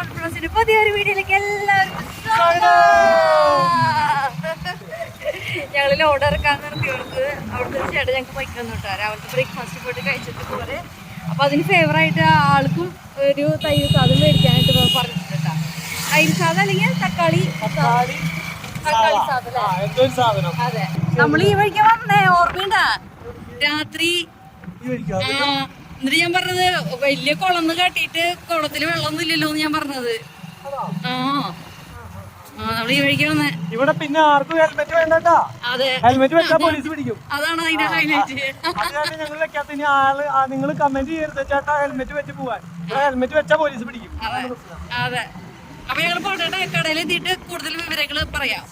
കോൺഫറൻസിന്റെ പുതിയൊരു വീഡിയോയിലേക്ക് എല്ലാവർക്കും ഞങ്ങൾ ലോഡ് ഇറക്കാൻ നിർത്തി കൊടുത്ത് അവിടുത്തെ ചേട്ടൻ ഞങ്ങൾക്ക് ബൈക്ക് വന്നു കേട്ടോ. രാവിലത്തെ ബ്രേക്ക്ഫാസ്റ്റ് പോയിട്ട് കഴിച്ചിട്ട് പോലെ. അപ്പൊ അതിന് ഫേവറായിട്ട് ആൾക്കും ഒരു തൈര് സാധനം മേടിക്കാനായിട്ട് പറഞ്ഞിട്ടുണ്ട് കേട്ടോ. തൈര് സാധനം അല്ലെങ്കിൽ തക്കാളി സാധനം. അതെ, നമ്മൾ ഈ വഴിക്ക് വന്നേ ഓർമ്മയുണ്ടാ? രാത്രി എന്നിട്ട് ഞാൻ പറഞ്ഞത് വലിയ കുളന്ന് കാട്ടിയിട്ട് കുളത്തില് വെള്ളമൊന്നും ഇല്ലല്ലോ എന്ന് ഞാൻ പറഞ്ഞത്. നമ്മൾ ഈ വഴിക്ക് വന്നേ. ഇവിടെ പിന്നെ ആർക്കും ഹെൽമെറ്റ് വേണ്ടട്ടാ. അതെ, ഹെൽമെറ്റ് വെച്ചാൽ പോലീസ് പിടിക്കും. അതാണ് അതിന്റെ ഹൈലൈറ്റ്. ഞങ്ങൾ വെക്കാത്ത ഇനി നിങ്ങൾ കമന്റ് ചെയ്യരുത് ചേട്ടാ ഹെൽമെറ്റ് വെച്ച് പോവാൻ. ഹെൽമെറ്റ് വെച്ചാൽ പോലീസ് പിടിക്കും. അതെ, അപ്പൊ ഞങ്ങൾ പോട്ടെ, കടയിൽ എത്തിയിട്ട് കൂടുതൽ വിവരങ്ങൾ പറയാം.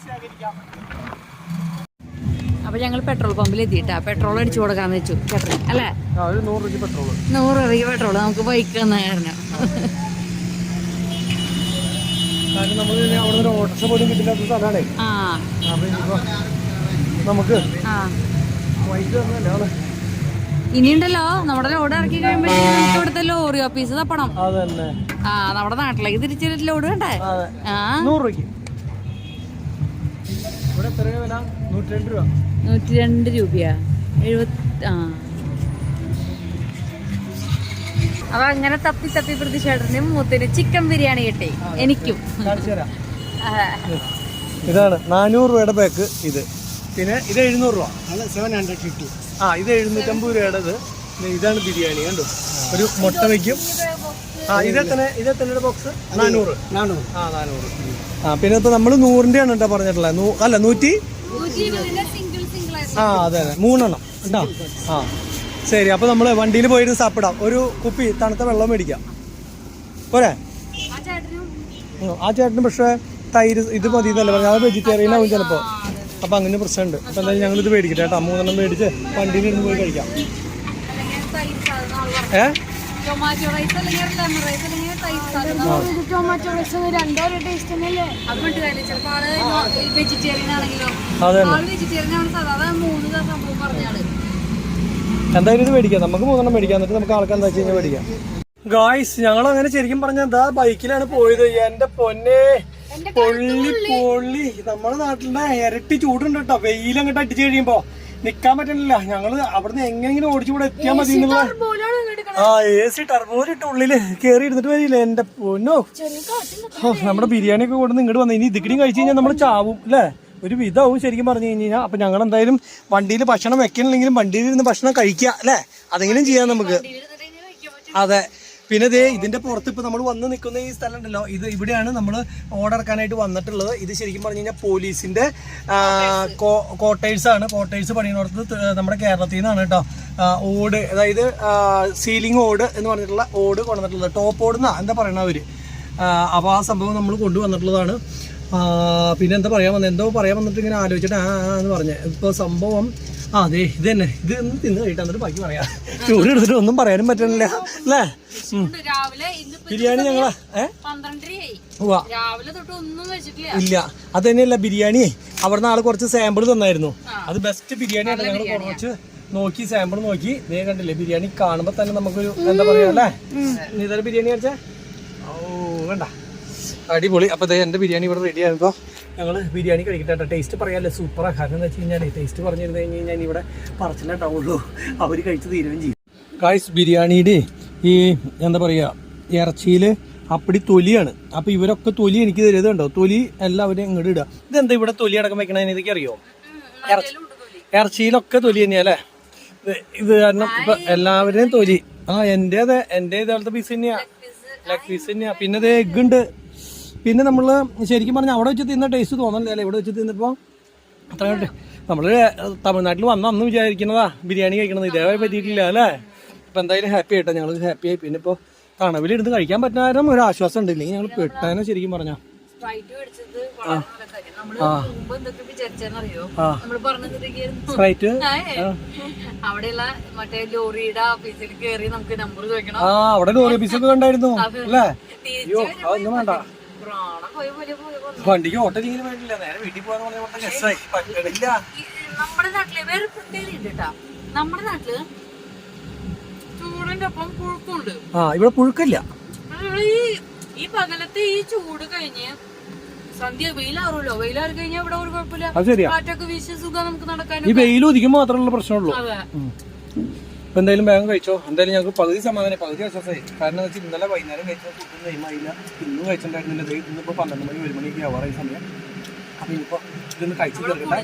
അപ്പൊ ഞങ്ങൾ പെട്രോൾ പമ്പിൽ എത്തിയിട്ടാ പെട്രോൾ അടിച്ചു കൊടുക്കാന്ന് വെച്ചു ചേട്ടൻ അല്ലേ. 100 രൂപ പെട്രോൾ, 100 രൂപ പെട്രോൾ നമുക്ക് ബൈക്ക് തന്ന കാരണം. ഓട്ടോറിക്ഷ പോലും കിട്ടില്ലാത്ത സ്ഥലമാണേ. നമുക്ക് ഇനിയുണ്ടല്ലോ നമ്മുടെ ലോഡ് ഇറക്കി കഴിയുമ്പോഴത്തേക്ക് നമുക്ക് ഇവിടുത്തെ ലോറി ഓഫീസ് തപ്പണം. അതന്നെ, നമ്മുടെ നാട്ടിലേക്ക് തിരിച്ചു ലോഡ് വേണ്ടേ. 100 രൂപയ്ക്ക് ഇവിടെ എത്രയാ വില? 102 രൂപ. 102 രൂപയാ. 70. അപ്പൊ അങ്ങനെ തപ്പി തപ്പി പ്രതിഷേധത്തിന് മൂത്തിന് ചിക്കൻ ബിരിയാണി കിട്ടി. എനിക്കും ഇതാണ് 400 രൂപയുടെ പാക്ക്. ഇത് പിന്നെ ഇത് 700 രൂപ. 750. ഇത് 750 രൂപയുടേത്. ഇതാണ് ബിരിയാണി. കണ്ടു, ഒരു മുട്ട വയ്ക്കും. ഇതെത്ര ബോക്സ്? 400. 400. പിന്നെ ഇപ്പൊ നമ്മള് 100ന്റെ ആണ് കേട്ടോ പറഞ്ഞിട്ടുള്ളത്. അല്ല 100. അതെ 3 എണ്ണം കേട്ടോ. ശരി, അപ്പൊ നമ്മള് വണ്ടിയിൽ പോയിട്ട് സാപ്പിടാം. ഒരു കുപ്പി തണുത്ത വെള്ളം മേടിക്കാം പോരെ? ആ ചേട്ടന് പക്ഷെ തൈര് ഇത് മതി എന്നല്ലേ പറഞ്ഞു. അത് വെജിറ്റേറിയൻ ആവും ചിലപ്പോ. അപ്പൊ അങ്ങനെ പ്രശ്നമുണ്ട്. അപ്പൊ എന്തായാലും ഞങ്ങൾ ഇത് മേടിക്കട്ടെ കേട്ടോ. 3 എണ്ണം മേടിച്ച് വണ്ടിയിൽ ഇരുന്ന് പോയി കഴിക്കാം. ടൊമാറ്റോ റൈസ് അല്ലെങ്കിൽ ലെമൺ റൈസ് അല്ലെങ്കിൽ തൈര്. ടൊമാറ്റോ റൈസ് രണ്ടോ ടേസ്റ്റ് തന്നെയല്ലേ. അതുകൊണ്ട് ചിലപ്പോ ആള് വെജിറ്റേറിയൻ ആണെങ്കിലോ. ആള് വെജിറ്റേറിയൻ ആണ് സാധാരണ 3 സംഭവം പറഞ്ഞാള്. എന്തായാലും ഇത് മേടിക്കാം. നമുക്ക് 3 എണ്ണം മേടിക്കാം. എന്നിട്ട് നമുക്ക് ആൾക്കാർ എന്താ വെച്ച് കഴിഞ്ഞാൽ മേടിക്കാം. ഗായ്സ്, ഞങ്ങൾ അങ്ങനെ ശരിക്കും പറഞ്ഞാൽ എന്താ ബൈക്കിലാണ് പോയത്. എന്റെ പൊന്നെ പൊള്ളി. നമ്മുടെ നാട്ടിലെ ഇരട്ടി ചൂടുണ്ട് കേട്ടോ. വെയിലങ്ങോട്ട് അടിച്ചു കഴിയുമ്പോ നിക്കാൻ പറ്റണില്ല. ഞങ്ങള് അവിടുന്ന് എങ്ങനെങ്കിലും ഓടിച്ചുകൂടെ എത്തിയാൽ മതി എന്നുള്ള AC ടർബോയിലിട്ട് ഉള്ളില് കേറി ഇരുന്നിട്ട് വരില്ല. എന്റെ പൊന്നോ, നമ്മുടെ ബിരിയാണി ഒക്കെ കൊടുന്ന് ഇങ്ങോട്ട് വന്നു. ഇനി ഇതിക്കടിയും കഴിച്ചു കഴിഞ്ഞാൽ നമ്മൾ ചാവും അല്ലേ. ഒരു വിധവും ശരിക്കും പറഞ്ഞു കഴിഞ്ഞാൽ. അപ്പൊ ഞങ്ങൾ എന്തായാലും വണ്ടിയിൽ ഭക്ഷണം വെക്കണില്ലെങ്കിലും വണ്ടിയിൽ ഇരുന്ന് ഭക്ഷണം കഴിക്കുക അല്ലേ. അതെങ്കിലും ചെയ്യാം നമുക്ക്. അതെ, പിന്നെ ദേ ഇതിന്റെ പുറത്ത് ഇപ്പൊ നമ്മൾ വന്ന് നിൽക്കുന്ന ഈ സ്ഥലം ഉണ്ടല്ലോ, ഇത് ഇവിടെയാണ് നമ്മൾ ഓർഡർ ഇറക്കാനായിട്ട് വന്നിട്ടുള്ളത്. ഇത് ശരിക്കും പറഞ്ഞു കഴിഞ്ഞാൽ പോലീസിന്റെ ക്വാർട്ടേഴ്സ് ആണ്. ക്വാർട്ടേഴ്സ് പണിയുന്നിടത്ത് നമ്മുടെ കേരളത്തിൽ നിന്നാണ് കേട്ടോ. ഓട്, അതായത് സീലിംഗ് ഓട് എന്ന് പറഞ്ഞിട്ടുള്ള ഓട് കൊണ്ടുവന്നിട്ടുള്ളത്. ടോപ്പ് ഓട് എന്നാ എന്താ പറയണ അവര്. അപ്പൊ ആ സംഭവം നമ്മൾ കൊണ്ടുവന്നിട്ടുള്ളതാണ്. പിന്നെ എന്താ പറയാൻ വന്നത്, എന്തോ പറയാൻ വന്നിട്ട് ഇങ്ങനെ ആലോചിച്ചിട്ട് എന്ന് പറഞ്ഞ ഇപ്പൊ സംഭവം. അതെ, ഇത് തന്നെ. ഇത് തിന്ന് കഴിട്ടാ, എന്നിട്ട് ബാക്കി പറയാം. ചൂട് എടുത്തിട്ട് ഒന്നും പറയാനും പറ്റണില്ല അല്ലേ. ബിരിയാണി ഞങ്ങളാ ഇല്ല. അത് തന്നെയല്ല, ബിരിയാണി അവിടുന്ന് ആള് കുറച്ച് സാമ്പിൾ തന്നായിരുന്നു. അത് ബെസ്റ്റ് ബിരിയാണി ആയിട്ട് ഞങ്ങൾ കുറച്ച് നോക്കി സാമ്പിൾ നോക്കി. ദേ കണ്ടില്ലേ, ബിരിയാണി കാണുമ്പോ തന്നെ നമുക്കൊരു എന്താ പറയാ അല്ലേ. ഇതൊരു ബിരിയാണി കഴിച്ചാ വേണ്ട, അടിപൊളി. അപ്പൊ എന്റെ ബിരിയാണി ഇവിടെ റെഡി ആയപ്പോ ഞങ്ങൾ ബിരിയാണി കഴിക്കട്ടെ. ടേസ്റ്റ് പറയാല്ലേ, സൂപ്പറാ. കാരണം എന്താ വെച്ച് കഴിഞ്ഞാൽ ടേസ്റ്റ് പറഞ്ഞിരുന്നു കഴിഞ്ഞ് കഴിഞ്ഞാൽ ഇവിടെ പറച്ചിലുണ്ടാവുള്ളൂ. അവർ കഴിച്ച് തീരുകയും ചെയ്യും. ഗായ്സ്, ബിരിയാണിയുടെ ഈ എന്താ പറയുക ഇറച്ചിയിൽ അപ്പടി തൊലിയാണ്. അപ്പൊ ഇവരൊക്കെ തൊലി എനിക്ക് തരുന്നുണ്ടോ. തൊലി എല്ലാവരും ഇങ്ങോട്ട് ഇടുക. ഇതെന്താ ഇവിടെ തൊലി അടക്കം വെക്കണതിന് ഇതൊക്കെ അറിയോ? ഇറച്ചിയിലൊക്കെ തൊലി തന്നെയല്ലേ. ഇത് കാരണം ഇപ്പൊ എല്ലാവരുടെയും തൊലി. എന്റെ ഇതേപോലത്തെ പീസ് തന്നെയാ, ലെഗ് പീസ് തന്നെയാ. പിന്നെ ഇത് എഗ് ഉണ്ട്. പിന്നെ നമ്മള് ശരിക്കും പറഞ്ഞാൽ അവിടെ വെച്ച് തിന്ന ടേസ്റ്റ് തോന്നണ്ടല്ലേ. ഇവിടെ വെച്ച് തിന്നപ്പോ അത്ര നമ്മള് തമിഴ്നാട്ടിൽ വന്ന അന്ന് വിചാരിക്കുന്നതാ ബിരിയാണി കഴിക്കണത്. ഇതേവരെ പറ്റിയിട്ടില്ല അല്ലേ. അപ്പൊ എന്തായാലും ഹാപ്പി ആയിട്ടോ, ഞങ്ങൾ ഹാപ്പി ആയി. പിന്നെ ഇപ്പൊ തണവിലിരുന്ന് കഴിക്കാൻ പറ്റുന്ന ഒരു ആശ്വാസം ഉണ്ട്. ഇല്ലെങ്കിൽ ഞങ്ങൾ പെട്ടാനോ ശരിക്കും പറഞ്ഞാ. അവിടെയുള്ള മറ്റേ ലോറിയുടെ ഓഫീസിൽ കയറി നമുക്ക് നമ്പർ ചോദിക്കണം. അവിടെ ലോറി ഓഫീസൊക്കെ കണ്ടായിരുന്നു അല്ലേ. അയ്യോ, അതൊന്നും വേണ്ട. വണ്ടിക്ക് ഓട്ടോയിങ്ങനെ വേണ്ടില്ല, നേരെ വീട്ടിൽ പോകാന്ന് പറഞ്ഞില്ല. നമ്മുടെ നാട്ടില് വേറെ പ്രത്യേകത ഉണ്ട് കേട്ടാ. നമ്മുടെ നാട്ടില് ചൂടിന്റെ ഒപ്പം പുഴുക്കുണ്ട്. ഇവിടെ പുഴുക്കില്ല. ഈ പകലത്തെ ഈ ചൂട് കഴിഞ്ഞ് സന്ധ്യ വെയിലാറുമല്ലോ, വെയിലാറി കഴിഞ്ഞാൽ ഇവിടെ ഒരു കുഴപ്പമില്ല, കാറ്റൊക്കെ വീശി സുഖം നമുക്ക് നടക്കാൻ. ഈ വെയിൽ ഒതുക്കും മാത്രമുള്ള പ്രശ്നമുള്ളൂ. അതെ. ഇപ്പൊ എന്തായാലും വേഗം കഴിച്ചോ. എന്തായാലും ഞങ്ങൾക്ക് പകുതി സമാധാനം, പകുതി ആശ്വാസമായി. കാരണം എന്താ വെച്ചാൽ ഇന്നലെ വൈകുന്നേരം കഴിച്ചാൽ ഫുഡും ടൈമായില്ല, ഇന്നും കഴിച്ചിട്ടുണ്ടായിരുന്നില്ല. ഇന്നിപ്പോ 12 മണി 1 മണിക്ക് ആവാറായി സമയം. അപ്പൊ ഇനിയിപ്പോ ഇതൊന്ന് കഴിച്ചു തീർക്കട്ടെ.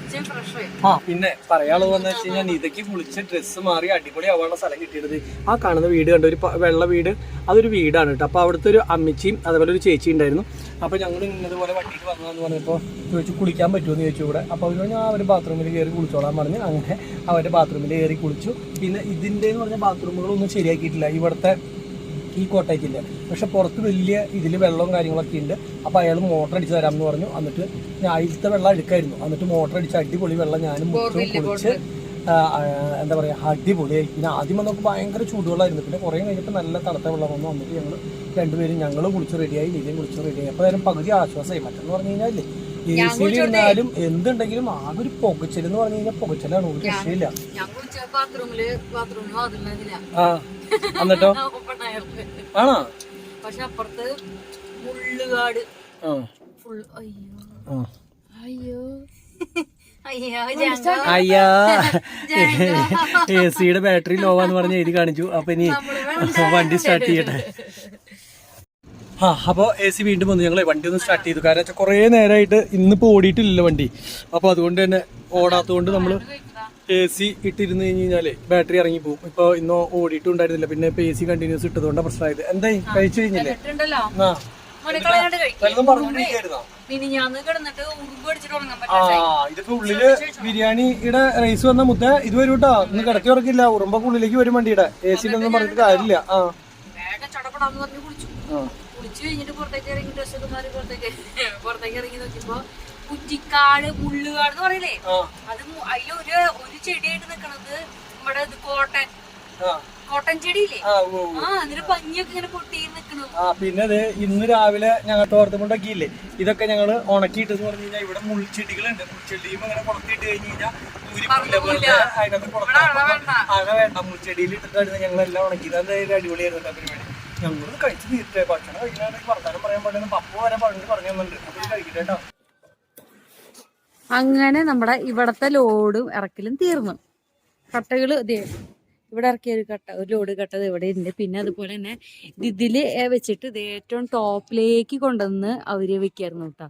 ആ പിന്നെ പറയാനുള്ളത് വന്നു വെച്ച് കഴിഞ്ഞാൽ ഇതൊക്കെ കുളിച്ച് ഡ്രസ്സ് മാറി അടിപൊളി ആവാനുള്ള സ്ഥലം കിട്ടിയത് ആ കാണുന്ന വീട് കണ്ട ഒരു വെള്ള വീട്, അതൊരു വീടാണ് കേട്ടോ. അപ്പൊ അവിടുത്തെ ഒരു അമ്മച്ചിയും അതുപോലെ ഒരു ചേച്ചി ഉണ്ടായിരുന്നു. അപ്പൊ ഞങ്ങൾ ഇന്നതുപോലെ വണ്ടിക്ക് വന്നതെന്ന് പറഞ്ഞപ്പോൾ ചോദിച്ചു കുളിക്കാൻ പറ്റുമെന്ന് ചോദിച്ചു ഇവിടെ. അപ്പോൾ അവർ ഞാൻ അവർ ബാത്റൂമിൽ കയറി കുളിച്ചോളാൻ പറഞ്ഞ് അങ്ങനെ അവരുടെ ബാത്റൂമിൽ കയറി കുളിച്ചു. പിന്നെ ഇതിൻ്റെ എന്ന് പറഞ്ഞാൽ ബാത്റൂമുകളൊന്നും ശരിയാക്കിയിട്ടില്ല ഇവിടുത്തെ ഈ കോട്ടയത്തില്ല. പക്ഷെ പുറത്ത് വലിയ ഇതിൽ വെള്ളവും കാര്യങ്ങളൊക്കെ ഉണ്ട്. അപ്പോൾ അയാൾ മോട്ടർ അടിച്ച് തരാമെന്ന് പറഞ്ഞു. എന്നിട്ട് ആദ്യത്തെ വെള്ളം എടുക്കായിരുന്നു. എന്നിട്ട് മോട്ടർ അടിച്ച് അടിപൊളി വെള്ളം ഞാനും കുളിച്ച് എന്താ പറയുക അടിപൊളിയായി. പിന്നെ ആദ്യം വന്നപ്പോൾ ഭയങ്കര ചൂടുവെള്ളമായിരുന്നു. പിന്നെ കുറേ കഴിഞ്ഞപ്പോൾ നല്ല തണുത്ത വെള്ളം വന്നു. വന്നിട്ട് ഞങ്ങൾ കുളിച്ച് റെഡിയായി, നീലയും കുളിച്ച് റെഡിയായി. അപ്പോൾ അതിനും പകുതി ആശ്വാസമായി. മറ്റെന്ന് പറഞ്ഞു കഴിഞ്ഞാൽ AC ഇരുന്നാലും എന്തുണ്ടെങ്കിലും ആകെ ഒരു പുകച്ചലെന്ന് പറഞ്ഞു കഴിഞ്ഞാൽ പുകച്ചലാണ്, ഒരു രക്ഷയില്ല. ആ എന്നിട്ടോ ആണോ? പക്ഷെ അപ്പുറത്ത് മുള്ളുകാട് അയ്യോ അയ്യാ AC-യുടെ ബാറ്ററി ലോവാന്ന് പറഞ്ഞ് എഴുതി കാണിച്ചു. അപ്പൊ ഇനി വണ്ടി സ്റ്റാർട്ട് ചെയ്യട്ടെ. അപ്പോൾ AC വീണ്ടും വന്നു. ഞങ്ങൾ വണ്ടി ഒന്ന് സ്റ്റാർട്ട് ചെയ്തു. കാരണം വെച്ചാൽ കുറേ നേരമായിട്ട് ഇന്നിപ്പോൾ ഓടിയിട്ടില്ലല്ലോ വണ്ടി. അപ്പോൾ അതുകൊണ്ട് തന്നെ ഓടാത്തതുകൊണ്ട് നമ്മൾ AC ഇട്ടിരുന്ന് കഴിഞ്ഞാൽ ബാറ്ററി ഇറങ്ങി പോകും. ഇപ്പോൾ ഇന്നോ ഓടിയിട്ടുണ്ടായിരുന്നില്ല. പിന്നെ ഇപ്പോൾ AC കണ്ടിന്യൂസ് ഇട്ടതുകൊണ്ടാണ് പ്രശ്നമായത്. എന്തായി കഴിച്ചു കഴിഞ്ഞില്ലേ? ഇതിപ്പോ ഉള്ളില് ബിരിയാണിയുടെ റൈസ് വന്ന മുത്ത ഇത് വരും കേട്ടോ. ഇന്ന് കിടത്തി ഉറക്കില്ല, ഉറുമ്പൊക്കെ ഉള്ളിലേക്ക് വരും വണ്ടിയുടെ. AC-ലൊന്നും പറഞ്ഞിട്ട് കാര്യമില്ല. കുളിച്ചു കഴിഞ്ഞിട്ട് പുറത്തേക്ക് ഇറങ്ങി ഡ്രസ്സൊക്കെ മാറി പുറത്തേക്ക് ഇറങ്ങി നോക്കിയപ്പോ കുറ്റിക്കാട് മുള്ളുകാട് എന്ന് പറയില്ലേ, അത് അതിലൊരു ചെടിയായിട്ട് നിക്കണത് നമ്മുടെ കോട്ടൻ ചെടിയില്ലേ, എന്നിട്ട് പഞ്ഞിയൊക്കെ ഇങ്ങനെ പൊട്ടി നിക്കണു. പിന്നെ അത് ഇന്ന് രാവിലെ ഞങ്ങൾ തോർത്തുകൊണ്ടൊക്കെയില്ലേ, ഇതൊക്കെ ഞങ്ങള് ഉണക്കിയിട്ടെന്ന് പറഞ്ഞു കഴിഞ്ഞാൽ ഇവിടെ മുൾച്ചെടികളുണ്ട്. മുൾച്ചെടിയും അങ്ങനെ പുറത്തിട്ട് കഴിഞ്ഞ് കഴിഞ്ഞാൽ അഴ വേണ്ട, മുൾച്ചെടിയിൽ ഇട്ടിട്ടായിരുന്നു ഞങ്ങളെല്ലാം ഉണക്കിയത്. അതായത് അടിപൊളിയായിരുന്നു പരിപാടി. ഞങ്ങൾ കഴിച്ച് തീർച്ചയായും ഭക്ഷണം കഴിക്കാനായിട്ട് വർത്താനം പറയാൻ പാടില്ല. പപ്പ വരെ പറഞ്ഞു തന്നുണ്ട്. അപ്പൊ കഴിക്കട്ടെ കേട്ടോ. അങ്ങനെ നമ്മുടെ ഇവിടത്തെ ലോഡും ഇറക്കലും തീർന്നു. കട്ടകള് ഇവിടെ ഇറക്കിയ ഒരു ലോഡ് കട്ടത് ഇവിടെ ഉണ്ട്. പിന്നെ അതുപോലെ തന്നെ ഇതില് വെച്ചിട്ട് ഇത് ഏറ്റവും ടോപ്പിലേക്ക് കൊണ്ടുവന്ന് അവര് വെക്കായിരുന്നു കേട്ടോ.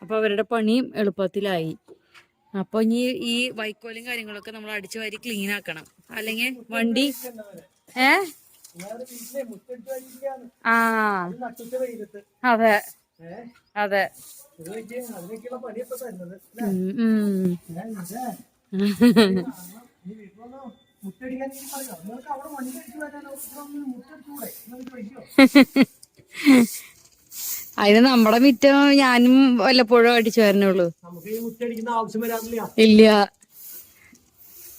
അപ്പൊ അവരുടെ പണിയും എളുപ്പത്തിലായി. അപ്പൊ ഇനി ഈ വൈക്കോലും കാര്യങ്ങളൊക്കെ നമ്മൾ അടിച്ചു വാരി ക്ലീൻ ആക്കണം, അല്ലെങ്കിൽ വണ്ടി അതെ അതെ അതിന് നമ്മുടെ മിറ്റം ഞാനും വല്ലപ്പോഴും അടിച്ചു വരണുള്ളൂ. ഇല്ല,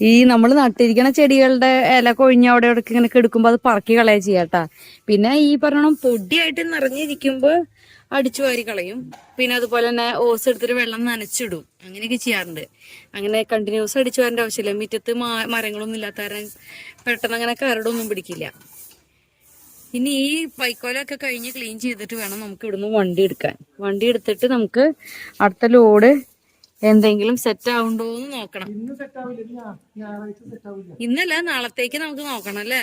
ഈ നമ്മൾ നട്ടിരിക്കണ ചെടികളുടെ ഇല കൊഴിഞ്ഞ അവിടെ ഇടയ്ക്ക് ഇങ്ങനെ കെടുക്കുമ്പോ അത് പറക്കി കളയാ ചെയ്യാട്ടാ. പിന്നെ ഈ പറഞ്ഞ പൊടിയായിട്ട് നിറഞ്ഞിരിക്കുമ്പോ അടിച്ചു വാരി കളയും. പിന്നെ അതുപോലെ തന്നെ ഓസ് എടുത്തിട്ട് വെള്ളം നനച്ചിടും. അങ്ങനെയൊക്കെ ചെയ്യാറുണ്ട്. അങ്ങനെ കണ്ടിന്യൂസ് അടിച്ചു വരേണ്ട ആവശ്യമില്ല. മുറ്റത്ത് മരങ്ങളൊന്നും ഇല്ലാത്ത കാരണം പെട്ടെന്ന് അങ്ങനെ കരടൊന്നും പിടിക്കില്ല. ഇനി ഈ വൈക്കോലൊക്കെ കഴിഞ്ഞ് ക്ലീൻ ചെയ്തിട്ട് വേണം നമുക്ക് ഇവിടുന്ന് വണ്ടി എടുക്കാൻ. വണ്ടി എടുത്തിട്ട് നമുക്ക് അടുത്ത ലോഡ് എന്തെങ്കിലും സെറ്റ് ആവുണ്ടോ എന്ന് നോക്കണം. ഇന്നല്ല, നാളത്തേക്ക് നമുക്ക് നോക്കണം അല്ലേ?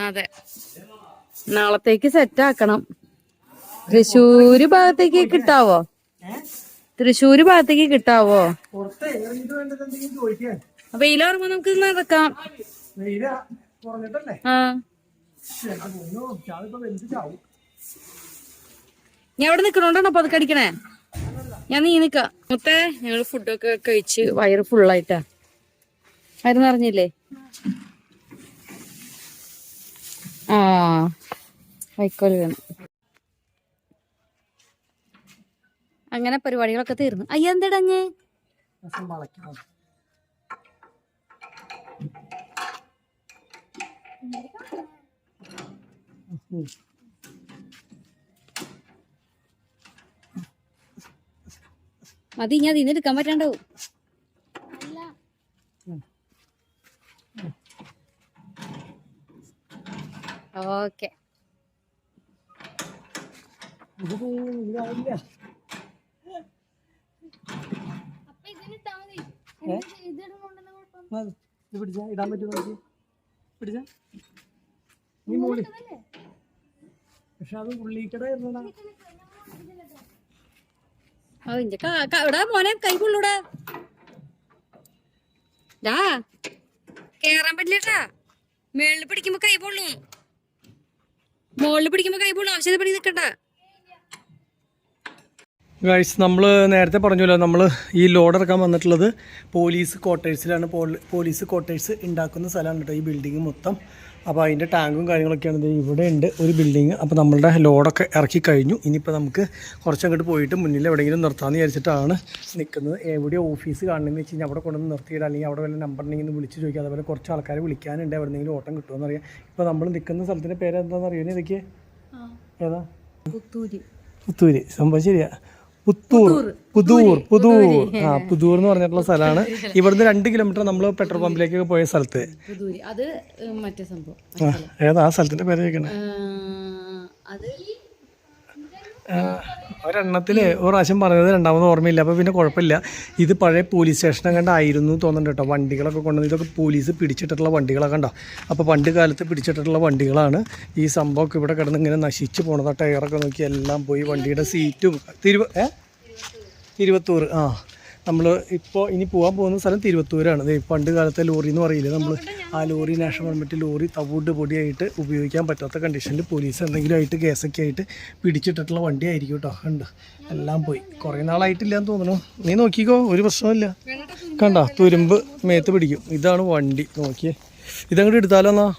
അതെ, നാളത്തേക്ക് സെറ്റ് ആക്കണം. തൃശ്ശൂര് ഭാഗത്തേക്ക് കിട്ടാവോ? തൃശ്ശൂര് ഭാഗത്തേക്ക് കിട്ടാവോ? വെയിലാറുമ്പോ നമുക്ക് നടക്കാം. ഞാൻ അവിടെ നിക്കണോണ്ടാണോ അപ്പൊ അത് കടിക്കണേ? ഞാൻ നീ നിക്കാം. മൊത്തേ ഞങ്ങള് ഫുഡൊക്കെ കഴിച്ച് വയറ് ഫുള്ളായിട്ടാ. വയറ് നിറഞ്ഞില്ലേ? വൈക്കോല് വേണം. അങ്ങനെ പരിപാടികളൊക്കെ തീർന്നു. അയ്യ എന്തടഞ്ഞ് മതി, ഞാൻ അതിന്ന് എടുക്കാൻ പറ്റാണ്ടാവും. ഓക്കെ, ഇതാവില്ല. ഇത് പിടിച്ചാ ഇടാൻ പറ്റുമോ നോക്കി പിടിച്ചാ നീ മോളി. പക്ഷെ അത് ഉള്ളിക്കട ആയിരുന്നോടാ. ഇവിടെ മോനെ കൈ കൊള്ളൂടാ. കേറാൻ പറ്റില്ലട്ടാ. മേളില് പിടിക്കുമ്പോ കൈ പൊള്ളും. മുകളിൽ പിടിക്കുമ്പോ കൈ പൊള്ളും. ആവശ്യത്തെ പണി നിക്കണ്ട. ഗൈസ്, നമ്മൾ നേരത്തെ പറഞ്ഞല്ലോ, നമ്മൾ ഈ ലോഡ് ഇറക്കാൻ വന്നിട്ടുള്ളത് പോലീസ് ക്വാർട്ടേഴ്സിലാണ്. പോലീസ് ക്വാർട്ടേഴ്സ് ഉണ്ടാക്കുന്ന സ്ഥലമാണ് കേട്ടോ ഈ ബിൽഡിങ് മൊത്തം. അപ്പോൾ അതിൻ്റെ ടാങ്കും കാര്യങ്ങളൊക്കെയാണ് ഇവിടെ ഉണ്ട് ഒരു ബിൽഡിങ്. അപ്പോൾ നമ്മളുടെ ലോഡൊക്കെ ഇറക്കി കഴിഞ്ഞു. ഇനിയിപ്പോൾ നമുക്ക് കുറച്ചങ്ങോട്ട് പോയിട്ട് മുന്നിൽ എവിടെയെങ്കിലും നിർത്താമെന്ന് വിചാരിച്ചിട്ടാണ് നിൽക്കുന്നത്. എവിടെ ഓഫീസ് കാണണമെന്ന് വെച്ച് കഴിഞ്ഞാൽ അവിടെ കൊണ്ടുവന്ന് നിർത്തിയിടാം, അല്ലെങ്കിൽ അവിടെ വല്ല നമ്പർ ഉണ്ടെങ്കിൽ വിളിച്ച് ചോദിക്കുക. അതുപോലെ കുറച്ച് ആൾക്കാരെ വിളിക്കാനുണ്ട്, എവിടെയെങ്കിലും ഓട്ടം കിട്ടുമെന്ന് അറിയാം. ഇപ്പോൾ നമ്മൾ നിൽക്കുന്ന സ്ഥലത്തിൻ്റെ പേര് എന്താണെന്ന് അറിയുന്നത് ഇതൊക്കെ ഏതാ? പുത്തൂര്. സംഭവം ശരിയാ, പുതൂർ. പുതൂർ എന്ന് പറഞ്ഞിട്ടുള്ള സ്ഥലമാണ്. ഇവിടുന്ന് 2 കിലോമീറ്റർ നമ്മൾ പെട്രോൾ പമ്പിലേക്കൊക്കെ പോയ സ്ഥലത്ത്. അത് മറ്റേ സംഭവം ഏതാ ആ സ്ഥലത്തിന്റെ പേര് ചോദിക്കണേ? ഒരെണ്ണത്തിൽ ഒരു പ്രാവശ്യം പറഞ്ഞത് രണ്ടാമത് ഓർമ്മയില്ല. അപ്പോൾ പിന്നെ കുഴപ്പമില്ല. ഇത് പഴയ പോലീസ് സ്റ്റേഷൻ കണ്ട ആയിരുന്നു തോന്നുന്നുണ്ട് കേട്ടോ. വണ്ടികളൊക്കെ കൊണ്ടുവന്ന് ഇതൊക്കെ പോലീസ് പിടിച്ചിട്ടുള്ള വണ്ടികളൊക്കെ ഉണ്ടോ. അപ്പോൾ പണ്ട് കാലത്ത് പിടിച്ചിട്ടുള്ള വണ്ടികളാണ്. ഈ സംഭവമൊക്കെ ഇവിടെ കിടന്ന് ഇങ്ങനെ നശിച്ച് പോണത്. ടയറൊക്കെ നോക്കി എല്ലാം പോയി. വണ്ടിയുടെ സീറ്റും തിരുവത്തൂർ. നമ്മൾ ഇപ്പോൾ ഇനി പോകാൻ പോകുന്ന സ്ഥലം തിരുവത്തൂരാണ്. പണ്ട് കാലത്തെ ലോറി എന്ന് പറയില്ലേ നമ്മൾ, ആ ലോറി നാഷണൽ ഗവൺമെൻറ് ലോറി തവിട് പൊടിയായിട്ട് ഉപയോഗിക്കാൻ പറ്റാത്ത കണ്ടീഷനിൽ പോലീസ് എന്തെങ്കിലും ആയിട്ട് കേസൊക്കെ ആയിട്ട് പിടിച്ചിട്ടിട്ടുള്ള വണ്ടി ആയിരിക്കും കേട്ടോ. കണ്ട് എല്ലാം പോയി. കുറേ നാളായിട്ടില്ല എന്ന് തോന്നുന്നു. നീ നോക്കിക്കോ, ഒരു പ്രശ്നമില്ല. കണ്ട തുരുമ്പ് മേത്ത് പിടിക്കും. ഇതാണ് വണ്ടി. നോക്കിയേ, ഇതങ്ങോട്ട് എടുത്താലോ എന്നാ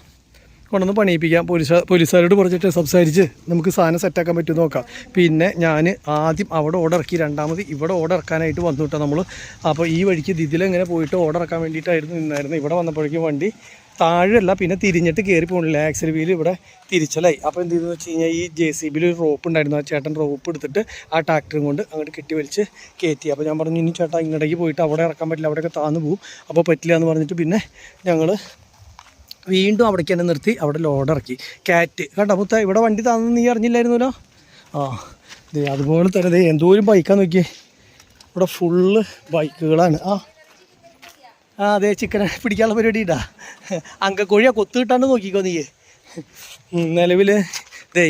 കൊണ്ടൊന്ന് പണിയിപ്പിക്കാം. പോലീസുകാരോട് പറഞ്ഞിട്ട് സംസാരിച്ച് നമുക്ക് സാധനം സെറ്റാക്കാൻ പറ്റുമെന്ന് നോക്കാം. പിന്നെ ഞാൻ ആദ്യം അവിടെ ഓർഡർ ഇറക്കി, രണ്ടാമത് ഇവിടെ ഓർഡർ ഇറക്കാനായിട്ട് വന്നു കേട്ടോ നമ്മൾ. അപ്പോൾ ഈ വഴിക്ക് ഇതിലെങ്ങനെ പോയിട്ട് ഓർഡർ ഇറക്കാൻ വേണ്ടിയിട്ടായിരുന്നു നിന്നായിരുന്നു. ഇവിടെ വന്നപ്പോഴേക്കും വണ്ടി താഴെയല്ല, പിന്നെ തിരിഞ്ഞിട്ട് കയറി പോകണില്ല. ആക്സിൽ വീൽ ഇവിടെ തിരിച്ചലായി. അപ്പോൾ എന്ത് ചെയ്തെന്ന് വെച്ച് കഴിഞ്ഞാൽ ഈ JCB ഒരു റോപ്പ് ഉണ്ടായിരുന്നു. ആ ചേട്ടൻ റോപ്പ് എടുത്തിട്ട് ആ ട്രാക്ടറും കൊണ്ട് അങ്ങോട്ട് കെട്ടി വലിച്ച് കയറ്റി. അപ്പോൾ ഞാൻ പറഞ്ഞു, ഇനി ചേട്ടാ ഇങ്ങോട്ടേക്ക് പോയിട്ട് അവിടെ ഇറക്കാൻ പറ്റില്ല, അവിടെയൊക്കെ താന്ന് പോവും, അപ്പോൾ പറ്റില്ല എന്ന് പറഞ്ഞിട്ട് പിന്നെ ഞങ്ങൾ വീണ്ടും അവിടേക്ക് തന്നെ നിർത്തി. അവിടെ ലോഡ് ഇറക്കി. കാറ്റ് കണ്ടോ മുത്ത, ഇവിടെ വണ്ടി താന്ന് നീ അറിഞ്ഞില്ലായിരുന്നല്ലോ. അതുപോലെ തന്നെ എന്തോരം ബൈക്കാന്ന് നോക്കിയേ. ഇവിടെ ഫുള്ള് ബൈക്കുകളാണ്. അതെ, ചിക്കനെ പിടിക്കാനുള്ള പരിപാടി ഇടാ. അങ്കക്കോഴിയാ കൊത്ത് കിട്ടാണ്ട് നോക്കിക്കോ നീ. നിലവിൽ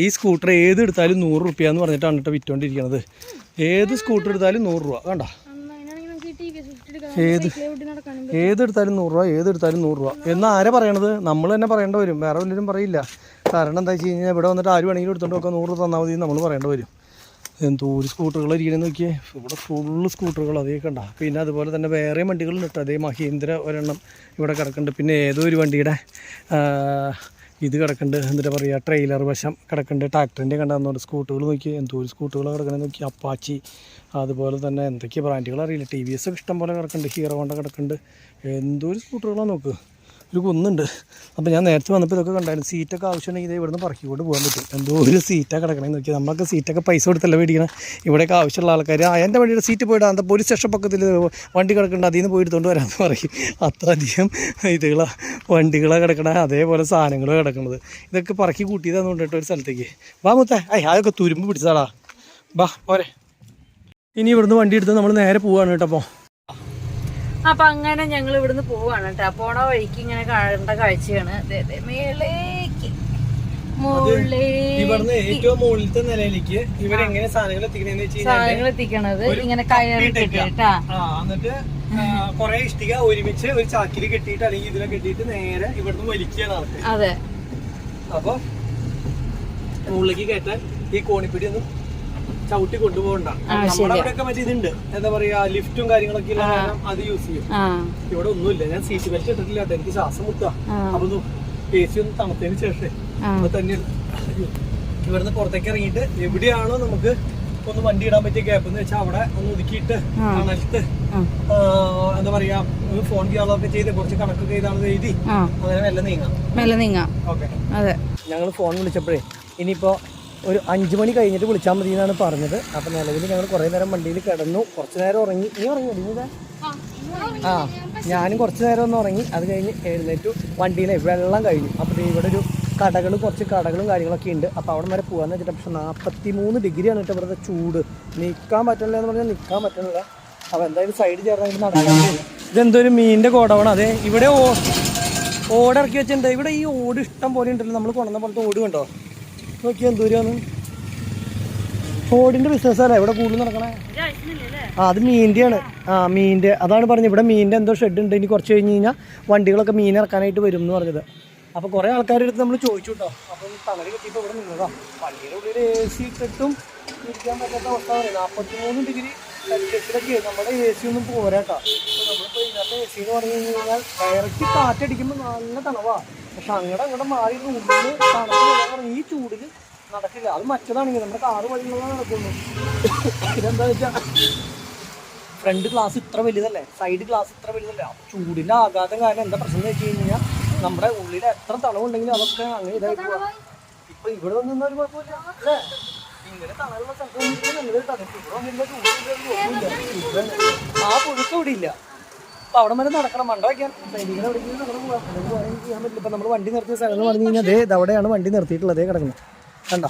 ഈ സ്കൂട്ടർ ഏതെടുത്താലും 100 രൂപയെന്ന് പറഞ്ഞിട്ടാണ് കേട്ടോ വിറ്റുകൊണ്ടിരിക്കുന്നത്. ഏത് സ്കൂട്ടർ എടുത്താലും 100 രൂപ. കണ്ടോ, ഏതെടുത്താലും 100 രൂപ, ഏതെടുത്താലും 100 രൂപ എന്നാ ആരാ പറയണത്? നമ്മൾ തന്നെ പറയേണ്ടി വരും, വേറെ വല്ലവരും പറയില്ല. കാരണം എന്താ വെച്ച് കഴിഞ്ഞാൽ ഇവിടെ വന്നിട്ട് ആര് വേണമെങ്കിലും എടുത്തോണ്ട് നോക്കാം, 100 രൂപ തന്നാൽ മതി നമ്മൾ പറയേണ്ടി വരും. എന്തോ ഒരു സ്കൂട്ടറുകൾ ഇരിക്കണമെന്ന് നോക്കിയേ. ഇവിടെ ഫുള്ള് സ്കൂട്ടറുകൾ അതേ കണ്ട. പിന്നെ അതുപോലെ തന്നെ വേറെ വണ്ടികളും കിട്ടും. അതേ മഹീന്ദ്ര ഒരെണ്ണം ഇവിടെ കിടക്കുന്നുണ്ട്. പിന്നെ ഏതോ ഒരു വണ്ടിയുടെ ഇത് കിടക്കുന്നുണ്ട്, എന്താ പറയുക, ട്രെയിലർ വശം കിടക്കുന്നുണ്ട്. ട്രാക്ടറിൻ്റെ കണ്ടെന്നുണ്ട്. സ്കൂട്ടുകൾ നോക്കി, എന്തോ ഒരു സ്കൂട്ടുകൾ കിടക്കണമെന്ന് നോക്കി. അപ്പാച്ചി, അതുപോലെ തന്നെ എന്തൊക്കെയാണ് ബ്രാൻഡുകൾ അറിയില്ല. TVS ഒക്കെ ഇഷ്ടം പോലെ കിടക്കുന്നുണ്ട്. ഹീറോ ഹോണ്ട കിടക്കുന്നുണ്ട്. എന്തോ ഒരു സ്കൂട്ടറുകളാണ് നോക്ക്, ഒരു കുന്നുണ്ട്. അപ്പോൾ ഞാൻ നേരത്തെ വന്നപ്പോൾ ഇതൊക്കെ കണ്ടായിരുന്നു. സീറ്റൊക്കെ ആവശ്യമുണ്ടെങ്കിൽ ഇത് ഇവിടുന്ന് പറക്കിക്കൊണ്ട് പോകാൻ പറ്റും. എന്തോ ഒരു സീറ്റാണ് കിടക്കണമെന്ന് നോക്കി. നമ്മളൊക്കെ സീറ്റൊക്കെ പൈസ കൊടുത്തല്ല മേടിക്കണം. ഇവിടെയൊക്കെ ആവശ്യമുള്ള ആൾക്കാർ എൻ്റെ വണ്ടിയുടെ സീറ്റ് പോയിട്ട് എന്താ പോലീസ് സ്റ്റേഷൻ പക്കത്തിൽ വണ്ടി കിടക്കുന്നുണ്ട്, അതിൽ നിന്ന് പോയി എടുത്തുകൊണ്ട് വരാമെന്ന് പറയും. അത്രയധികം വണ്ടികളാണ് കിടക്കണ, അതേപോലെ സാധനങ്ങൾ കിടക്കുന്നത്. ഇതൊക്കെ പറക്കി കൂട്ടിയതാന്ന് കൊണ്ടിട്ട് ഒരു സ്ഥലത്തേക്ക് വാ മുത്തേ. അതൊക്കെ തുരുമ്പ് പിടിച്ചതാടാ. വാ പോരെ. ഇനി ഇവിടുന്ന് വണ്ടി എടുത്ത് നമ്മൾ നേരെ പോവാണ് കേട്ടോ. അപ്പൊ അങ്ങനെ ഞങ്ങൾ ഇവിടുന്ന് പോവാണ് കേട്ടോ. പോണ വഴിക്ക് ഇങ്ങനെ കാണേണ്ട കാഴ്ചയാണ്. മേലേക്ക് ഇവിടുന്ന് ഏറ്റവും മുകളിലത്തെ നിലയിലേക്ക് ഇവരെങ്ങനെ സാധനങ്ങൾ എത്തിക്കണത് ഇങ്ങനെ കയറി കെട്ടിട്ടാ. എന്നിട്ട് കൊറേ ഇഷ്ടിക ഒരുമിച്ച് ഒരു ചാക്കിൽ കെട്ടിയിട്ട് അല്ലെങ്കിൽ ഇതിലെ കെട്ടിയിട്ട് നേരെ ഇവിടുന്ന് വലിക്കുകയാണ് ആൾക്ക്. അതെ. അപ്പൊ മുകളിലേക്ക് കയറ്റാൻ ഈ കോണിപ്പിടി ഒന്നും ചവിട്ടി കൊണ്ടുപോകണ്ട. നമ്മുടെ അവിടെയൊക്കെ മറ്റേ ഇതുണ്ട്, എന്താ പറയാ, ലിഫ്റ്റും കാര്യങ്ങളൊക്കെ ഉള്ള കാരണം അത് യൂസ് ചെയ്യും. ഇവിടെ ഒന്നുമില്ല. ഞാൻ സീറ്റ് ബെൽറ്റ് ഇട്ടിട്ടില്ല, എനിക്ക് ശ്വാസം മുട്ടാ. അപ്പൊ AC ഒന്ന് തണുത്തതിന് ശേഷം അപ്പൊ തന്നെ ഇവിടുന്ന് പുറത്തേക്ക് ഇറങ്ങിയിട്ട് എവിടെയാണോ നമുക്ക് ഒന്ന് വണ്ടി ഇടാൻ പറ്റിയ ഗ്യാപ്പ് എന്ന് വെച്ചാൽ അവിടെ ഒന്ന് ഒതുക്കിയിട്ട് കണക്ക് എന്താ പറയാ, ഫോൺ ചെയ്യാളൊക്കെ ചെയ്ത് കുറച്ച് കണക്കൊക്കെ ചെയ്താണെന്ന് എഴുതി അങ്ങനെ മെല്ലെ നീങ്ങാം. ഓക്കെ. അതെ, ഞങ്ങൾ ഫോൺ വിളിച്ചപ്പോഴേ ഇനിയിപ്പോ ഒരു 5 മണി കഴിഞ്ഞിട്ട് വിളിച്ചാൽ മതി എന്നാണ് പറഞ്ഞത്. അപ്പം നിലവിൽ ഞങ്ങൾ കുറേ നേരം വണ്ടിയിൽ കിടന്നു, കുറച്ച് നേരം ഉറങ്ങി. നീ ഉറങ്ങി? ഞാനും കുറച്ച് നേരം ഒന്ന് ഉറങ്ങി. അത് കഴിഞ്ഞ് എഴുന്നേറ്റു. വണ്ടിയിലെ വെള്ളം കഴിഞ്ഞു. അപ്പോൾ ഇവിടെ ഒരു കുറച്ച് കടകളും കാര്യങ്ങളൊക്കെ ഉണ്ട്. അപ്പോൾ അവിടെ വരെ പോകാമെന്ന് വെച്ചിട്ട് പക്ഷേ 43 ഡിഗ്രിയാണ് കേട്ടോ ഇവിടുത്തെ ചൂട്. നിൽക്കാൻ പറ്റില്ല എന്ന് പറഞ്ഞാൽ നിൽക്കാൻ പറ്റുന്നില്ല. അപ്പോൾ എന്തായാലും സൈഡ് ചേർന്നായിട്ട് നടക്കാൻ. ഇതെന്തൊരു മീനിൻ്റെ കോടവാണ്. അതെ ഇവിടെ ഓടിറക്കി വെച്ചിട്ടുണ്ട്. ഇവിടെ ഈ ഓട് ഇഷ്ടം പോലെ ഉണ്ടല്ലോ. നമ്മൾ കൊണ്ടുവന്ന പോലത്തെ ഓട് കണ്ടോ, നോക്കിയാൽ എന്തോരാണ്. ഓടിൻ്റെ ബിസിനസ്സല്ലേ ഇവിടെ കൂടുതൽ നടക്കണേ. അത് മീൻ്റെയാണ്. മീനിൻ്റെ അതാണ് പറഞ്ഞത്. ഇവിടെ മീനിൻ്റെ എന്തോ ഷെഡ് ഉണ്ട്. ഇനി കുറച്ച് കഴിഞ്ഞ് കഴിഞ്ഞാൽ വണ്ടികളൊക്കെ മീൻ ഇറക്കാനായിട്ട് വരും എന്ന് പറഞ്ഞത്. അപ്പോൾ കുറേ ആൾക്കാരുടെ അടുത്ത് നമ്മൾ ചോദിച്ചു കേട്ടോ. അപ്പം തണൽ കിട്ടിയപ്പോൾ ഇവിടെ നിന്നതാണ്. പള്ളിയുടെ ഉള്ളിൽ AC ഇട്ടിട്ടും ഇരിക്കാൻ പറ്റാത്ത അവസ്ഥ. 43 ഡിഗ്രി സെൽഷ്യസിലൊക്കെ നമ്മുടെ AC ഒന്നും പോരാട്ടോ. നമ്മളിപ്പോൾ ഇതിനകത്ത് AC എന്ന് പറഞ്ഞു കഴിഞ്ഞാൽ ഡയറക്റ്റ് കാറ്റടിക്കുമ്പോൾ നല്ല തണവാണ്. പക്ഷെ അങ്ങോട്ട് മാറി ഉള്ളിൽ തണുപ്പ് ഈ ചൂടിൽ നടക്കില്ല. അത് മറ്റതാണെങ്കിൽ നമ്മുടെ കാറ് വഴികളാണ് നടക്കുള്ളൂ. ഇതെന്താ വെച്ചാൽ ഫ്രണ്ട് ഗ്ലാസ് ഇത്ര വലുതല്ലേ, സൈഡ് ഗ്ലാസ് ഇത്ര വലുതല്ലേ. ചൂടിൻ്റെ ആഘാതം കാരണം എന്താ പ്രശ്നം എന്ന് വെച്ച് കഴിഞ്ഞാൽ നമ്മുടെ ഉള്ളിൽ എത്ര തണവുണ്ടെങ്കിലും അതൊക്കെ അങ്ങനെ ഇതായി പോവാം. ഇപ്പം ഇവിടെ വന്നിരുന്ന ഒരു കുഴപ്പമില്ല അല്ലേ. ഇങ്ങനെ തണലുള്ള സ്ഥലത്ത് ഇവിടെ വന്നിരുന്ന ചൂടില്ല. ആ പുഴുക്കം ഇവിടെ ഇല്ല. അപ്പോൾ അവിടെ വരെ നടക്കണം. മണ്ട വയ്ക്കാൻ സൈനികനെ എവിടെയെങ്കിലും നമ്മൾ പോകാൻ ചെയ്യാൻ പറ്റില്ല. ഇപ്പം നമ്മൾ വണ്ടി നിർത്തിയ സ്ഥലം എന്ന് പറഞ്ഞു കഴിഞ്ഞാൽ അതേ അവിടെയാണ് വണ്ടി നിർത്തിയിട്ടുള്ളത്. കിടക്കുന്നത് കണ്ടോ.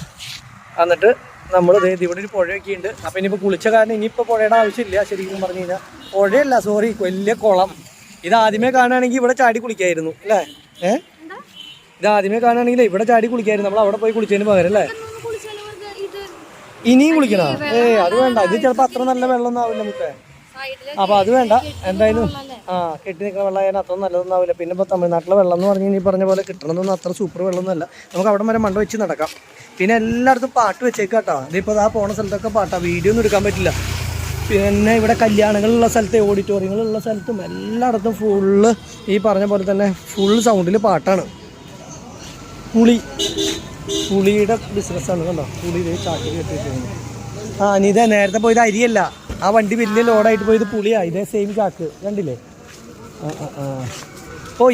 എന്നിട്ട് നമ്മൾ ഇവിടെ ഒരു പുഴയൊക്കെ ഉണ്ട്. അപ്പം ഇനിയിപ്പോൾ കുളിച്ച കാരണം ഇനിയിപ്പോൾ പുഴയുടെ ആവശ്യമില്ല. ശരിക്കും പറഞ്ഞു കഴിഞ്ഞാൽ പുഴയല്ല, സോറി, വലിയ കുളം. ഇതാദ്യമേ കാണുകയാണെങ്കിൽ ഇവിടെ ചാടി കുളിക്കായിരുന്നു അല്ലേ. ഇതാദ്യമേ കാണുകയാണെങ്കിൽ ഇവിടെ ചാടി കുളിക്കായിരുന്നു. നമ്മൾ അവിടെ പോയി കുളിച്ചതിന് പകരം അല്ലേ. ഇനിയും കുളിക്കണോ? അത് വേണ്ട. ഇത് ചിലപ്പോൾ അത്ര നല്ല വെള്ളമൊന്നും ആവില്ല നമുക്ക്. അപ്പോൾ അത് വേണ്ട. എന്തായാലും കെട്ടി നിൽക്കുന്ന വെള്ളം ആയാലും അത്ര നല്ലതൊന്നും ആവില്ല. പിന്നെ ഇപ്പോൾ തമിഴ്നാട്ടിലെ വെള്ളം എന്ന് പറഞ്ഞാൽ ഈ പറഞ്ഞ പോലെ കിട്ടണമെന്നൊന്നും അത്ര സൂപ്പർ വെള്ളമൊന്നുമല്ല. നമുക്ക് അവിടെ വരെ മണ്ട വെച്ച് നടക്കാം. പിന്നെ എല്ലായിടത്തും പാട്ട് വെച്ചേക്കാട്ടോ. ഇതിപ്പോൾ ആ പോണ സ്ഥലത്തൊക്കെ പാട്ടാണ്. വീഡിയോ ഒന്നും എടുക്കാൻ പറ്റില്ല. പിന്നെ ഇവിടെ കല്യാണങ്ങളുള്ള സ്ഥലത്ത്, ഓഡിറ്റോറിയങ്ങളുള്ള സ്ഥലത്തും എല്ലായിടത്തും ഫുള്ള് ഈ പറഞ്ഞ പോലെ തന്നെ ഫുൾ സൗണ്ടിൽ പാട്ടാണ്. പുളിയുടെ ബിസിനസ്സാണ് കണ്ടോ. പുളി ചാക്കിൽ കെട്ടിയിട്ടുണ്ട്. ഇതേ നേരത്തെ പോയത് അരിയല്ല. ആ വണ്ടി വലിയ ലോഡായിട്ട് പോയത് പുളിയാണ്. ഇതേ സെയിം ചാക്ക് കണ്ടില്ലേ.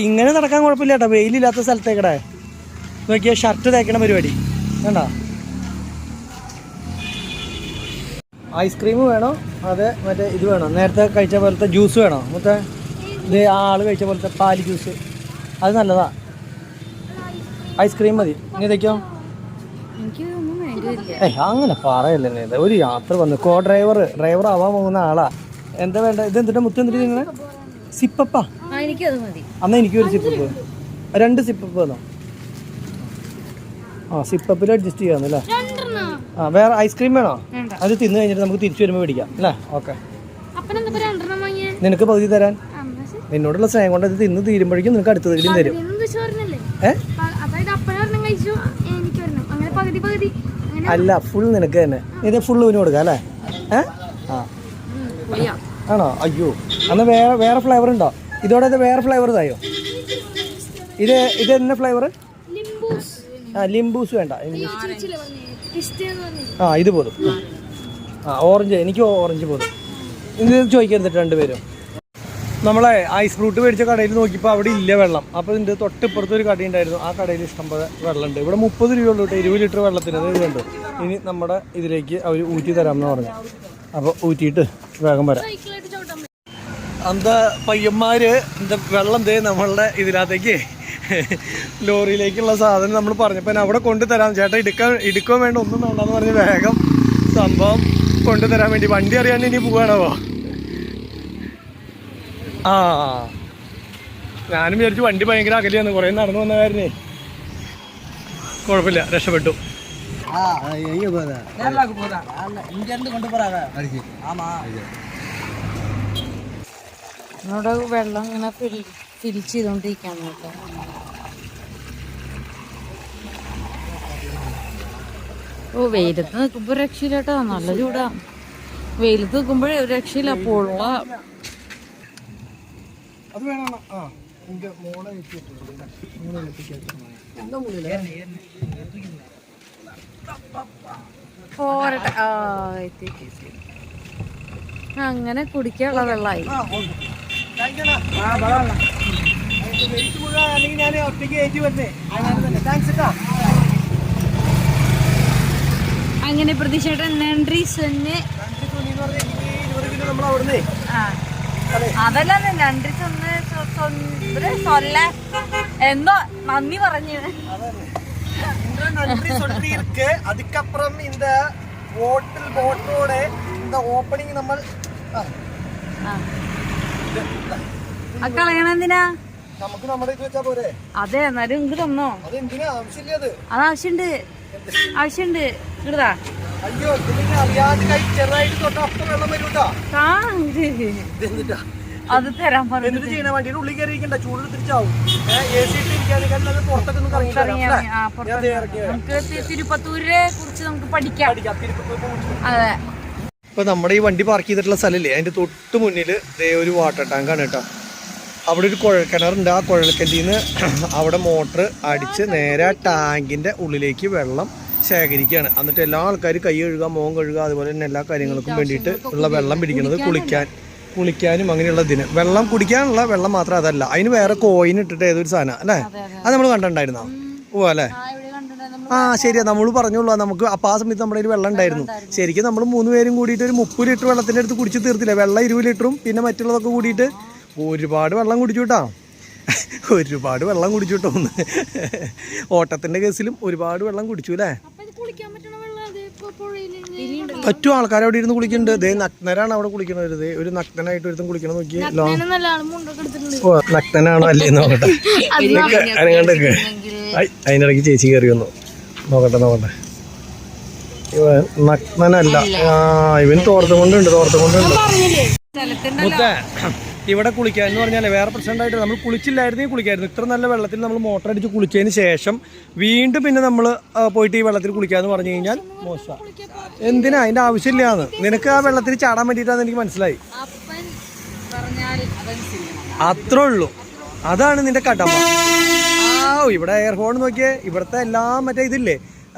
ഇങ്ങനെ നടക്കാൻ കുഴപ്പമില്ല കേട്ടോ. വെയിലില്ലാത്ത സ്ഥലത്തേക്കടെ നോക്കിയാൽ ഷർട്ട് തേക്കണ പരിപാടി കണ്ടോ. ഐസ്ക്രീം വേണോ അതെ മറ്റേ ഇത് വേണോ? നേരത്തെ കഴിച്ച പോലത്തെ ജ്യൂസ് വേണോ? മറ്റേ ഇത് ആള് കഴിച്ച പോലത്തെ പാല് ജ്യൂസ് അത് നല്ലതാ. ഐസ്ക്രീം മതി. നീ ഇതൊക്കെയോ? അങ്ങനെ പറയല്ലേ. ഒരു യാത്ര വന്നു. ഡ്രൈവർ ആവാൻ പോകുന്ന ആളാ. എന്താ വേണ്ട? ഇത് എന്തിട്ടാ മുത്ത് എന്തിട്ട് നിങ്ങളെ സിപ്പപ്പാ? അന്നാ എനിക്കൊരു സിപ്പപ്പ്, 2 സിപ്പപ്പ് തന്നോ. സിപ്പപ്പിൽ അഡ്ജസ്റ്റ് ചെയ്യാന്നല്ലേ. വേറെ ഐസ്ക്രീം വേണോ? അത് തിന്നു കഴിഞ്ഞിട്ട് നമുക്ക് തിരിച്ചു വരുമ്പോൾ മേടിക്കാം അല്ലേ. ഓക്കെ, നിനക്ക് പകുതി തരാൻ. നിന്നോടുള്ള സ്നേഹം കൊണ്ട് അത് തിന്ന് തീരുമ്പോഴേക്കും നിനക്ക് അടുത്ത തരും തരും. അല്ല, ഫുൾ നിനക്ക് തന്നെ. ഇത് ഫുള്ള് ഇവന് കൊടുക്കാം അല്ലേ. ആണോ? അയ്യോ, എന്നാൽ വേറെ ഫ്ലേവർ ഉണ്ടോ? ഇതോടെ വേറെ ഫ്ലേവർ ഇതായോ? ഇത് എന്നാ ഫ്ലേവർ? ലിംബൂസ് വേണ്ട. ഇത് പോതും. ഓറഞ്ച്. എനിക്ക് ഓറഞ്ച് പോതും. ഇത് ചോദിക്കരുത് രണ്ടുപേരും. നമ്മളെ ഐസ് ഫ്രൂട്ട് മേടിച്ച കടയിൽ നോക്കിയപ്പോൾ അവിടെ ഇല്ല വെള്ളം. അപ്പോൾ ഇതിൻ്റെ തൊട്ടിപ്പുറത്ത് ഒരു കടയുണ്ടായിരുന്നു. ആ കടയിൽ ഇഷ്ടംപോലെ വെള്ളമുണ്ട്. ഇവിടെ 30 രൂപ ഉള്ളൂ കേട്ടോ 20 ലിറ്റർ വെള്ളത്തിന്. അത് ഇതുണ്ട്. ഇനി നമ്മുടെ ഇതിലേക്ക് അവർ ഊറ്റി തരാമെന്ന് പറഞ്ഞു. അപ്പോൾ ഊറ്റിയിട്ട് വേഗം വരാം. എന്താ പയ്യന്മാർ എന്താ വെള്ളം നമ്മളുടെ ഇതിനകത്തേക്ക് ലോറിയിലേക്കുള്ള സാധനം നമ്മൾ പറഞ്ഞപ്പോൾ അവിടെ കൊണ്ടുതരാം ചേട്ടാ, എടുക്കാൻ വേണ്ട, ഒന്നും വേണ്ടെന്ന് പറഞ്ഞ് വേഗം സംഭവം കൊണ്ടുതരാൻ വേണ്ടി. വണ്ടി അറിയാണ്ട് ഇനി പോവാണോ? ഞാനും വിചാരിച്ചു വണ്ടി ഭയങ്കര അകലെയാണ്. കുറേ നടന്നു വന്ന കാരനെ കുഴപ്പമില്ല, രക്ഷപ്പെട്ടു. ഇവിടെ വെള്ളം ഇങ്ങനെ ഫിൽ ചെയ്തോണ്ടിരിക്കാണ് കേട്ടോ. വെയിലത്ത് നിൽക്കുമ്പോ രക്ഷയില്ല കേട്ടോ. നല്ല ചൂടാ. വെയിലത്ത് നിൽക്കുമ്പോഴേ ഒരു രക്ഷയില്ല. പൊള്ള പോരട്ടെ. അങ്ങനെ കുടിക്കാനുള്ള വെള്ളമായി. അങ്ങനെ പ്രതീക്ഷയുടെ നന്ദി സൊന്നെ. അതല്ല നന്ദി സൊന്നെ എന്തോ നന്ദി പറഞ്ഞു. நன்றி சொல்லி இருக்கு. அதுக்கப்புறம் இந்த போட்டோட இந்த ஓப்பனிங் നമ്മൾ കളയണെന്തിനാ? നമുക്ക് നമ്മുടെ ഇത് വെച്ചാ പോരെ? അതെ, എന്നാലും ഇങ്ങോട്ട് തന്നോ. അതെന്തിനാ ആവശ്യമില്ല? അത് ആവശ്യമുണ്ട്, ഇങ്ങടാ. അയ്യോ, അറിയാതെ കൈ ചെറുതായിട്ട് തൊട്ട അപ്പം വെള്ളം വരൂട്ടാ. അത് തരാൻ പറഞ്ഞു. എന്നിട്ട് ചെയ്യണ വണ്ടിയുടെ ഉള്ളിൽ കയറിയിരിക്കണ്ട, ചൂട് തിരിച്ചാവും. AC ഇട്ടിരിക്കാതെ പുറത്തൊക്കെ ഒന്ന് നമുക്ക് തിരുപ്പത്തൂരിനെ കുറിച്ച് നമുക്ക് പഠിക്കാം. അതെ. ഇപ്പൊ നമ്മുടെ ഈ വണ്ടി പാർക്ക് ചെയ്തിട്ടുള്ള സ്ഥലമില്ലേ, അതിന്റെ തൊട്ട് മുന്നിൽ ഒരു വാട്ടർ ടാങ്ക് ആണ് കേട്ടോ. അവിടെ ഒരു കുഴൽക്കിണറുണ്ട്. ആ കുഴൽക്കിണറ്റിൽ നിന്ന് അവിടെ മോട്ടർ അടിച്ച് നേരെ ടാങ്കിന്റെ ഉള്ളിലേക്ക് വെള്ളം ശേഖരിക്കുകയാണ്. എന്നിട്ട് എല്ലാ ആൾക്കാരും കൈ കഴുകുക, മുഖം കഴുകുക, അതുപോലെ തന്നെ എല്ലാ കാര്യങ്ങൾക്കും വേണ്ടിയിട്ട് ഉള്ള വെള്ളം പിടിക്കുന്നത് കുളിക്കാനും അങ്ങനെയുള്ള ഇതിന്. വെള്ളം കുടിക്കാനുള്ള വെള്ളം മാത്രം അതല്ല, അതിന് വേറെ കോയിൻ ഇട്ടിട്ട് ഏതൊരു സാധനം അല്ലേ, അത് നമ്മൾ കണ്ടിട്ടുണ്ടായിരുന്നോ? ഓ അല്ലേ, ആ ശരിയാ, നമ്മൾ പറഞ്ഞോളൂ നമുക്ക്. അപ്പോൾ ആ സമയത്ത് നമ്മുടെ ഒരു വെള്ളം ഉണ്ടായിരുന്നു. ശരിക്കും നമ്മൾ 3 പേരും കൂടിയിട്ട് ഒരു 30 ലിറ്റർ വെള്ളത്തിൻ്റെ അടുത്ത് കുടിച്ച് തീർത്തില്ല. വെള്ളം 20 ലിറ്ററും പിന്നെ മറ്റുള്ളതൊക്കെ കൂടിയിട്ട് ഒരുപാട് വെള്ളം കുടിച്ചു കേട്ടോ. ഒരുപാട് വെള്ളം കുടിച്ചു കേട്ടോ. ഓട്ടത്തിൻ്റെ കേസിലും ഒരുപാട് വെള്ളം കുടിച്ചു അല്ലേ. പറ്റും, ആൾക്കാർ അവിടെ ഇരുന്ന് കുളിക്കുന്നുണ്ട്. ദേ നഗ്നരാണ് അവിടെ കുളിക്കുന്നത്. ഒരു നഗ്നനായിട്ട് ഒരുത്തും കുളിക്കണം നോക്കി. ഓ നഗ്നനാണോ അല്ലേ നോക്കട്ടെ. അതിനകണ്ടൊക്കെ അതിനിടയ്ക്ക് ചേച്ചി കയറി വന്നു. നോക്കട്ടെ. ഇവൻ നഗ്നനല്ല, ഇവൻ തോർത്തും കൊണ്ടുണ്ട്. മുത്തേ, ഇവിടെ കുളിക്കാൻ എന്ന് പറഞ്ഞാൽ വേറെ പ്രശ്നം ഉണ്ടായിട്ട് നമ്മൾ കുളിച്ചില്ലായിരുന്നെങ്കിൽ കുളിക്കായിരുന്നു. ഇത്ര നല്ല വെള്ളത്തിൽ നമ്മൾ മോട്ടർ അടിച്ച് കുളിച്ചതിന് ശേഷം വീണ്ടും പിന്നെ നമ്മൾ പോയിട്ട് ഈ വെള്ളത്തിൽ കുളിക്കാന്ന് പറഞ്ഞു കഴിഞ്ഞാൽ മോശം. എന്തിനാ, അതിന്റെ ആവശ്യമില്ലാന്ന്. നിനക്ക് ആ വെള്ളത്തിൽ ചാടാൻ വേണ്ടിയിട്ടാന്ന് എനിക്ക് മനസ്സിലായി. അത്രേ ഉള്ളൂ, അതാണ് നിന്റെ കടമ. ഇവിടെ എയർ ഹോൺ നോക്കിയേ, ഇവിടുത്തെ എല്ലാം മറ്റേ ഇതില്ലേ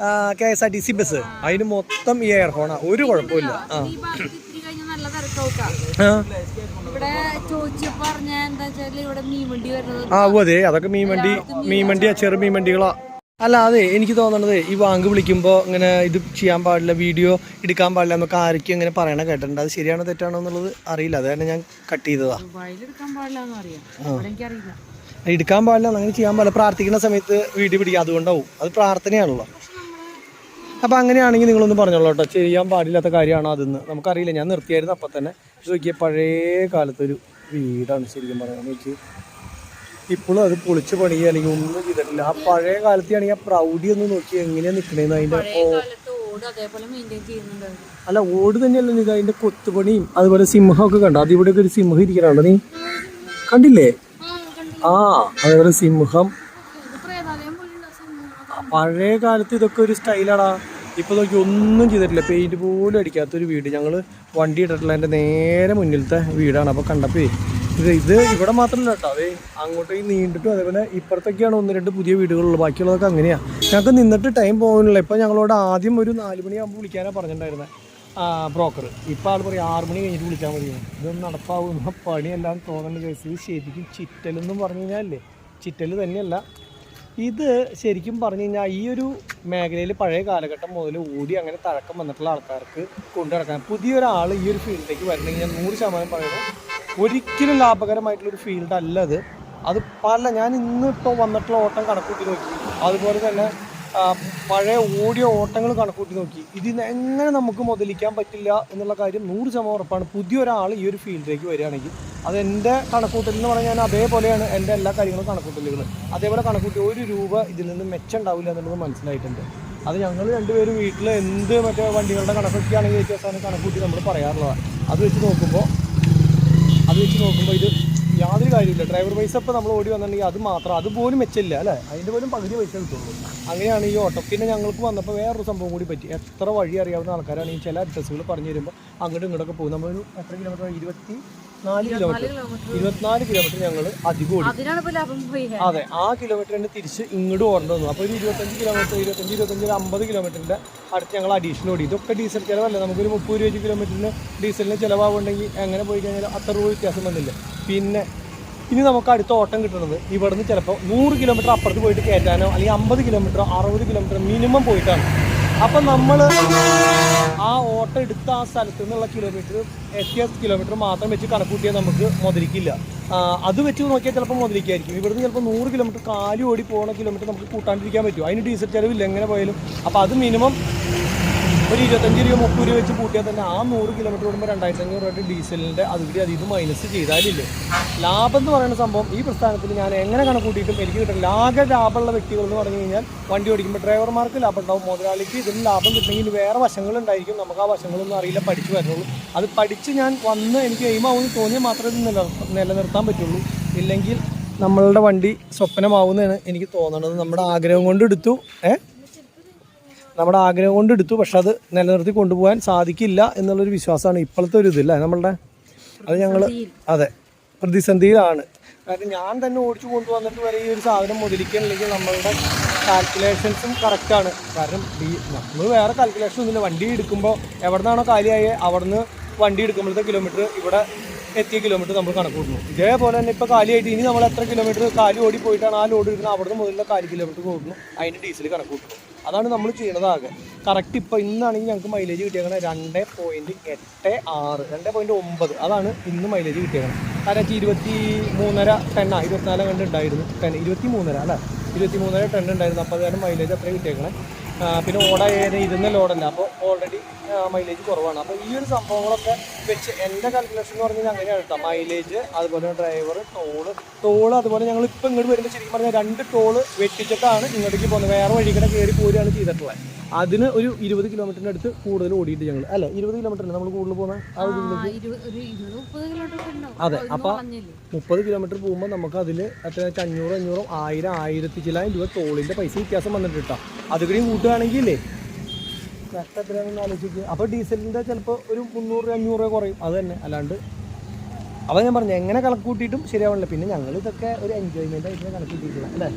KSRTC ബസ്, അതിന് മൊത്തം ഈ എയർ ഹോണാ, ഒരു കുഴപ്പമില്ല. അതെ, അതൊക്കെ മീൻ വണ്ടിയാ, ചെറു മീൻ വണ്ടികളാ. അല്ല അതെ, എനിക്ക് തോന്നണത് ഈ വാങ്ക് വിളിക്കുമ്പോൾ ഇങ്ങനെ ഇത് ചെയ്യാൻ പാടില്ല, വീഡിയോ എടുക്കാൻ പാടില്ല എന്നൊക്കെ ആർക്കും ഇങ്ങനെ പറയണ കേട്ടിട്ടുണ്ട്. അത് ശരിയാണോ തെറ്റാണോ എന്നുള്ളത് അറിയില്ല, അത് തന്നെ ഞാൻ കട്ട് ചെയ്തതാ. എടുക്കാൻ പാടില്ല, അങ്ങനെ ചെയ്യാൻ പാടില്ല. പ്രാർത്ഥിക്കുന്ന സമയത്ത് വീഡിയോ പിടിക്കുക, അതുകൊണ്ടാവും. അത് പ്രാർത്ഥനയാണല്ലോ. അപ്പം അങ്ങനെയാണെങ്കിൽ നിങ്ങളൊന്ന് പറഞ്ഞോളൂ കേട്ടോ, ചെയ്യാൻ പാടില്ലാത്ത കാര്യമാണോ അതെന്ന് നമുക്കറിയില്ല. ഞാൻ നിർത്തിയായിരുന്നു അപ്പം തന്നെ. പക്ഷെ നോക്കിയാൽ പഴയ കാലത്തൊരു വീടാണ് ശരിക്കും പറയാമെന്ന് വെച്ച്. ഇപ്പോഴും അത് പൊളിച്ച് പണിയുക അല്ലെങ്കിൽ ഒന്നും ചെയ്തിട്ടില്ല. ആ പഴയ കാലത്താണെങ്കിൽ ആ പ്രൗഢി ഒന്ന് നോക്കി എങ്ങനെയാണ് നിൽക്കണേന്ന്. അതിൻ്റെ അല്ല, ഓട് തന്നെയല്ല ഇത്, അതിൻ്റെ കൊത്തുപണിയും അതുപോലെ സിംഹമൊക്കെ കണ്ടോ. അതിവിടെയൊക്കെ ഒരു സിംഹം ഇരിക്കണുണ്ടോ, നീ കണ്ടില്ലേ? ആ അതേപോലെ സിംഹം. പഴയ കാലത്ത് ഇതൊക്കെ ഒരു സ്റ്റൈലാടാ. ഇപ്പോൾ നോക്കി ഒന്നും ചെയ്തിട്ടില്ല, പെയിൻറ്റ് പോലും അടിക്കാത്തൊരു വീട്. ഞങ്ങൾ വണ്ടി ഇട്ടിട്ടുള്ള എൻ്റെ നേരെ മുന്നിലത്തെ വീടാണ്. അപ്പോൾ കണ്ടപ്പോൾ ഇത് ഇവിടെ മാത്രമല്ല കേട്ടോ, അതേ അങ്ങോട്ടേക്ക് നീണ്ടിട്ടും അതേപോലെ ഇപ്പുറത്തൊക്കെയാണ് 1-2 പുതിയ വീടുകളുള്ളത്. ബാക്കിയുള്ളതൊക്കെ അങ്ങനെയാണ്. ഞങ്ങൾക്ക് നിന്നിട്ട് ടൈം പോകുന്നില്ല. ഇപ്പോൾ ഞങ്ങളോട് ആദ്യം ഒരു 4 മണിയാകുമ്പോൾ വിളിക്കാനാണ് പറഞ്ഞിട്ടുണ്ടായിരുന്നത് ബ്രോക്കർ. ഇപ്പോൾ ആൾ പറയും 6 മണി കഴിഞ്ഞിട്ട് വിളിക്കാൻ മതി. ഇതൊന്നും നടപ്പാവുന്ന പണിയെല്ലാം തോന്നുന്ന കേസ്. ശരിക്കും ചിറ്റലെന്നും പറഞ്ഞു കഴിഞ്ഞാലേ, ചിറ്റൽ തന്നെയല്ല ഇത്. ശരിക്കും പറഞ്ഞു കഴിഞ്ഞാൽ ഈ ഒരു മേഖലയിൽ പഴയ കാലഘട്ടം മുതൽ ഓടി അങ്ങനെ തഴക്കം വന്നിട്ടുള്ള ആൾക്കാർക്ക് കൊണ്ടു നടക്കാൻ പുതിയൊരാൾ ഈ ഒരു ഫീൽഡിലേക്ക് വരണമെങ്കിൽ ഞാൻ 100% പറയുന്നത് ഒരിക്കലും ലാഭകരമായിട്ടുള്ളൊരു ഫീൽഡ് അല്ല അത്. അത് ഞാൻ ഇന്നിപ്പോൾ വന്നിട്ടുള്ള ഓട്ടം കണക്കൂട്ടി നോക്കി, അതുപോലെ തന്നെ പഴയ ഓടിയ ഓട്ടങ്ങൾ കണക്കൂട്ടി നോക്കി. ഇതിന് എങ്ങനെ നമുക്ക് മുതലിക്കാൻ പറ്റില്ല എന്നുള്ള കാര്യം 100% ഉറപ്പാണ്. പുതിയൊരാൾ ഈ ഒരു ഫീൽഡിലേക്ക് വരികയാണെങ്കിൽ അതെൻ്റെ കണക്കൂട്ടൽ എന്ന് പറഞ്ഞാൽ ഞാൻ അതേപോലെയാണ് എൻ്റെ എല്ലാ കാര്യങ്ങളും കണക്കൂട്ടലുകൾ. അതേപോലെ കണക്കൂട്ടി 1 രൂപ ഇതിൽ നിന്ന് മെച്ചം ഉണ്ടാവില്ല എന്നുള്ളത് മനസ്സിലായിട്ടുണ്ട്. അത് ഞങ്ങൾ രണ്ടുപേരും വീട്ടിൽ എന്ത് മറ്റേ വണ്ടികളുടെ കണക്കൊക്കെ ആണെങ്കിൽ വ്യത്യാസമാണ് കണക്കൂട്ടി നമ്മൾ പറയാറുള്ളതാണ്. അത് വെച്ച് നോക്കുമ്പോൾ ഇത് യാതൊരു കാര്യമില്ല. ഡ്രൈവർ പൈസ ഇപ്പോൾ നമ്മൾ ഓടി വന്നിട്ടുണ്ടെങ്കിൽ അത് മാത്രം, അതുപോലും മെച്ചില്ല അല്ലേ, അതിൻ്റെ പോലും പകുതി പൈസ കിട്ടുള്ളൂ. അങ്ങനെയാണ് ഈ ഓട്ടോ. പിന്നെ ഞങ്ങൾക്ക് വന്നപ്പോൾ വേറൊരു സംഭവം കൂടി പറ്റി. എത്ര വഴി അറിയാവുന്ന ആൾക്കാരാണെങ്കിൽ ചില അഡ്രസ്സുകൾ പറഞ്ഞു തരുമ്പോൾ അങ്ങോട്ടും ഇങ്ങോട്ടൊക്കെ പോകും. നമ്മളൊരു എത്ര കിലോമീറ്റർ, 24 കിലോമീറ്റർ ഞങ്ങൾ അധികം ഓടി. അതെ, ആ കിലോമീറ്ററിന് തിരിച്ച് ഇങ്ങോട്ട് ഓടേണ്ടി വന്നു. അപ്പോൾ ഒരു 25 കിലോമീറ്റർ 50 കിലോമീറ്ററിൻ്റെ അടുത്ത് ഞങ്ങൾ അഡീഷണൽ ഓടി. ഇതൊക്കെ ഡീസൽ ചിലവല്ല. നമുക്കൊരു 30-20 കിലോമീറ്ററിന് ഡീസലിന് ചിലവാകുന്നുണ്ടെങ്കിൽ എങ്ങനെ പോയി കഴിഞ്ഞാൽ അത്ര രൂപ വ്യത്യാസം വന്നില്ല. പിന്നെ ഇനി നമുക്ക് അടുത്ത ഓട്ടം കിട്ടുന്നത് ഇവിടുന്ന് ചിലപ്പോൾ 100 കിലോമീറ്റർ അപ്പുറത്ത് പോയിട്ട് കയറ്റാനോ അല്ലെങ്കിൽ 50 കിലോമീറ്റർ 60 കിലോമീറ്റർ മിനിമം പോയിട്ടാണ്. അപ്പം നമ്മൾ ആ ഓട്ടം എടുത്ത ആ സ്ഥലത്തു നിന്നുള്ള എത്തിയ കിലോമീറ്റർ മാത്രം വെച്ച് കണക്കൂട്ടിയാൽ നമുക്ക് മുതലിക്കില്ല. അത് വെച്ച് നോക്കിയാൽ ചിലപ്പോൾ മുതലിക്കായിരിക്കും. ഇവിടുന്ന് ചിലപ്പോൾ 100 കിലോമീറ്റർ കാലി ഓടി പോകുന്ന കിലോമീറ്റർ നമുക്ക് കൂട്ടാണ്ടിരിക്കാൻ പറ്റും. അതിന് ഡീസൽ ചിലവില്ല എങ്ങനെ പോയാലും. അപ്പോൾ അത് മിനിമം ഒരു 25 രൂപ 30 രൂപ വെച്ച് കൂട്ടിയാൽ തന്നെ ആ 100 കിലോമീറ്റർ കൂടുമ്പോൾ 2500 രൂപ ഡീസലിൻ്റെ അതുകൂടി അതിൽ മൈനസ് ചെയ്താലില്ലേ ലാഭം എന്ന് പറയുന്ന സംഭവം. ഈ പ്രസ്ഥാനത്തിൽ ഞാൻ എങ്ങനെ കണക്കൂട്ടിയിട്ടും എനിക്ക് കിട്ടില്ല. ആകെ ലാഭമുള്ള വ്യക്തികൾ എന്ന് പറഞ്ഞു കഴിഞ്ഞാൽ വണ്ടി ഓടിക്കുമ്പോൾ ഡ്രൈവർമാർക്ക് ലാഭം ഉണ്ടാവും, മുതലാളിക്ക് ഇതിന് ലാഭം കിട്ടണമെങ്കിൽ വേറെ വശങ്ങളുണ്ടായിരിക്കും. നമുക്ക് ആ വശങ്ങളൊന്നും അറിയില്ല, പഠിച്ചു വരുന്നുള്ളൂ. അത് പഠിച്ച് ഞാൻ വന്ന് എനിക്ക് എയിമാവുമെന്ന് തോന്നിയാൽ മാത്രമേ ഇത് നിലനിർത്താൻ പറ്റുള്ളൂ. ഇല്ലെങ്കിൽ നമ്മളുടെ വണ്ടി സ്വപ്നമാവുന്നതാണ് എനിക്ക് തോന്നുന്നത്. നമ്മുടെ ആഗ്രഹം കൊണ്ട് എടുത്തു പക്ഷെ അത് നിലനിർത്തി കൊണ്ടുപോകാൻ സാധിക്കില്ല എന്നുള്ളൊരു വിശ്വാസമാണ് ഇപ്പോഴത്തെ ഒരു ഇതില്ല നമ്മളുടെ. അത് ഞങ്ങൾ പ്രതിസന്ധിയിലാണ്. കാരണം ഞാൻ തന്നെ ഓടിച്ചു കൊണ്ടുവന്നിട്ട് വരെ ഈ ഒരു സാധനം മുതലിക്കണമെങ്കിൽ നമ്മളുടെ കാൽക്കുലേഷൻസും കറക്റ്റാണ്. കാരണം നമ്മൾ വേറെ കാൽക്കുലേഷൻ ഒന്നുമില്ല. വണ്ടി എടുക്കുമ്പോൾ എവിടെ നിന്നാണോ കാലിയായേ അവിടുന്ന് വണ്ടി എടുക്കുമ്പോഴത്തെ കിലോമീറ്റർ ഇവിടെ എത്തിയ കിലോമീറ്റർ നമ്മൾ കണക്ക് കൂട്ടുന്നു. ഇതേപോലെ തന്നെ ഇപ്പോൾ കാലിയായിട്ട് ഇനി നമ്മൾ എത്ര കിലോമീറ്റർ കാലി ഓടി പോയിട്ടാണ് ആ ലോഡ് എടുക്കുന്നത് അവിടുന്ന് മുതലുള്ള 4 കിലോമീറ്റർ കൂടുന്നു. അതിൻ്റെ ഡീസൽ കണക്ക് കൂട്ടുന്നു. അതാണ് നമ്മൾ ചെയ്യുന്നത് ആകെ. കറക്റ്റ് ഇപ്പോൾ ഇന്നാണെങ്കിൽ ഞങ്ങൾക്ക് മൈലേജ് കിട്ടിയേക്കണത് 2.86 2.9 അതാണ് ഇന്ന് മൈലേജ് കിട്ടിയേക്കണം. കാരണം 23.5 ടണ്ണാണ് 24 കണ്ട് ഉണ്ടായിരുന്നു. 23.5 അല്ല 23.5 ടൺ ഉണ്ടായിരുന്നു. അപ്പോൾ അതാണ് മൈലേജ് അത്രയും കിട്ടിയേക്കണേ. പിന്നെ ഇരുന്ന ലോഡല്ല, അപ്പോൾ ഓൾറെഡി മൈലേജ് കുറവാണ്. അപ്പോൾ ഈ ഒരു സംഭവങ്ങളൊക്കെ വെച്ച് എൻ്റെ കാൽക്കുലേഷൻ എന്ന് പറഞ്ഞാൽ അങ്ങനെയാണ് കേട്ടോ. മൈലേജ്, അതുപോലെ ഡ്രൈവർ, ടോള് അതുപോലെ ഞങ്ങൾ ഇപ്പോൾ ഇങ്ങോട്ട് വരുമ്പോൾ ശരിക്കും പറഞ്ഞാൽ 2 ടോള് വെട്ടിച്ചിട്ടാണ് ഇങ്ങോട്ടേക്ക് പോകുന്നത്. വേറെ വഴിക്കടെ കയറി പോരുകയാണ് ചെയ്തിട്ടുള്ളത്. അതിന് ഒരു 20 കിലോമീറ്ററിൻ്റെ അടുത്ത് കൂടുതൽ ഓടിയിട്ട് ഞങ്ങൾ അല്ല 20 കിലോമീറ്റർ നമ്മൾ കൂടുതൽ പോകുന്നത് ആ ഒരു അതെ. അപ്പോൾ 30 കിലോമീറ്റർ പോകുമ്പോൾ നമുക്ക് അതിൽ എത്ര 500 1000 1000 ചില്ലായിരം രൂപ ടോളിൻ്റെ പൈസ വ്യത്യാസം വന്നിട്ട് കിട്ടാം. അതുകൂടിയും കൂട്ടുകയാണെങ്കിലേ കഷ്ടം എത്രയാണെന്ന് ആലോചിക്കുക. അപ്പോൾ ഡീസലിൻ്റെ ചിലപ്പോൾ ഒരു 300 500 രൂപ കുറയും. അത് തന്നെ അല്ലാണ്ട്. അപ്പോൾ ഞാൻ പറഞ്ഞു എങ്ങനെ കണക്ക് കൂട്ടിയിട്ടും ശരിയാവണില്ല. പിന്നെ ഞങ്ങൾ ഇതൊക്കെ ഒരു എൻജോയ്മെൻ്റ് ആയിട്ട് കണക്ക് കൂട്ടിയിട്ടില്ല അല്ലേ.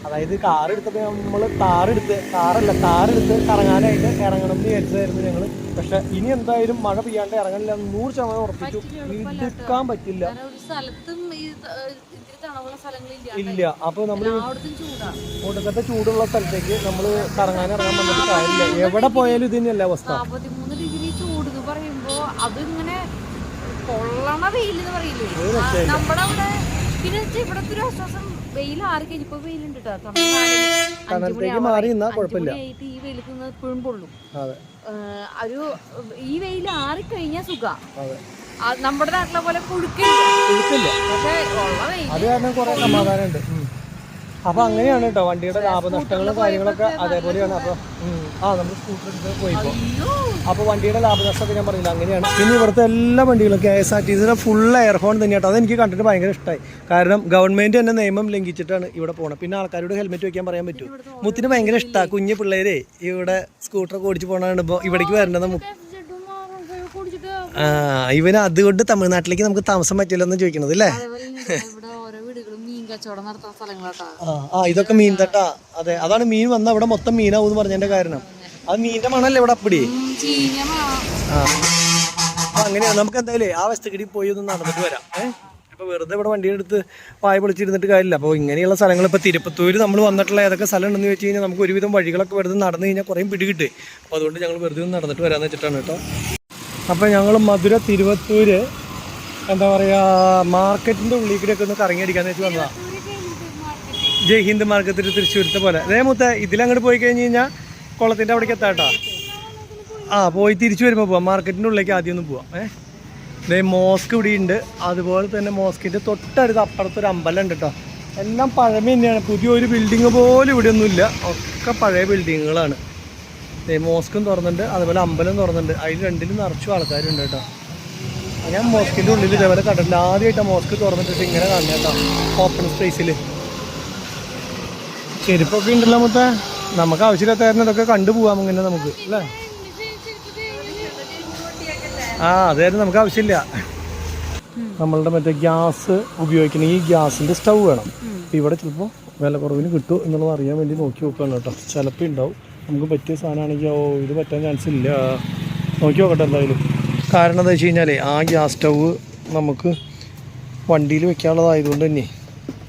അതായത് കാർ എടുത്തപ്പോൾ നമ്മൾ കാറെടുത്ത് കറങ്ങാനായിട്ട് ഇറങ്ങണം എന്ന് വിചാരിച്ചതായിരുന്നു ഞങ്ങൾ. പക്ഷെ ഇനി എന്തായാലും മഴ പെയ്യാണ്ട് ഇറങ്ങണില്ല 100% ഉറപ്പിച്ചു. എടുക്കാൻ പറ്റില്ല ഇല്ല. അപ്പോൾ നമ്മൾ ഒടുക്കത്തെ ചൂടുള്ള സ്ഥലത്തേക്ക് നമ്മൾ കറങ്ങാനിറങ്ങാൻ വന്നിട്ട് കാര്യമില്ല. എവിടെ പോയാലും ഇത് തന്നെയല്ല അവസ്ഥ. 43 ഡിഗ്രി ചൂട് എന്ന് പറയുമ്പോൾ അതിങ്ങനെ കൊള്ളണ വെയിലെന്ന് പറയില്ലേ നമ്മുടെ അവിടെ. പിന്നെ ഇവിടത്തെ ഒരു ആശ്വാസം വെയിൽ ആറി കഴിഞ്ഞപ്പോ വെയിലുണ്ട് കേട്ടോ. ഈ വെയിൽ എപ്പോഴും പൊള്ളും. ഒരു ഈ വെയിൽ ആറിക്കഴിഞ്ഞാൽ സുഖ. നമ്മുടെ നാട്ടിലെ പോലെ കുടുക്കില്ല. പക്ഷെ ഉള്ള വെയിൽ അത് കാരണം കുറെ സമാധാനമുണ്ട്. അപ്പോൾ അങ്ങനെയാണ് കേട്ടോ വണ്ടിയുടെ ലാഭനഷ്ടങ്ങളും കാര്യങ്ങളൊക്കെ അതേപോലെയാണ്. അപ്പോൾ നമ്മൾ സ്കൂട്ടർ എടുത്ത് പോയിപ്പോൾ അപ്പോൾ വണ്ടിയുടെ ലാഭനഷ്ടമൊക്കെ ഞാൻ പറഞ്ഞില്ല അങ്ങനെയാണ്. പിന്നെ ഇവിടുത്തെ എല്ലാ വണ്ടികളും KSRTCയുടെ ഫുൾ എയർ ഹോൺ തന്നെയാട്ടോ. അതെനിക്ക് കണ്ടിട്ട് ഭയങ്കര ഇഷ്ടമായി. കാരണം ഗവൺമെൻറ് തന്നെ നിയമം ലംഘിച്ചിട്ടാണ് ഇവിടെ പോകണം. പിന്നെ ആൾക്കാരോട് ഹെൽമെറ്റ് വയ്ക്കാൻ പറയാൻ പറ്റും. മുത്തിന് ഭയങ്കര ഇഷ്ടമാണ്. കുഞ്ഞു പിള്ളേരെ ഇവിടെ സ്കൂട്ടറൊക്കെ ഓടിച്ച് പോകണതാണ് ഇപ്പോൾ ഇവിടേക്ക് വരേണ്ടത്. ഇവന് അതുകൊണ്ട് തമിഴ്നാട്ടിലേക്ക് നമുക്ക് താമസം പറ്റില്ലെന്ന് ചോദിക്കണത് അല്ലേ. ഇതൊക്കെ മീൻ തട്ടാ. അതെ, അതാണ് മീൻ വന്ന അവിടെ മൊത്തം മീനാവും പറഞ്ഞതിന്റെ കാരണം. അത് മീനിന്റെ മണല്ലേ ഇവിടെ അപ്പടി. അങ്ങനെയാണ്. നമുക്ക് എന്തായാലും ആ വസ്തുക്കടി പോയി ഒന്ന് നടന്നിട്ട് വരാം. ഇപ്പൊ വെറുതെ ഇവിടെ വണ്ടി എടുത്ത് പായ പൊളിച്ചിരുന്നിട്ട് കാര്യമില്ല. അപ്പോൾ ഇങ്ങനെയുള്ള സ്ഥലങ്ങൾ ഇപ്പോൾ തിരുപ്പത്തൂര് നമ്മൾ വന്നിട്ടുള്ള ഏതൊക്കെ സ്ഥലം ഉണ്ടെന്ന് വെച്ച് കഴിഞ്ഞാൽ നമുക്ക് ഒരുവിധം വഴികളൊക്കെ വെറുതെ നടന്നു കഴിഞ്ഞാൽ കുറേ പിടികിട്ടേ. അപ്പോൾ അതുകൊണ്ട് ഞങ്ങൾ വെറുതെ ഒന്ന് നടന്നിട്ട് വരാമെന്ന് വെച്ചിട്ടാണ് കേട്ടോ. അപ്പോൾ ഞങ്ങൾ മധുര തിരുവത്തൂര് എന്താ പറയുക മാർക്കറ്റിൻ്റെ ഉള്ളിൽ കൂടെയൊക്കെ ഒന്ന് കറങ്ങിയടിക്കാന്ന് വെച്ച് വന്നതാണ്. ജയ് ഹിന്ദ് മാർക്കറ്റിൽ തൃശ്ശൂരത്തെ പോലെ അതേ മുത്ത ഇതിലങ്ങോട്ട് പോയി കഴിഞ്ഞ് കഴിഞ്ഞാൽ കുളത്തിൻ്റെ അവിടേക്ക് എത്താട്ടോ. പോയി തിരിച്ചു വരുമ്പോൾ പോവാം. മാർക്കറ്റിൻ്റെ ഉള്ളിലേക്ക് ആദ്യം ഒന്ന് പോവാം. ഇതേ മോസ്ക് ഇവിടെ ഉണ്ട്. അതുപോലെ തന്നെ മോസ്കിൻ്റെ തൊട്ടടുത്ത് അപ്പുറത്തൊരു അമ്പലം ഉണ്ട് കേട്ടോ. എല്ലാം പഴമ തന്നെയാണ്. പുതിയൊരു ബിൽഡിങ് പോലും ഇവിടെ ഒന്നുമില്ല. ഒക്കെ പഴയ ബിൽഡിങ്ങുകളാണ്. മോസ്കും തുറന്നുണ്ട്, അതുപോലെ അമ്പലം തുറന്നുണ്ട്. അതിൽ രണ്ടിലും നിറച്ചും ആൾക്കാരുണ്ട് കേട്ടോ. ഞാൻ മോസ്കിൻ്റെ ഉള്ളിൽ ഇതേപോലെ കണ്ടിട്ടില്ല. ആദ്യമായിട്ടാണ് മോസ്ക് തുറന്നിട്ട് ഇങ്ങനെ കാണുന്നത് കേട്ടോ. ഓപ്പൺ സ്പേസിൽ ചെരുപ്പൊക്കെ ഉണ്ടല്ലോ മുത്ത. നമുക്ക് ആവശ്യമില്ലാത്തായിരുന്നു ഇതൊക്കെ കണ്ടുപോകാം ഇങ്ങനെ നമുക്ക് അല്ലേ. അതായിരുന്നു നമുക്ക് ആവശ്യമില്ല. നമ്മളുടെ മറ്റേ ഗ്യാസ് ഉപയോഗിക്കുന്ന ഈ ഗ്യാസിൻ്റെ സ്റ്റൗ വേണം. ഇവിടെ ചിലപ്പോൾ വില കുറവിന് കിട്ടും എന്നുള്ളത് അറിയാൻ വേണ്ടി നോക്കി നോക്കുകയാണ് കേട്ടോ. ചിലപ്പോൾ ഉണ്ടാവും. നമുക്ക് പറ്റിയ സാധനമാണെങ്കിൽ ഇത് പറ്റാൻ ചാൻസ് ഇല്ല. നോക്കി നോക്കട്ടെ എന്തായാലും. കാരണം എന്താ വെച്ച് കഴിഞ്ഞാൽ ആ ഗ്യാസ് സ്റ്റൗവ് നമുക്ക് വണ്ടിയിൽ വെക്കാനുള്ളതായതുകൊണ്ട് തന്നെ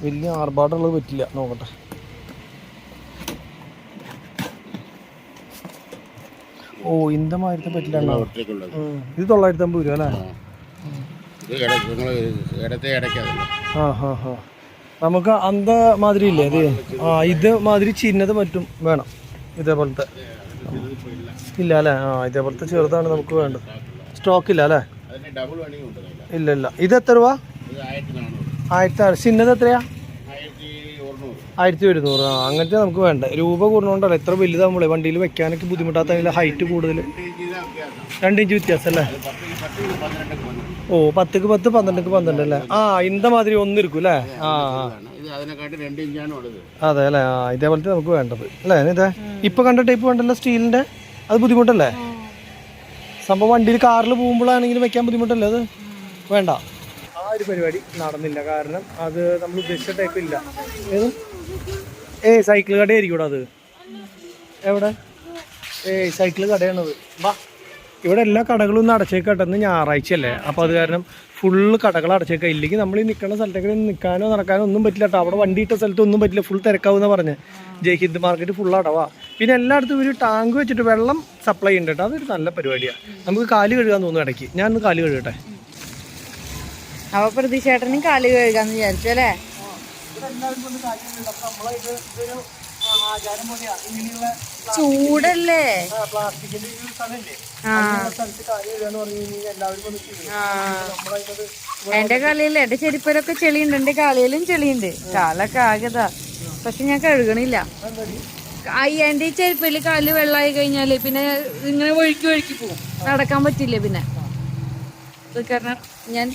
വലിയ ആർഭാടമുള്ളത് പറ്റില്ല. നോക്കട്ടെ. ഓ ഇന്ത മാരത്തെ പറ്റില്ല. ഒറ്റയ്ക്കുള്ളത്. ഇത് 950 രൂപ അല്ലേ? നമുക്ക് അന്ത മാതിരി ഇല്ലേ അത്? ഇത് മാതിരി ചിന്നത് മറ്റും വേണം ഇതേപോലത്തെ. ഇല്ല അല്ലേ? ഇതേപോലത്തെ ചെറുതാണ് നമുക്ക് വേണ്ടത്. സ്റ്റോക്ക് ഇല്ല അല്ലേ? ഇല്ല ഇല്ല. ഇത് എത്ര രൂപ? 1400. ചിന്നത് എത്രയാ? 1100. അങ്ങനത്തെ നമുക്ക് വേണ്ട. രൂപ കൂടുന്നോണ്ടല്ലോ എത്ര വലുതാകുമ്പോഴേ വണ്ടിയിൽ വെക്കാനൊക്കെ ബുദ്ധിമുട്ടാത്ത ഹൈറ്റ് കൂടുതൽ. 2 ഇഞ്ച് വ്യത്യാസം അല്ലേ? ഓ 10ക്ക് 10 12ക്ക് 12 അല്ലേ? ഇന്ത മാതിരി ഒന്നിരിക്കും അല്ലേ? അതെ അല്ലേ? ഇതേപോലത്തെ നമുക്ക് വേണ്ടത് അല്ലേ? ഇതേ ഇപ്പൊ കണ്ട ടൈപ്പ് വേണ്ടല്ലോ സ്റ്റീലിന്റെ. അത് ബുദ്ധിമുട്ടല്ലേ സംഭവം? വണ്ടിയിൽ കാറിൽ പോകുമ്പോഴാണെങ്കിലും വെക്കാൻ ബുദ്ധിമുട്ടല്ലേ അത്? വേണ്ട. ഒരു പരിപാടി നടന്നില്ല. കാരണം അത് നമ്മൾ ഉദ്ദേശിച്ച ടൈപ്പ് ഇല്ല. സൈക്കിൾ കടയായിരിക്കും അത്. എവിടെ? സൈക്കിൾ കടയാണത്. വാ, ഇവിടെ എല്ലാ കടകളും ഒന്ന് അടച്ചേക്കട്ടെന്ന്. ഞായറാഴ്ച അല്ലേ? അപ്പോൾ അത് കാരണം ഫുള്ള് കടകൾ അടച്ചേക്കാം. ഇല്ലെങ്കിൽ നമ്മൾ ഈ നിൽക്കുന്ന സ്ഥലത്തേക്ക് നിൽക്കാനോ നടക്കാനോ ഒന്നും പറ്റില്ല കേട്ടോ. അവിടെ വണ്ടി ഇട്ട സ്ഥലത്തൊന്നും പറ്റില്ല. ഫുൾ തിരക്കാവുന്ന പറഞ്ഞ്. ജയ്ഹിന്ദ് മാർക്കറ്റ് ഫുൾ അടവാ. പിന്നെ എല്ലായിടത്തും ഒരു ടാങ്ക് വെച്ചിട്ട് വെള്ളം സപ്ലൈ ഉണ്ട് കേട്ടോ. അതൊരു നല്ല പരിപാടിയാണ്. നമുക്ക് കാല് കഴുകാൻ തോന്നുന്നു ഇടയ്ക്ക്. ഞാനൊന്ന് കാല് കഴുകട്ടെ. അപ്പൊ പ്രതീക്ഷേട്ടനും കാല് കഴുകാന്ന് വിചാരിച്ചു അല്ലേ? ചൂടല്ലേ? എന്റെ കാലയില് എന്റെ ചെരുപ്പിലൊക്കെ ചെളിയുണ്ട്. എന്റെ കാലയിലും ചെളിയുണ്ട്. കാലൊക്കെ ആകെതാ. പക്ഷെ ഞാൻ കഴുകണില്ല. എന്റെ ഈ ചെരുപ്പില് കാല് വെള്ളമായി കഴിഞ്ഞാല് പിന്നെ ഇങ്ങനെ ഒഴുക്കി ഒഴുക്കി പോകും. നടക്കാൻ പറ്റില്ല. പിന്നെ കാരണം ഞാൻ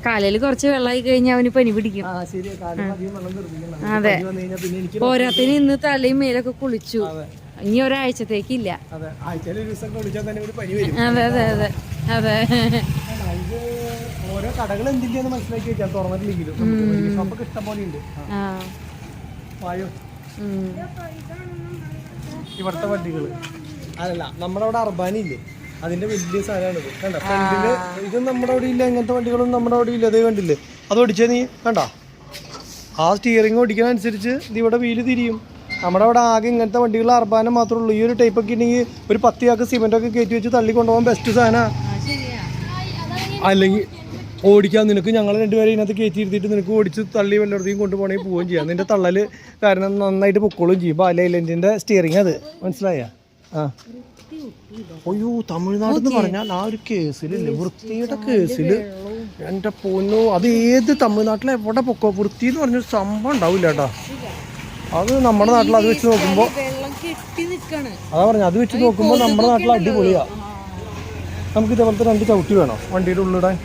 കാലില് കുറച്ച് വെള്ളമായി കഴിഞ്ഞാൽ അവന് പനി പിടിക്കും. അതെ. പോരാത്തിന് ഇന്ന് തലയും മേലൊക്കെ കുളിച്ചു. ഇനി ഒരാഴ്ചത്തേക്കില്ല. അതെ അതെ അതെ അതെ. ഓരോ കടകൾ എന്തില്ലെന്ന് മനസ്സിലാക്കി വെച്ചാൽ തുറന്നിട്ടില്ലെങ്കിലും നമുക്ക് ഇഷ്ടം പോലെ ഉണ്ട്. ഇവിടുത്തെ വണ്ടികൾ അതല്ല നമ്മുടെ അവിടെ അർബാനില്ലേ? അതിന്റെ വലിയ സാധനമാണിത്. കണ്ട ഫ്രണ്ടില് ഇത് നമ്മുടെ അവിടെ ഇല്ല. ഇങ്ങനത്തെ വണ്ടികളൊന്നും നമ്മുടെ അവിടെ ഇല്ല. അതേ കണ്ടില്ലേ? അത് ഓടിച്ചാൽ നീ കണ്ട ആ സ്റ്റിയറിംഗ് ഓടിക്കുന്ന അനുസരിച്ച് ഇതിവിടെ വീല് തിരിയും. നമ്മുടെ അവിടെ ആകെ ഇങ്ങനത്തെ വണ്ടികൾ അർബാനം മാത്രമേ ഉള്ളൂ. ഈ ഒരു ടൈപ്പൊക്കെ ഉണ്ടെങ്കിൽ ഒരു 10 ചാക്ക് സിമെന്റൊക്കെ കയറ്റി വെച്ച് തള്ളി കൊണ്ടുപോകാൻ ബെസ്റ്റ് സാധനമാണ്. അല്ലെങ്കിൽ ഓടിക്കാൻ നിനക്ക് ഞങ്ങൾ രണ്ടുപേരും ഇതിനകത്ത് കയറ്റി ഇരുത്തിയിട്ട് നിനക്ക് ഓടിച്ച് തള്ളി വല്ലയിടത്തേക്കും കൊണ്ടുപോകണമെങ്കിൽ പോവുകയും ചെയ്യാം. നിന്റെ തള്ളല് കാരണം നന്നായിട്ട് പൊക്കോളും ചെയ്യും. ബാലൈലൻഡിന്റെ സ്റ്റിയറിംഗ് അത് മനസ്സിലായ? അയ്യോ തമിഴ്നാട് എന്ന് പറഞ്ഞാൽ ആ ഒരു കേസിലില്ലേ, വൃത്തിയുടെ കേസിൽ എൻ്റെ പൊന്നോ, അത് ഏത് തമിഴ്നാട്ടിലെ എവിടെ പൊക്കോ വൃത്തി എന്ന് പറഞ്ഞൊരു സംഭവം ഉണ്ടാവില്ല കേട്ടോ. അത് നമ്മുടെ നാട്ടിൽ അത് വെച്ച് നോക്കുമ്പോൾ അതാ പറഞ്ഞ അത് വെച്ച് നോക്കുമ്പോൾ നമ്മുടെ നാട്ടിൽ അടിപൊളിയാ. നമുക്ക് ഇതേപോലത്തെ 2 ചവിട്ടി വേണോ വണ്ടിയുടെ ഉള്ളിടാൻ?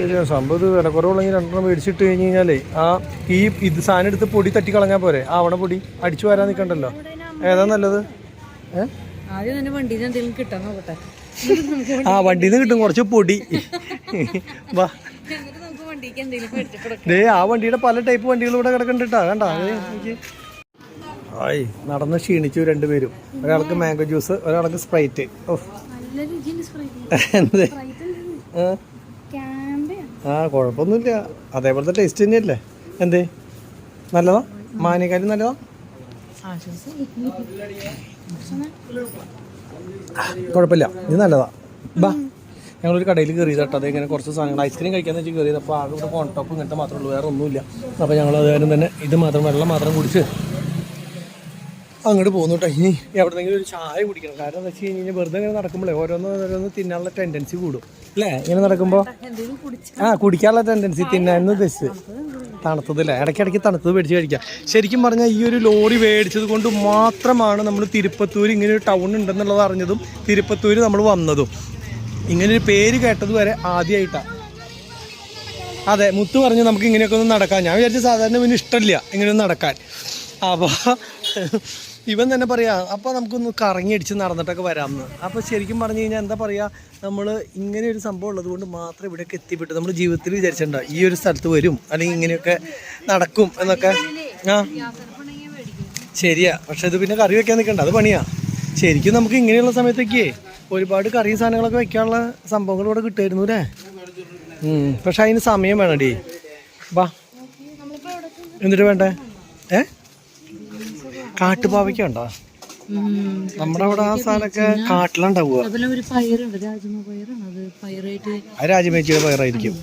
ശരിയാ സംഭവം. ഇത് വിലക്കുറവുള്ളെങ്കിൽ 2 മേടിച്ചിട്ട് കഴിഞ്ഞ് കഴിഞ്ഞാലേ ഇത് സാധനം എടുത്ത് പൊടി തട്ടി കളഞ്ഞാൽ പോരെ. അവിടെ പൊടി അടിച്ചു വരാൻ നിൽക്കണ്ടല്ലോ. ഏതാ നല്ലത്? വണ്ടിയിൽ നിന്ന് കിട്ടും കുറച്ച് പൊടി. വാ ആ വണ്ടിയുടെ പല ടൈപ്പ് വണ്ടികൾ ഇവിടെ കിടക്കണ്ട കണ്ടാ. ആയി നടന്ന് ക്ഷീണിച്ചു 2 പേരും. ഒരാൾക്ക് മാംഗോ ജ്യൂസ്, ഒരാൾക്ക് സ്പ്രൈറ്റ്. എന്ത്? കുഴപ്പമൊന്നുമില്ല. അതേപോലത്തെ ടേസ്റ്റ് തന്നെയല്ലേ? എന്തേ നല്ലതാ? മാനേക്കാലും നല്ലതാ? കുഴപ്പമില്ല, ഇത് നല്ലതാ. ബാ ഞങ്ങളൊരു കടയിൽ കയറിയത് കേട്ടോ. അതിങ്ങനെ കുറച്ച് സാധനങ്ങൾ ഐസ്ക്രീം കഴിക്കാന്ന് വെച്ചാൽ കയറിയത്. അപ്പോൾ ആകെ ഇവിടെ കോൺടോപ്പ് ഇങ്ങനത്തെ മാത്രമേ ഉള്ളൂ, വേറെ ഒന്നുമില്ല. അപ്പോൾ ഞങ്ങൾ അതുകാരം തന്നെ ഇത് മാത്രം വെള്ളം മാത്രം കുടിച്ച് അങ്ങോട്ട് പോകുന്നു കേട്ടോ. ഇനി എവിടെന്നെങ്കിലും ഒരു ചായ കുടിക്കണം. കാരണം എന്താ വെച്ച് കഴിഞ്ഞാൽ വെറുതെ ഇങ്ങനെ നടക്കുമ്പോഴേ ഓരോന്ന് തിന്നാനുള്ള ടെൻഡൻസി കൂടും അല്ലേ? ഇങ്ങനെ നടക്കുമ്പോൾ കുടിക്കാനുള്ള ടെൻഡൻസി തിന്നാനും ബെസ്റ്റ്. തണുത്തതല്ലേ, ഇടയ്ക്കിടയ്ക്ക് തണുത്തത് മേടിച്ച് കഴിക്കാം. ശരിക്കും പറഞ്ഞാൽ ഈ ഒരു ലോറി മേടിച്ചത് കൊണ്ട് മാത്രമാണ് നമ്മൾ തിരുപ്പത്തൂർ ഇങ്ങനെ ഒരു ടൗൺ ഉണ്ടെന്നുള്ളത് അറിഞ്ഞതും തിരുപ്പത്തൂർ നമ്മൾ വന്നതും. ഇങ്ങനൊരു പേര് കേട്ടത് വരെ ആദ്യമായിട്ടാണ്. അതെ, മുത്ത് പറഞ്ഞു നമുക്ക് ഇങ്ങനെയൊക്കെ ഒന്ന് നടക്കാം. ഞാൻ വിചാരിച്ച സാധാരണ പിന്നെ ഇഷ്ടമില്ല ഇങ്ങനെയൊന്നും നടക്കാൻ. അപ്പോൾ ഇവൻ തന്നെ പറയാ അപ്പോൾ നമുക്കൊന്ന് കറങ്ങി അടിച്ച് നടന്നിട്ടൊക്കെ വരാമെന്ന്. അപ്പോൾ ശരിക്കും പറഞ്ഞു കഴിഞ്ഞാൽ എന്താ പറയുക, നമ്മൾ ഇങ്ങനെ ഒരു സംഭവം ഉള്ളത് കൊണ്ട് മാത്രം ഇവിടെയൊക്കെ എത്തിപ്പെട്ട് നമ്മൾ ജീവിതത്തിൽ വിചാരിച്ചിട്ടുണ്ടോ ഈ ഒരു സ്ഥലത്ത് വരും അല്ലെങ്കിൽ ഇങ്ങനെയൊക്കെ നടക്കും എന്നൊക്കെ. ശരിയാ, പക്ഷെ ഇത് പിന്നെ കറി വെക്കാൻ നിൽക്കണ്ട, അത് പണിയാ. ശരിക്കും നമുക്ക് ഇങ്ങനെയുള്ള സമയത്തൊക്കെ ഒരുപാട് കറി സാധനങ്ങളൊക്കെ വെക്കാനുള്ള സംഭവങ്ങൾ ഇവിടെ കിട്ടുമായിരുന്നു അല്ലേ? പക്ഷെ അതിന് സമയം വേണടി. വാ. എന്നിട്ട് വേണ്ടേ? കാട്ടുപാവയ്ക്ക ഉണ്ടോ? നമ്മുടെ അവിടെ ആ സാധനമൊക്കെ കാട്ടിലുണ്ടാവുക. അത് രാജമേച്ചിയുടെ പയറായിരിക്കും.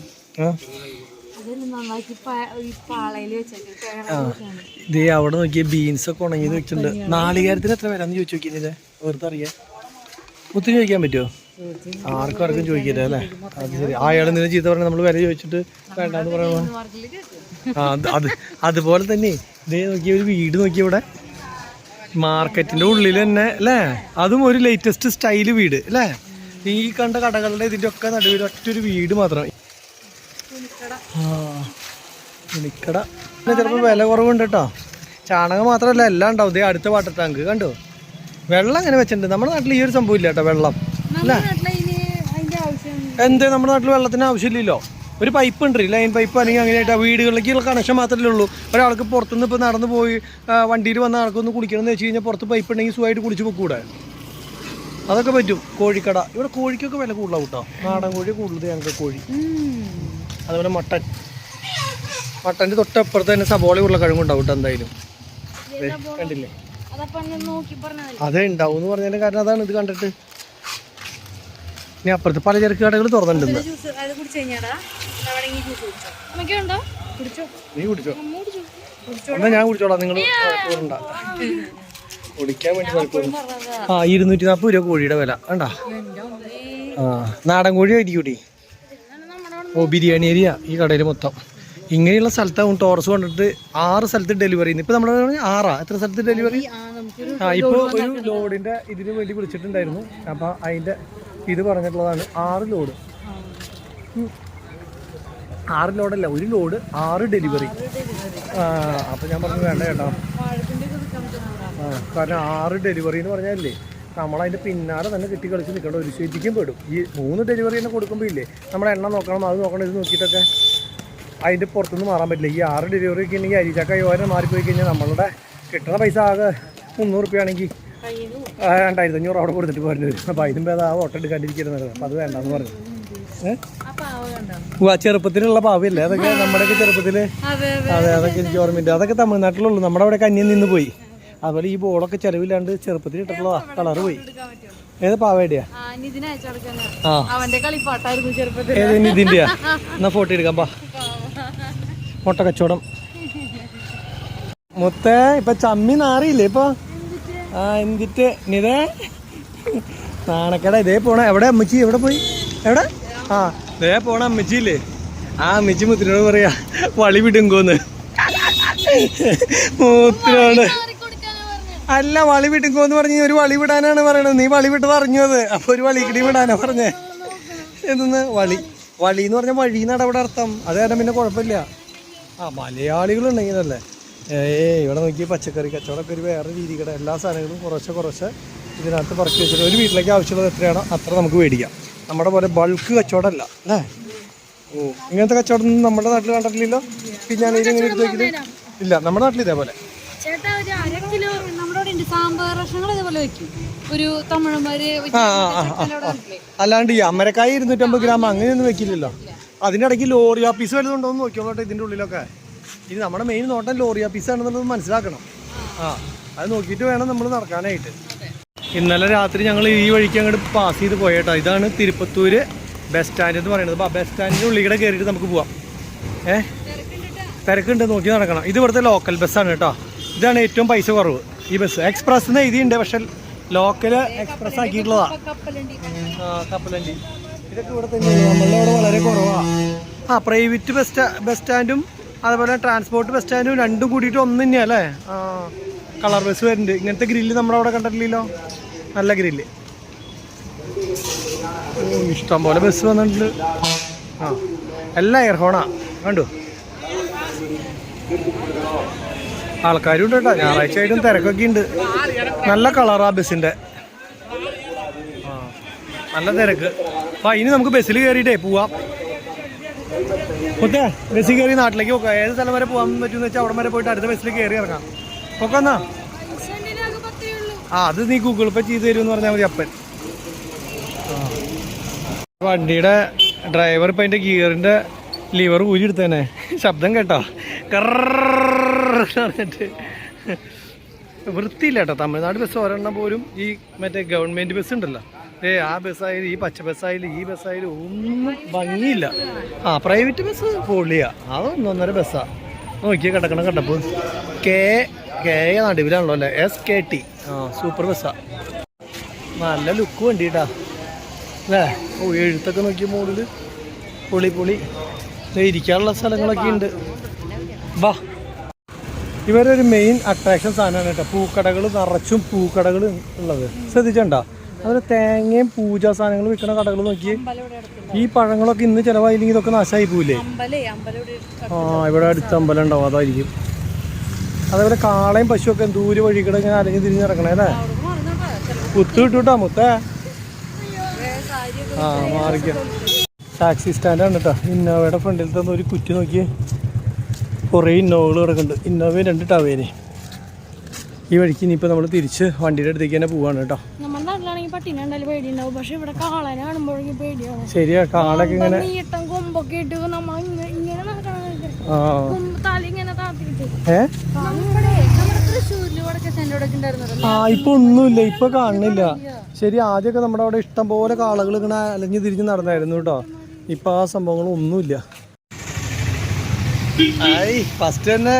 ഇതേ അവിടെ നോക്കിയ ബീൻസ് ഒക്കെ ഉണങ്ങി വെച്ചിട്ടുണ്ട്. നാളികേരത്തിന് എത്ര വരാന്ന് ചോദിച്ചു നോക്കിയത് വെറുതെ അറിയാം. ഒത്തിരി ചോദിക്കാൻ പറ്റുമോ? ആർക്കും ചോദിക്കില്ല അല്ലേ? അത് ശരി. അയാൾ എന്തെങ്കിലും ചീത്ത പറഞ്ഞാൽ നമ്മൾ വില ചോദിച്ചിട്ട് വേണ്ടാന്ന് പറയണോ? അതുപോലെ തന്നെ ഇതേ നോക്കിയ ഒരു വീട് നോക്കിയ ഇവിടെ മാർക്കറ്റിന്റെ ഉള്ളിൽ തന്നെ അല്ലേ? അതും ഒരു ലേറ്റസ്റ്റ് സ്റ്റൈല് വീട് അല്ലേ? ഈ കണ്ട കടകളുടെ ഇതിന്റെ ഒക്കെ നടുവിൽ ഒറ്റൊരു വീട് മാത്രം. തുണിക്കട ചിലപ്പോൾ വില കുറവുണ്ട് കേട്ടോ. ചാണകം മാത്രമല്ല എല്ലാം ഉണ്ടാവും. ഇതേ അടുത്ത വാട്ടർ ടാങ്ക് കണ്ടോ? വെള്ളം അങ്ങനെ വെച്ചിട്ടുണ്ട്. നമ്മുടെ നാട്ടിൽ ഈ ഒരു സംഭവം ഇല്ല കേട്ടോ, വെള്ളം അല്ലേ? എന്തേ നമ്മുടെ നാട്ടിൽ വെള്ളത്തിന് ആവശ്യമില്ലല്ലോ. ഒരു പൈപ്പ് ഉണ്ട്, ലൈൻ പൈപ്പ് അല്ലെങ്കിൽ അങ്ങനെയായിട്ട് വീടുകളിലേക്കുള്ള കണക്ഷൻ മാത്രമേ ഉള്ളൂ. ഒരാൾക്ക് പുറത്തുനിന്ന് ഇപ്പോൾ നടന്നു പോയി വണ്ടിയിൽ വന്ന ആൾക്കൊന്ന് കുളിക്കണമെന്ന് വെച്ച് കഴിഞ്ഞാൽ പുറത്ത് പൈപ്പ് ഉണ്ടെങ്കിൽ സുഖമായിട്ട് കുളിച്ച് പോക്കൂടെ? അതൊക്കെ പറ്റും. കോഴിക്കട ഇവിടെ കോഴിക്കൊക്കെ വില കൂടുതലാവും കേട്ടോ. നാടൻ കോഴി കൂടുതൽ ഞങ്ങൾക്ക് കോഴി. അതുപോലെ മട്ടൻ്റെ തൊട്ടപ്പുറത്ത് തന്നെ സബോള ഉരുളക്കിഴങ്ങ് ഉണ്ടാവും കേട്ടോ. എന്തായാലും കണ്ടില്ലേ? അതെ ഉണ്ടാവും എന്ന് പറഞ്ഞതിന്റെ കാരണം അതാണ്. ഇത് കണ്ടിട്ട് ഇനി അപ്പുറത്ത് പലചരക്ക് കടകൾ തുറന്നിട്ടുണ്ട്. നീ കുടിച്ചോ? എന്നാ ഞാൻ കുടിച്ചോളാം, നിങ്ങൾ കുടിക്കാൻ വേണ്ടി കുഴപ്പമില്ല. 240 രൂപ കോഴിയുടെ വില കണ്ടാ. നാടൻ കോഴി ആയിരിക്കൂടി. ഓ ബിരിയാണി ഏരിയ ഈ കടയിൽ മൊത്തം ഇങ്ങനെയുള്ള സ്ഥലത്താവും. ടോറസ് കൊണ്ടിട്ട് 6 സ്ഥലത്ത് ഡെലിവറി ചെയ്യുന്നത്. ഇപ്പൊ നമ്മൾ 6 എത്ര സ്ഥലത്ത് ഡെലിവറി? ഇപ്പോൾ ഒരു ലോഡിന്റെ ഇതിന് വേണ്ടി വിളിച്ചിട്ടുണ്ടായിരുന്നു. അപ്പൊ അതിന്റെ ഇത് പറഞ്ഞിട്ടുള്ളതാണ് 6 ലോഡ്. 6 ലോഡല്ല, ഒരു ലോഡ് 6 ഡെലിവറി. അപ്പൊ ഞാൻ പറഞ്ഞു വേണ്ട കേട്ടോ. കാരണം 6 ഡെലിവറി എന്ന് പറഞ്ഞാലേ നമ്മളതിൻ്റെ പിന്നാലെ തന്നെ കെട്ടി കളിച്ച് നിൽക്കേണ്ട ഒരു ശരിക്കും പെടും. ഈ 3 ഡെലിവറി തന്നെ കൊടുക്കുമ്പോൾ ഇല്ലേ നമ്മുടെ എണ്ണം നോക്കണം, അത് നോക്കണം, ഇത് നോക്കിയിട്ടൊക്കെ അതിൻ്റെ പുറത്തുനിന്ന് മാറാൻ പറ്റില്ല. ഈ 6 ഡെലിവറി ഒക്കെ ഉണ്ടെങ്കിൽ അരിച്ചക്ക യോരം മാറിപ്പോയി കഴിഞ്ഞാൽ നമ്മളുടെ കിട്ടുന്ന പൈസ ആകെ 300 റുപ്യ ആണെങ്കിൽ 2500 അവിടെ കൊടുത്തിട്ട് പോരുന്നു വരും. അപ്പോൾ അതിനും ഭേദം ആ ഓട്ടം എടുക്കാണ്ടിരിക്കുന്നത്. അപ്പോൾ അത് വേണ്ടെന്ന് പറഞ്ഞു. ചെറുപ്പത്തിലുള്ള പാവല്ലേ അതൊക്കെ? നമ്മുടെയൊക്കെ ചെറുപ്പത്തിൽ അതെ, അതൊക്കെ എനിക്ക് ഓർമ്മയുണ്ട്. അതൊക്കെ തമിഴ്നാട്ടിലുള്ളൂ. നമ്മുടെ അവിടെ കന്യം നിന്ന് പോയി. അതുപോലെ ഈ ബോളൊക്കെ ചെലവില്ലാണ്ട് ചെറുപ്പത്തിൽ ഇട്ടിട്ടുള്ളതാ. കളറ് പോയി. ഏത് പാവയുടെയാ? ഏത് നിതിന്റെയാ? എന്നാ ഫോട്ടോ എടുക്കാം. പാ മുട്ട കച്ചവടം മൊത്തേ ഇപ്പൊ ചമ്മി നാറിയില്ലേ ഇപ്പൊ? എന്നിട്ട് നിതേ നാണക്കട ഇതേ പോണ. എവിടെ അമ്മച്ചി? എവിടെ പോയി? എവിടെ? ഇതേ പോണ അമ്മച്ചിയില്ലേ? അമ്മച്ചി മുത്തിനോട് പറയാ വളി വിടുങ്കോന്ന്. മൂത്തിനോട് അല്ല, വളി വിടുങ്കോന്ന് പറഞ്ഞ് ഒരു വളി വിടാനാണ് പറയണത്. നീ വളി വിട്ട് പറഞ്ഞു അത്. അപ്പൊ ഒരു വളിക്കിടി വിടാനാ പറഞ്ഞേ. എന്തെന്ന് വളി എന്ന് പറഞ്ഞ വഴി എന്നാണ് അവിടെ അർത്ഥം. അത് കാരണം പിന്നെ കുഴപ്പമില്ല. മലയാളികളുണ്ടെങ്കിലല്ലേ. ഇവിടെ നോക്കി പച്ചക്കറി കച്ചവടമൊക്കെ ഒരു വേറെ രീതി. കട എല്ലാ സാധനങ്ങളും കുറച്ച് ഇതിനകത്ത് പറക്കി വെച്ചിട്ട് ഒരു വീട്ടിലേക്ക് ആവശ്യമുള്ളത് എത്രയാണോ അത്ര നമുക്ക് മേടിക്കാം. നമ്മുടെ പോലെ ബൾക്ക് കച്ചവടമല്ല അല്ലേ? ഇങ്ങനത്തെ കച്ചവടം നമ്മുടെ നാട്ടിൽ കണ്ടിട്ടില്ലല്ലോ. പിന്നെ ഞാൻ ഇങ്ങനെ എടുത്ത് നോക്കിയിട്ട് ഇല്ല. നമ്മുടെ നാട്ടിൽ ഇതേപോലെ അല്ലാണ്ട് ഈ അമരക്കായ 250 ഗ്രാം അങ്ങനെയൊന്നും വെക്കില്ലല്ലോ. അതിൻ്റെ ഇടയ്ക്ക് ലോറി ആപ്പീസ് വലുതുണ്ടോ എന്ന് നോക്കിയോളട്ടെ ഇതിൻ്റെ ഉള്ളിലൊക്കെ. ഇത് നമ്മുടെ മെയിൻ നോട്ടം ലോറി ആപ്പീസാണെന്നുള്ളത് മനസ്സിലാക്കണം. അത് നോക്കിയിട്ട് വേണം നമ്മൾ നടക്കാനായിട്ട്. ഇന്നലെ രാത്രി ഞങ്ങൾ ഈ വഴിക്ക് അങ്ങോട്ട് പാസ് ചെയ്ത് പോയേട്ടാ. ഇതാണ് തിരുപ്പത്തൂര് ബസ് സ്റ്റാൻഡ് എന്ന് പറയുന്നത്. അപ്പോൾ ബസ് സ്റ്റാൻഡിൻ്റെ ഉള്ളിൽ കയറിയിട്ട് നമുക്ക് പോവാം. തിരക്കുണ്ട്, നോക്കി നടക്കണം. ഇത് ഇവിടുത്തെ ലോക്കൽ ബസ്സാണ് കേട്ടോ. ഇതാണ് ഏറ്റവും പൈസ കുറവ് ഈ ബസ്. എക്സ്പ്രസ് എന്ന് എഴുതിയുണ്ട്, പക്ഷെ ലോക്കല് എക്സ്പ്രസ് ആക്കിയിട്ടുള്ളതാണ്. കപ്പലണ്ടി ഇതൊക്കെ ഇവിടെ തന്നെയാണ്. നമ്മളുടെ അവിടെ വളരെ കുറവാണ്. പ്രൈവറ്റ് ബസ് സ്റ്റാൻഡും അതുപോലെ ട്രാൻസ്പോർട്ട് ബസ് സ്റ്റാൻഡും രണ്ടും കൂടിയിട്ട് ഒന്ന് തന്നെയാണ് അല്ലേ? കളർ ബസ് വരുന്നുണ്ട്. ഇങ്ങനത്തെ ഗ്രില്ല് നമ്മുടെ അവിടെ കണ്ടിട്ടില്ലല്ലോ. നല്ല ഗ്രില്ല്. ഇഷ്ടം പോലെ ബസ് വന്നിട്ടുണ്ട്. എല്ലാം എയർ ഹോണാ കണ്ടു. ആൾക്കാരും ഉണ്ട് കേട്ടോ. ഞായറാഴ്ച ആയിട്ടും തിരക്കൊക്കെ ഉണ്ട്. നല്ല കളറാ ബസ്സിൻ്റെ. നല്ല തിരക്ക്. അപ്പം ഇനി നമുക്ക് ബസ്സിൽ കയറിയിട്ടേ പോവാം. ഒത്തേ ബസ്സിൽ കയറി നാട്ടിലേക്ക് പോക്കാം. ഏത് സ്ഥലം വരെ പോകാൻ പറ്റുമെന്ന് വെച്ചാൽ അവിടെ വരെ പോയിട്ട് അടുത്ത ബസ്സിൽ കയറി ഇറങ്ങാം. ഒക്കെ എന്നാ അത് നീ ഗൂഗിൾ പേ ചെയ്ത് തരുമെന്ന് പറഞ്ഞാൽ മതി അപ്പൻ. വണ്ടിയുടെ ഡ്രൈവർ ഇപ്പം അതിൻ്റെ ഗിയറിൻ്റെ ലിവർ ഊരി എടുത്തേനെ. ശബ്ദം കേട്ടോ, കറിട്ട് വൃത്തിയില്ല കേട്ടോ. തമിഴ്നാട് ബസ് ഒരെണ്ണം പോലും ഈ മറ്റേ ഗവൺമെൻറ് ബസ് ഉണ്ടല്ലോ, ആ ബസ്സായാലും ഈ പച്ച ബസ്സായാലും ഈ ബസ്സായാലും ഒന്നും ഭംഗിയില്ല. പ്രൈവറ്റ് ബസ് പൊളിയാ, അതൊന്നൊന്നര ബസ്സാണ്. നോക്കിയാൽ കിടക്കണം കണ്ടപ്പോൾ കെ നടുവിലാണല്ലോ അല്ലേ, SKT. സൂപ്പർ ബസ്സാണ്, നല്ല ലുക്ക് വണ്ടിട്ടാ അല്ലേ. എഴുത്തൊക്കെ നോക്കിയ മുകളിൽ പൊളി ഇരിക്കാനുള്ള സ്ഥലങ്ങളൊക്കെ ഉണ്ട്. വാ, ഇവരൊരു മെയിൻ അട്രാക്ഷൻ സാധനമാണ് കേട്ടോ. പൂക്കടകൾ നിറച്ചും പൂക്കടകൾ ഉള്ളത് ശ്രദ്ധിച്ചോണ്ടോ. അതുപോലെ തേങ്ങയും പൂജാ സാധനങ്ങൾ വിൽക്കുന്ന കടകൾ നോക്കി. ഈ പഴങ്ങളൊക്കെ ഇന്ന് ചിലവായില്ലെങ്കിൽ ഇതൊക്കെ നാശമായി പോവില്ലേ? ഇവിടെ അടുത്ത് അമ്പലം ഉണ്ടാവും, അതായിരിക്കും. അതേപോലെ കാളയും പശുവൊക്കെ ദൂരെ വഴിക്കടെ ഇങ്ങനെ അലഞ്ഞ് തിരിഞ്ഞ് നടക്കണേ അല്ലേ. കുത്തു കിട്ടൂട്ടാ മുത്തേ. മാറിക്ക. ടാക്സി സ്റ്റാൻഡാണ് കേട്ടോ. ഇന്നോവയുടെ ഫ്രണ്ടിൽ തന്നെ ഒരു കുറ്റി നോക്കി, കുറേ ഇന്നോവകൾ കിടക്കുന്നുണ്ട്. ഇന്നോവയും 2 ടവേനെ. ഈ വഴിക്ക് ഇനിയിപ്പോൾ നമ്മൾ തിരിച്ച് വണ്ടിയുടെ അടുത്തേക്ക് തന്നെ പോവാണ് കേട്ടോ. ശരിയാ, കാളൊക്കെ ഇങ്ങനെ ഇപ്പൊ ഒന്നുമില്ല, ഇപ്പൊ കാണുന്നില്ല. ശരി, ആദ്യമൊക്കെ നമ്മുടെ അവിടെ ഇഷ്ടം പോലെ കാളകൾ ഇങ്ങനെ അലഞ്ഞു തിരിഞ്ഞ് നടന്നായിരുന്നു കേട്ടോ. ഇപ്പൊ ആ സംഭവങ്ങളൊന്നുമില്ല. ഫസ്റ്റ് തന്നെ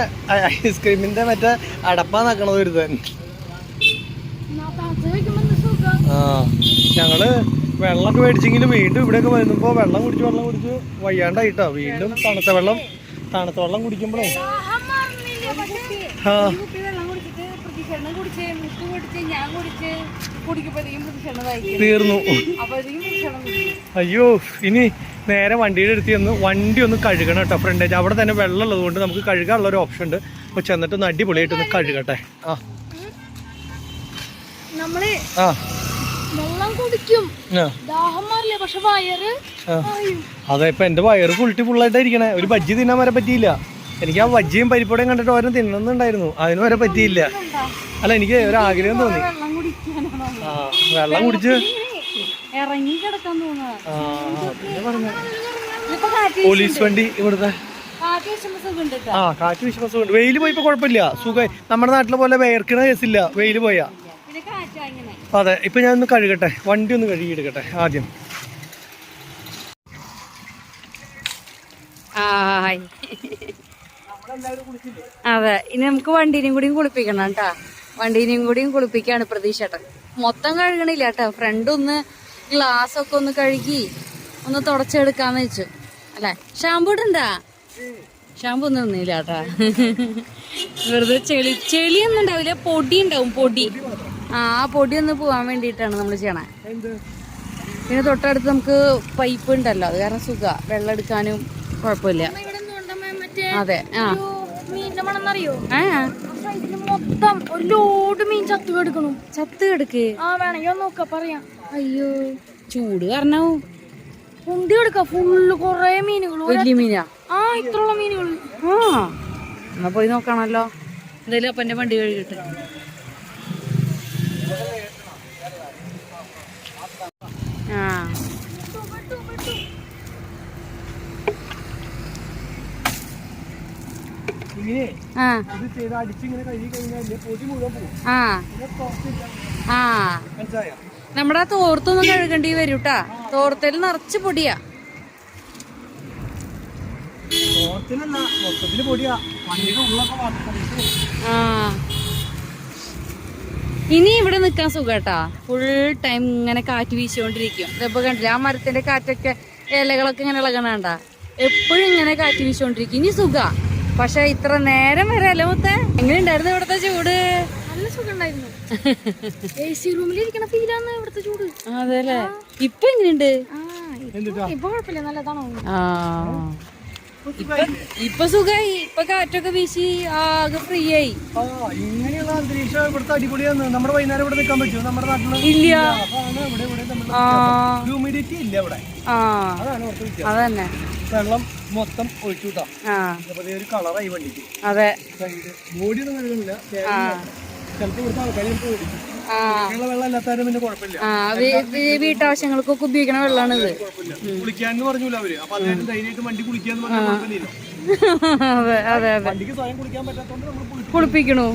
ഐസ്ക്രീമിന്റെ മറ്റേ അടപ്പാ നക്കണത് വരുത്താൻ. ഞങ്ങള് വെള്ളമൊക്കെ മേടിച്ചെങ്കിലും വീണ്ടും ഇവിടെയൊക്കെ വരുമ്പോ വെള്ളം കുടിച്ച് വയ്യാണ്ടായിട്ടോ. വീണ്ടും തണുത്ത വെള്ളം കുടിക്കുമ്പോഴേ തീർന്നു. അയ്യോ, ഇനി നേരെ വണ്ടിയുടെ അടുത്ത് ചെന്ന് വണ്ടി ഒന്ന് കഴുകണം കേട്ടോ. ഫ്രണ്ടേജ് അവിടെ തന്നെ വെള്ളം ഉള്ളത് കൊണ്ട് നമുക്ക് കഴുകാനുള്ള ഒരു ഓപ്ഷൻ ഉണ്ട്. അപ്പൊ ചെന്നിട്ട് ഒന്ന് അടിപൊളിയായിട്ടൊന്ന് കഴുകട്ടെ. അതെ, ഇപ്പൊ എന്റെ വയറ് ഫുള്ളായിട്ടായിരിക്കണേ. ഒരു ബജ്ജി തിന്നാൻ വരെ പറ്റിയില്ല. എനിക്ക് ആ ബജ്ജിയും പരിപ്പടയും കണ്ടിട്ട് ഓരോ തിന്നണമെന്നുണ്ടായിരുന്നു, അതിന് വരെ പറ്റിയില്ല. അല്ല, എനിക്ക് ഒരു ആഗ്രഹം തോന്നി. വെള്ളം കുടിച്ച് പോലീസ് വണ്ടി ഇവിടുത്തെ കാറ്റ് വീശുമ്പോ സുഖമുണ്ട്. വെയില് പോയപ്പോ കുഴപ്പമില്ല, സുഖമായി. നമ്മുടെ നാട്ടിലെ പോലെ വേർക്കണ കേസില്ല വെയില് പോയാ. അതെ, ഇപ്പൊ ഞാൻ ഒന്ന് കഴുകട്ടെ, വണ്ടി ഒന്ന് കഴുകിയെടുക്കട്ടെ ആദ്യം. അതെ, ഇനി നമുക്ക് വണ്ടീനെയും കൂടിയും കുളിപ്പിക്കണം കേട്ടാ. വണ്ടീനെയും കൂടിയും കുളിപ്പിക്കാണ് പ്രതീക്ഷേട്ടൻ. മൊത്തം കഴുകണില്ല കേട്ടോ. ഫ്രണ്ട് ഒന്ന് ഗ്ലാസ് ഒക്കെ ഒന്ന് കഴുകി ഒന്ന് തുടച്ചെടുക്കാന്ന് വെച്ചു അല്ലെ. ഷാമ്പൂ ഇടണ്ടാ? ഷാമ്പൂ ഒന്നും ഒന്നുമില്ല കേട്ടാ. വെറുതെ ചെളിയൊന്നും ഉണ്ടാവില്ല, പൊടി ഉണ്ടാവും, പൊടി. ആ പൊടി ഒന്ന് പോവാൻ വേണ്ടിയിട്ടാണ് നമ്മൾ ചെയ്യണേ. പിന്നെ തൊട്ടടുത്ത് നമുക്ക് പൈപ്പ് ഉണ്ടല്ലോ, അത് കാരണം സുഖ വെള്ളം എടുക്കാനും കുഴപ്പമില്ല. അതെ. മൊത്തം ഒരു ലോഡ് മീൻ ചത്തു കിടക്ക്. വേണമെങ്കിൽ നോക്ക പറയാം. അയ്യോ, ചൂട് കാരണവും കുണ്ടി എടുക്ക ഫുള്ള് കൊറേ മീനുകൾ. വലിയ മീനാ? ഇത്രയുള്ള മീനുകൾ. എന്നാ പോയി നോക്കണല്ലോ. എന്തായാലും അപ്പന്റെ വണ്ടി കഴുകിട്ട്. നമ്മുടെ തോർത്തൊന്നും കഴുകേണ്ടി വരൂട്ടാ. തോർത്തിൽ നിറച്ച് പൊടിയാ. ഇനി ഇവിടെ നിക്കാൻ സുഖാട്ടാ. ഫുൾ ടൈം ഇങ്ങനെ കാറ്റ് വീശിക്കൊണ്ടിരിക്കും. ഇതിപ്പോ കണ്ടില്ല, ആ മരത്തിന്റെ കാറ്റൊക്കെ ഇലകളൊക്കെ ഇങ്ങനെ ഇളകണണ്ട. എപ്പോഴും ഇങ്ങനെ കാറ്റ് വീശിക്കൊണ്ടിരിക്കും. ഇനി സുഖ. പക്ഷെ ഇത്ര നേരം വരെ അല്ലേ മുത്തേ? എങ്ങനെയുണ്ടായിരുന്നു ഇവിടുത്തെ ചൂട്? നല്ല സുഖം ഉണ്ടായിരുന്നു. AC റൂമിലിരിക്കണ ഫീലാണ് ഇവിടുത്തെ ചൂട്. അതെല്ലേ. ഇപ്പൊ എങ്ങനെയുണ്ട്? ഇപ്പൊ കുഴപ്പമില്ല, നല്ലതാണോ? ഇപ്പൊ സുഖായി. ഇപ്പൊ കാറ്റൊക്കെ വീശി ആകെ ഫ്രീ ആയി. ഇങ്ങനെയുള്ള അന്തരീക്ഷം ഇവിടുത്തെ അടിപൊളിയാണ്. നമ്മുടെ വൈകുന്നേരം ഇവിടെ നിൽക്കാൻ പറ്റുമോ? നമ്മുടെ നാട്ടിൽ ഇല്ല. ഹ്യൂമിഡിറ്റി ഇല്ല ഇവിടെ. അതന്നെ, വെള്ളം മൊത്തം ഒഴിച്ചുട്ടാ. ഒരു കളറായി വണ്ടിക്ക്. അതെ, ബോഡി ഒന്നും കഴുകുന്നില്ല. ചിലപ്പോ ഇവിടുത്തെ ആൾക്കാർ വെള്ളം അല്ലാത്താരും പിന്നെ കുഴപ്പമില്ല. വീട്ടാവശ്യങ്ങൾക്കൊക്കെ ഉപയോഗിക്കണ വെള്ളമാണിത്. കുളിക്കാന്ന് പറഞ്ഞൂല അവര്. അപ്പൊ അദ്ദേഹം ധൈര്യമായിട്ട് വണ്ടി കുളിക്കാന്ന് പറഞ്ഞാൽ അതെ അതെ അതെ, വണ്ടിക്ക് സ്വയം കുളിക്കാൻ പറ്റാത്തോണ്ട് നമ്മൾ കുളിപ്പിക്കണു.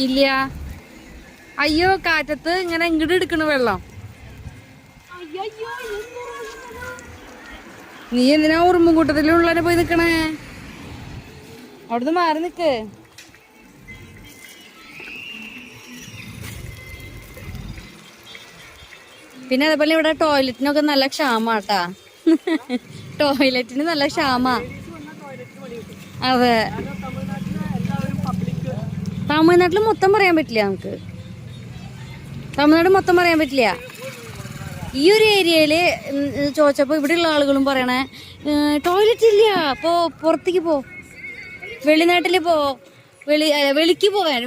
ഇല്ല, അയ്യോ കാറ്റത്ത് ഇങ്ങനെ ഇങ്ങോട്ട് എടുക്കണ വെള്ളം. നീ എന്തിനാ ഉറുമ്പുകൂട്ടത്തിലുള്ളവരെ പോയി നിക്കണേ? അവിടുന്ന് മാറി നിക്ക്. പിന്നെ അതേപോലെ ഇവിടെ ടോയ്ലറ്റിനൊക്കെ നല്ല ക്ഷാമാട്ടാ. ടോയ്ലറ്റിന് നല്ല ക്ഷാമാ. അതെ, തമിഴ്നാട്ടിൽ മൊത്തം പറയാൻ പറ്റില്ല നമുക്ക്. തമിഴ്നാട് മൊത്തം പറയാൻ പറ്റില്ല. ഈ ഒരു ഏരിയയില് ചോദിച്ചപ്പോ ഇവിടെയുള്ള ആളുകളും പറയണേ ടോയ്ലറ്റ് ഇല്ല, അപ്പോ പുറത്തേക്ക് പോ, വെളിനാട്ടില് പോ, വെളിക്ക് പോകാൻ,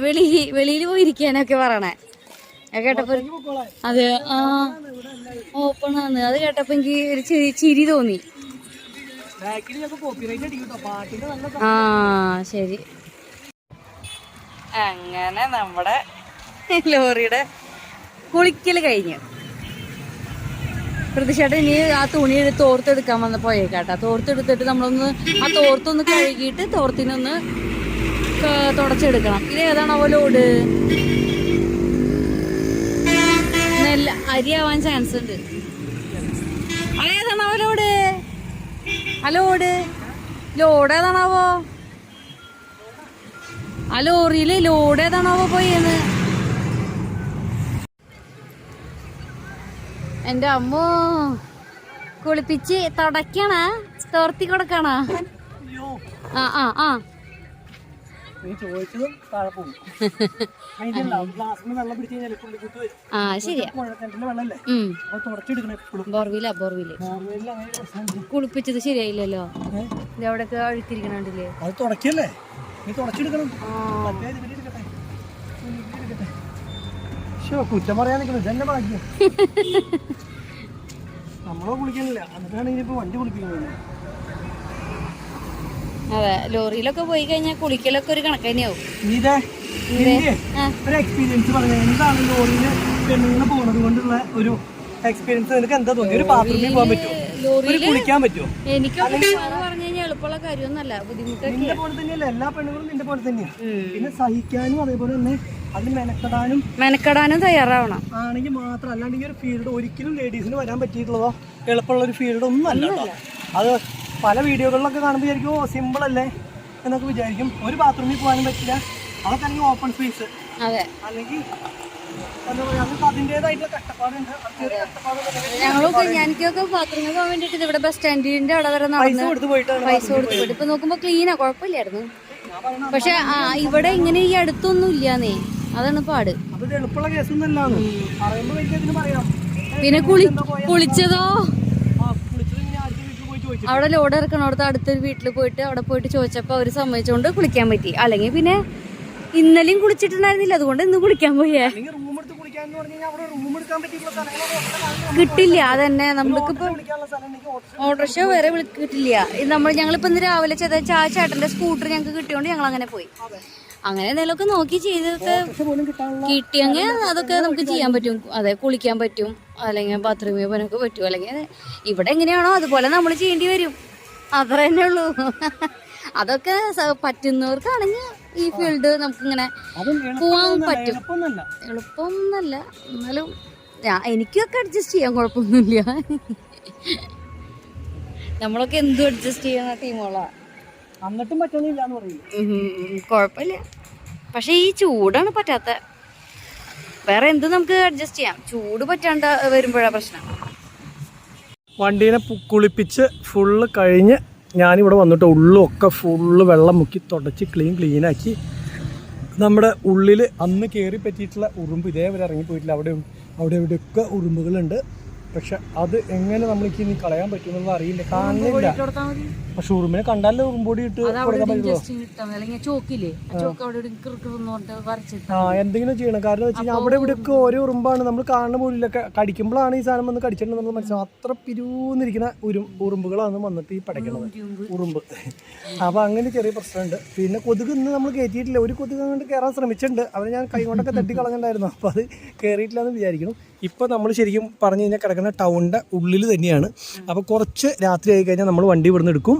വെളിയിൽ പോയിരിക്കാനൊക്കെ പറയണേ. കേട്ടപ്പോ അത് ഓപ്പണാന്ന്. അത് കേട്ടപ്പോ എനിക്ക് ഒരു ചിരി തോന്നി. ആ ശരി. അങ്ങനെ നമ്മുടെ ലോറിയുടെ കുളിക്കല് കഴിഞ്ഞു. പ്രതീക്ഷേട്ടൻ ഇനി ആ തുണി തോർത്തെടുക്കാൻ വന്ന് പോയേക്കാട്ടാ. തോർത്തെടുത്തിട്ട് നമ്മളൊന്ന് ആ തോർത്തൊന്ന് കഴുകിയിട്ട് തോർത്തിനൊന്ന് തുടച്ചെടുക്കണം. ഇത് ഏതാണാവോ ലോഡ്? നെല്ല് അരി ആവാൻ ചാൻസ് ഉണ്ട്. അതേതാണാവോ ലോഡ്? ആ ലോഡ് ഏതാണാവോ? ആ ലോറിയില് ലോഡ് ഏതാണാവോ പോയെന്ന്. എന്റെ അമ്മോ, കുളിപ്പിച്ച് തുടക്കണ, തോർത്തി കൊടുക്കണ. ആ ആ ആ ആ ശരിയാ. ബോർവില കുളിപ്പിച്ചത് ശരിയായില്ലല്ലോ. ഇതെവിടെയൊക്കെ അഴുക്കിരിക്കണുണ്ടല്ലേ? അത് തുടക്കല്ലേ, നീ തുടച്ചെടുക്കണം. കുറ്റം പറയാൻ നിൽക്കണം, ഇതെന്നെ ഭാഗ്യം. നമ്മളോ കുളിക്കണില്ല, എന്നിട്ടാണെങ്കിൽ ഇപ്പൊ വണ്ടി കുളിപ്പിക്കുന്നത്. അതെ, ലോറിയിലൊക്കെ പോയി കഴിഞ്ഞാൽ കുളിക്കലൊക്കെ ഒരു കണക്ക് തന്നെയാവും. ഒരു എക്സ്പീരിയൻസ് പറഞ്ഞ എന്താണ് ലോറിയില് പെണ്ണുങ്ങൾ പോകുന്നത് കൊണ്ടുള്ള ഒരു എക്സ്പീരിയൻസ് നിനക്ക് എന്താ തോന്നി? ഒരു ബാത്റൂമിൽ പോകാൻ പറ്റുമോ? കുളിക്കാൻ പറ്റുമോ? എനിക്കൊക്കെ പറഞ്ഞു കഴിഞ്ഞാൽ എളുപ്പമുള്ള കാര്യമൊന്നുമല്ല, ബുദ്ധിമുട്ടൊക്കെ. നിന്റെ പോലെ തന്നെയല്ല, എല്ലാ പെണ്ണുങ്ങളും നിന്റെ പോലെ തന്നെയാണ്. പിന്നെ സഹിക്കാനും അതേപോലെ തന്നെ അതിന് മെനക്കെടാനും തയ്യാറാവണം ആണെങ്കിൽ മാത്രം. അല്ലാണ്ട് ഈ ഒരു ഫീൽഡ് ഒരിക്കലും ലേഡീസിന് വരാൻ പറ്റിയിട്ടുള്ളതോ എളുപ്പമുള്ള ഒരു ഫീൽഡ് ഒന്നും അല്ല. അത് പല വീഡിയോകളിലൊക്കെ കാണുമ്പോൾ വിചാരിക്കും ഓ സിമ്പിൾ അല്ലേ എന്നൊക്കെ വിചാരിക്കും. ഒരു ബാത്റൂമിൽ പോകാനും പറ്റില്ല. അതൊക്കെ അല്ലെങ്കിൽ ഓപ്പൺ സ്പേസ്, അല്ലെങ്കിൽ അതിൻ്റെതായിട്ടുള്ള കഷ്ടപ്പാടുണ്ട്. ഞാനൊക്കെ ബാത്റൂമിൽ പോകാൻ വേണ്ടിട്ട് ഇവിടെ ബസ് സ്റ്റാൻഡിന്റെ അവിടെ വരെ പൈസ കൊടുത്ത് പോയിട്ട് ഇപ്പൊ നോക്കുമ്പോ ക്ലീനാ, കുഴപ്പമില്ലായിരുന്നു. പക്ഷെ ഇവിടെ ഇങ്ങനെ ഈ അടുത്തൊന്നും ഇല്ലാന്നേ, അതാണ് പാട്. എളുപ്പമുള്ള കേസൊന്നും. പിന്നെ കുളിച്ചതോ അവിടെ ലോഡ് ഇറക്കണോടത്ത് അടുത്തൊരു വീട്ടിൽ പോയിട്ട് അവിടെ പോയിട്ട് ചോദിച്ചപ്പോ അവര് സമ്മതിച്ചോണ്ട് കുളിക്കാൻ പറ്റി. അല്ലെങ്കിൽ പിന്നെ ഇന്നലെയും കുളിച്ചിട്ടുണ്ടായിരുന്നില്ല, അതുകൊണ്ട് ഇന്ന് കുളിക്കാൻ പോയേ. കിട്ടില്ല, അതന്നെ. നമ്മൾക്കിപ്പോ ഓട്ടോറിക്ഷ വരെ കിട്ടില്ല. ഞങ്ങളിപ്പോ ഇന്ന് രാവിലെ ചേട്ടന്റെ സ്കൂട്ടർ ഞങ്ങൾക്ക് കിട്ടിയോണ്ട് ഞങ്ങൾ അങ്ങനെ പോയി. അങ്ങനെ എന്തെങ്കിലുമൊക്കെ നോക്കി ചെയ്തൊക്കെ കിട്ടിയെങ്കിൽ അതൊക്കെ നമുക്ക് ചെയ്യാൻ പറ്റും. അതെ, കുളിക്കാൻ പറ്റും, അല്ലെങ്കിൽ ബാത്റൂമിൽ പോകാനൊക്കെ പറ്റും. അല്ലെങ്കിൽ ഇവിടെ എങ്ങനെയാണോ അതുപോലെ നമ്മൾ ചെയ്യേണ്ടി വരും. അത്ര തന്നെ ഉള്ളൂ. അതൊക്കെ പറ്റുന്നവർക്കാണെങ്കിൽ ഈ ഫീൽഡ് നമുക്കിങ്ങനെ പോവാൻ പറ്റും. എളുപ്പമൊന്നല്ല, എന്നാലും എനിക്കൊക്കെ അഡ്ജസ്റ്റ് ചെയ്യാൻ കുഴപ്പമൊന്നുമില്ല. നമ്മളൊക്കെ എന്തും അഡ്ജസ്റ്റ് ചെയ്യുന്ന ടീമുകളാ. എന്നിട്ടും പറ്റുന്നില്ല എന്ന് പറയും. കുഴപ്പമില്ല, പക്ഷെ ഈ ചൂടാണ് പറ്റാത്ത. വേറെ എന്തും നമുക്ക് അഡ്ജസ്റ്റ് ചെയ്യാം, ചൂട് പറ്റാണ്ട് വരുമ്പോഴാണ് പ്രശ്നം. വണ്ടീനെ കുളിപ്പിച്ച് ഫുള്ള് കഴിഞ്ഞ് ഞാനിവിടെ വന്നിട്ട് ഉള്ളൊക്കെ ഫുള്ള് വെള്ളം മുക്കി തുടച്ച് ക്ലീനാക്കി. നമ്മുടെ ഉള്ളിൽ അന്ന് കയറി പറ്റിയിട്ടുള്ള ഉറുമ്പ് ഇതേവരെ ഇറങ്ങിപ്പോയിട്ടില്ല. അവിടെ ഇവിടെയൊക്കെ ഉറുമ്പുകളുണ്ട്. പക്ഷെ അത് എങ്ങനെ നമ്മൾക്ക് ഇനി കളയാൻ പറ്റുമെന്നുള്ള അറിയില്ല, കാണുന്നില്ല. പക്ഷെ ഉറുമ്പിനെ കണ്ടാലേ ഉറുമ്പൊടി ഇട്ട് കൊടുക്കാൻ പറ്റുള്ളൂ. എന്തെങ്കിലും ചെയ്യണം. കാരണം വെച്ച് കഴിഞ്ഞാൽ അവിടെ ഇവിടെയൊക്കെ ഓരോ ഉറുമ്പാണ്, നമ്മൾ കാണുന്ന പോലില്ല. കടിക്കുമ്പോഴാണ് ഈ സാധനം വന്ന് കടിച്ചിട്ടുണ്ടെന്ന് മനസ്സിലാവും. അത്ര പിരിവെന്നിരിക്കുന്ന ഉറുമ്പുകളാണ് വന്നിട്ട് ഈ പടയ്ക്കുന്നത്, ഉറുമ്പ്. അപ്പോൾ അങ്ങനെ ചെറിയ പ്രശ്നമുണ്ട്. പിന്നെ കൊതുക് ഇന്ന് നമ്മൾ കയറ്റിയിട്ടില്ല. ഒരു കൊതുക് കൊണ്ട് കയറാൻ ശ്രമിച്ചിട്ടുണ്ട്, അവരെ ഞാൻ കൈ കൊണ്ടൊക്കെ തട്ടി കളഞ്ഞിട്ടുണ്ടായിരുന്നു. അപ്പോൾ അത് കയറിയിട്ടില്ല എന്ന് വിചാരിക്കണം. ഇപ്പോൾ നമ്മൾ ശരിക്കും പറഞ്ഞു കഴിഞ്ഞാൽ കിടക്കുന്ന ടൗണിൻ്റെ ഉള്ളിൽ തന്നെയാണ്. അപ്പോൾ കുറച്ച് രാത്രി ആയി കഴിഞ്ഞാൽ നമ്മൾ വണ്ടി ഇവിടുന്ന്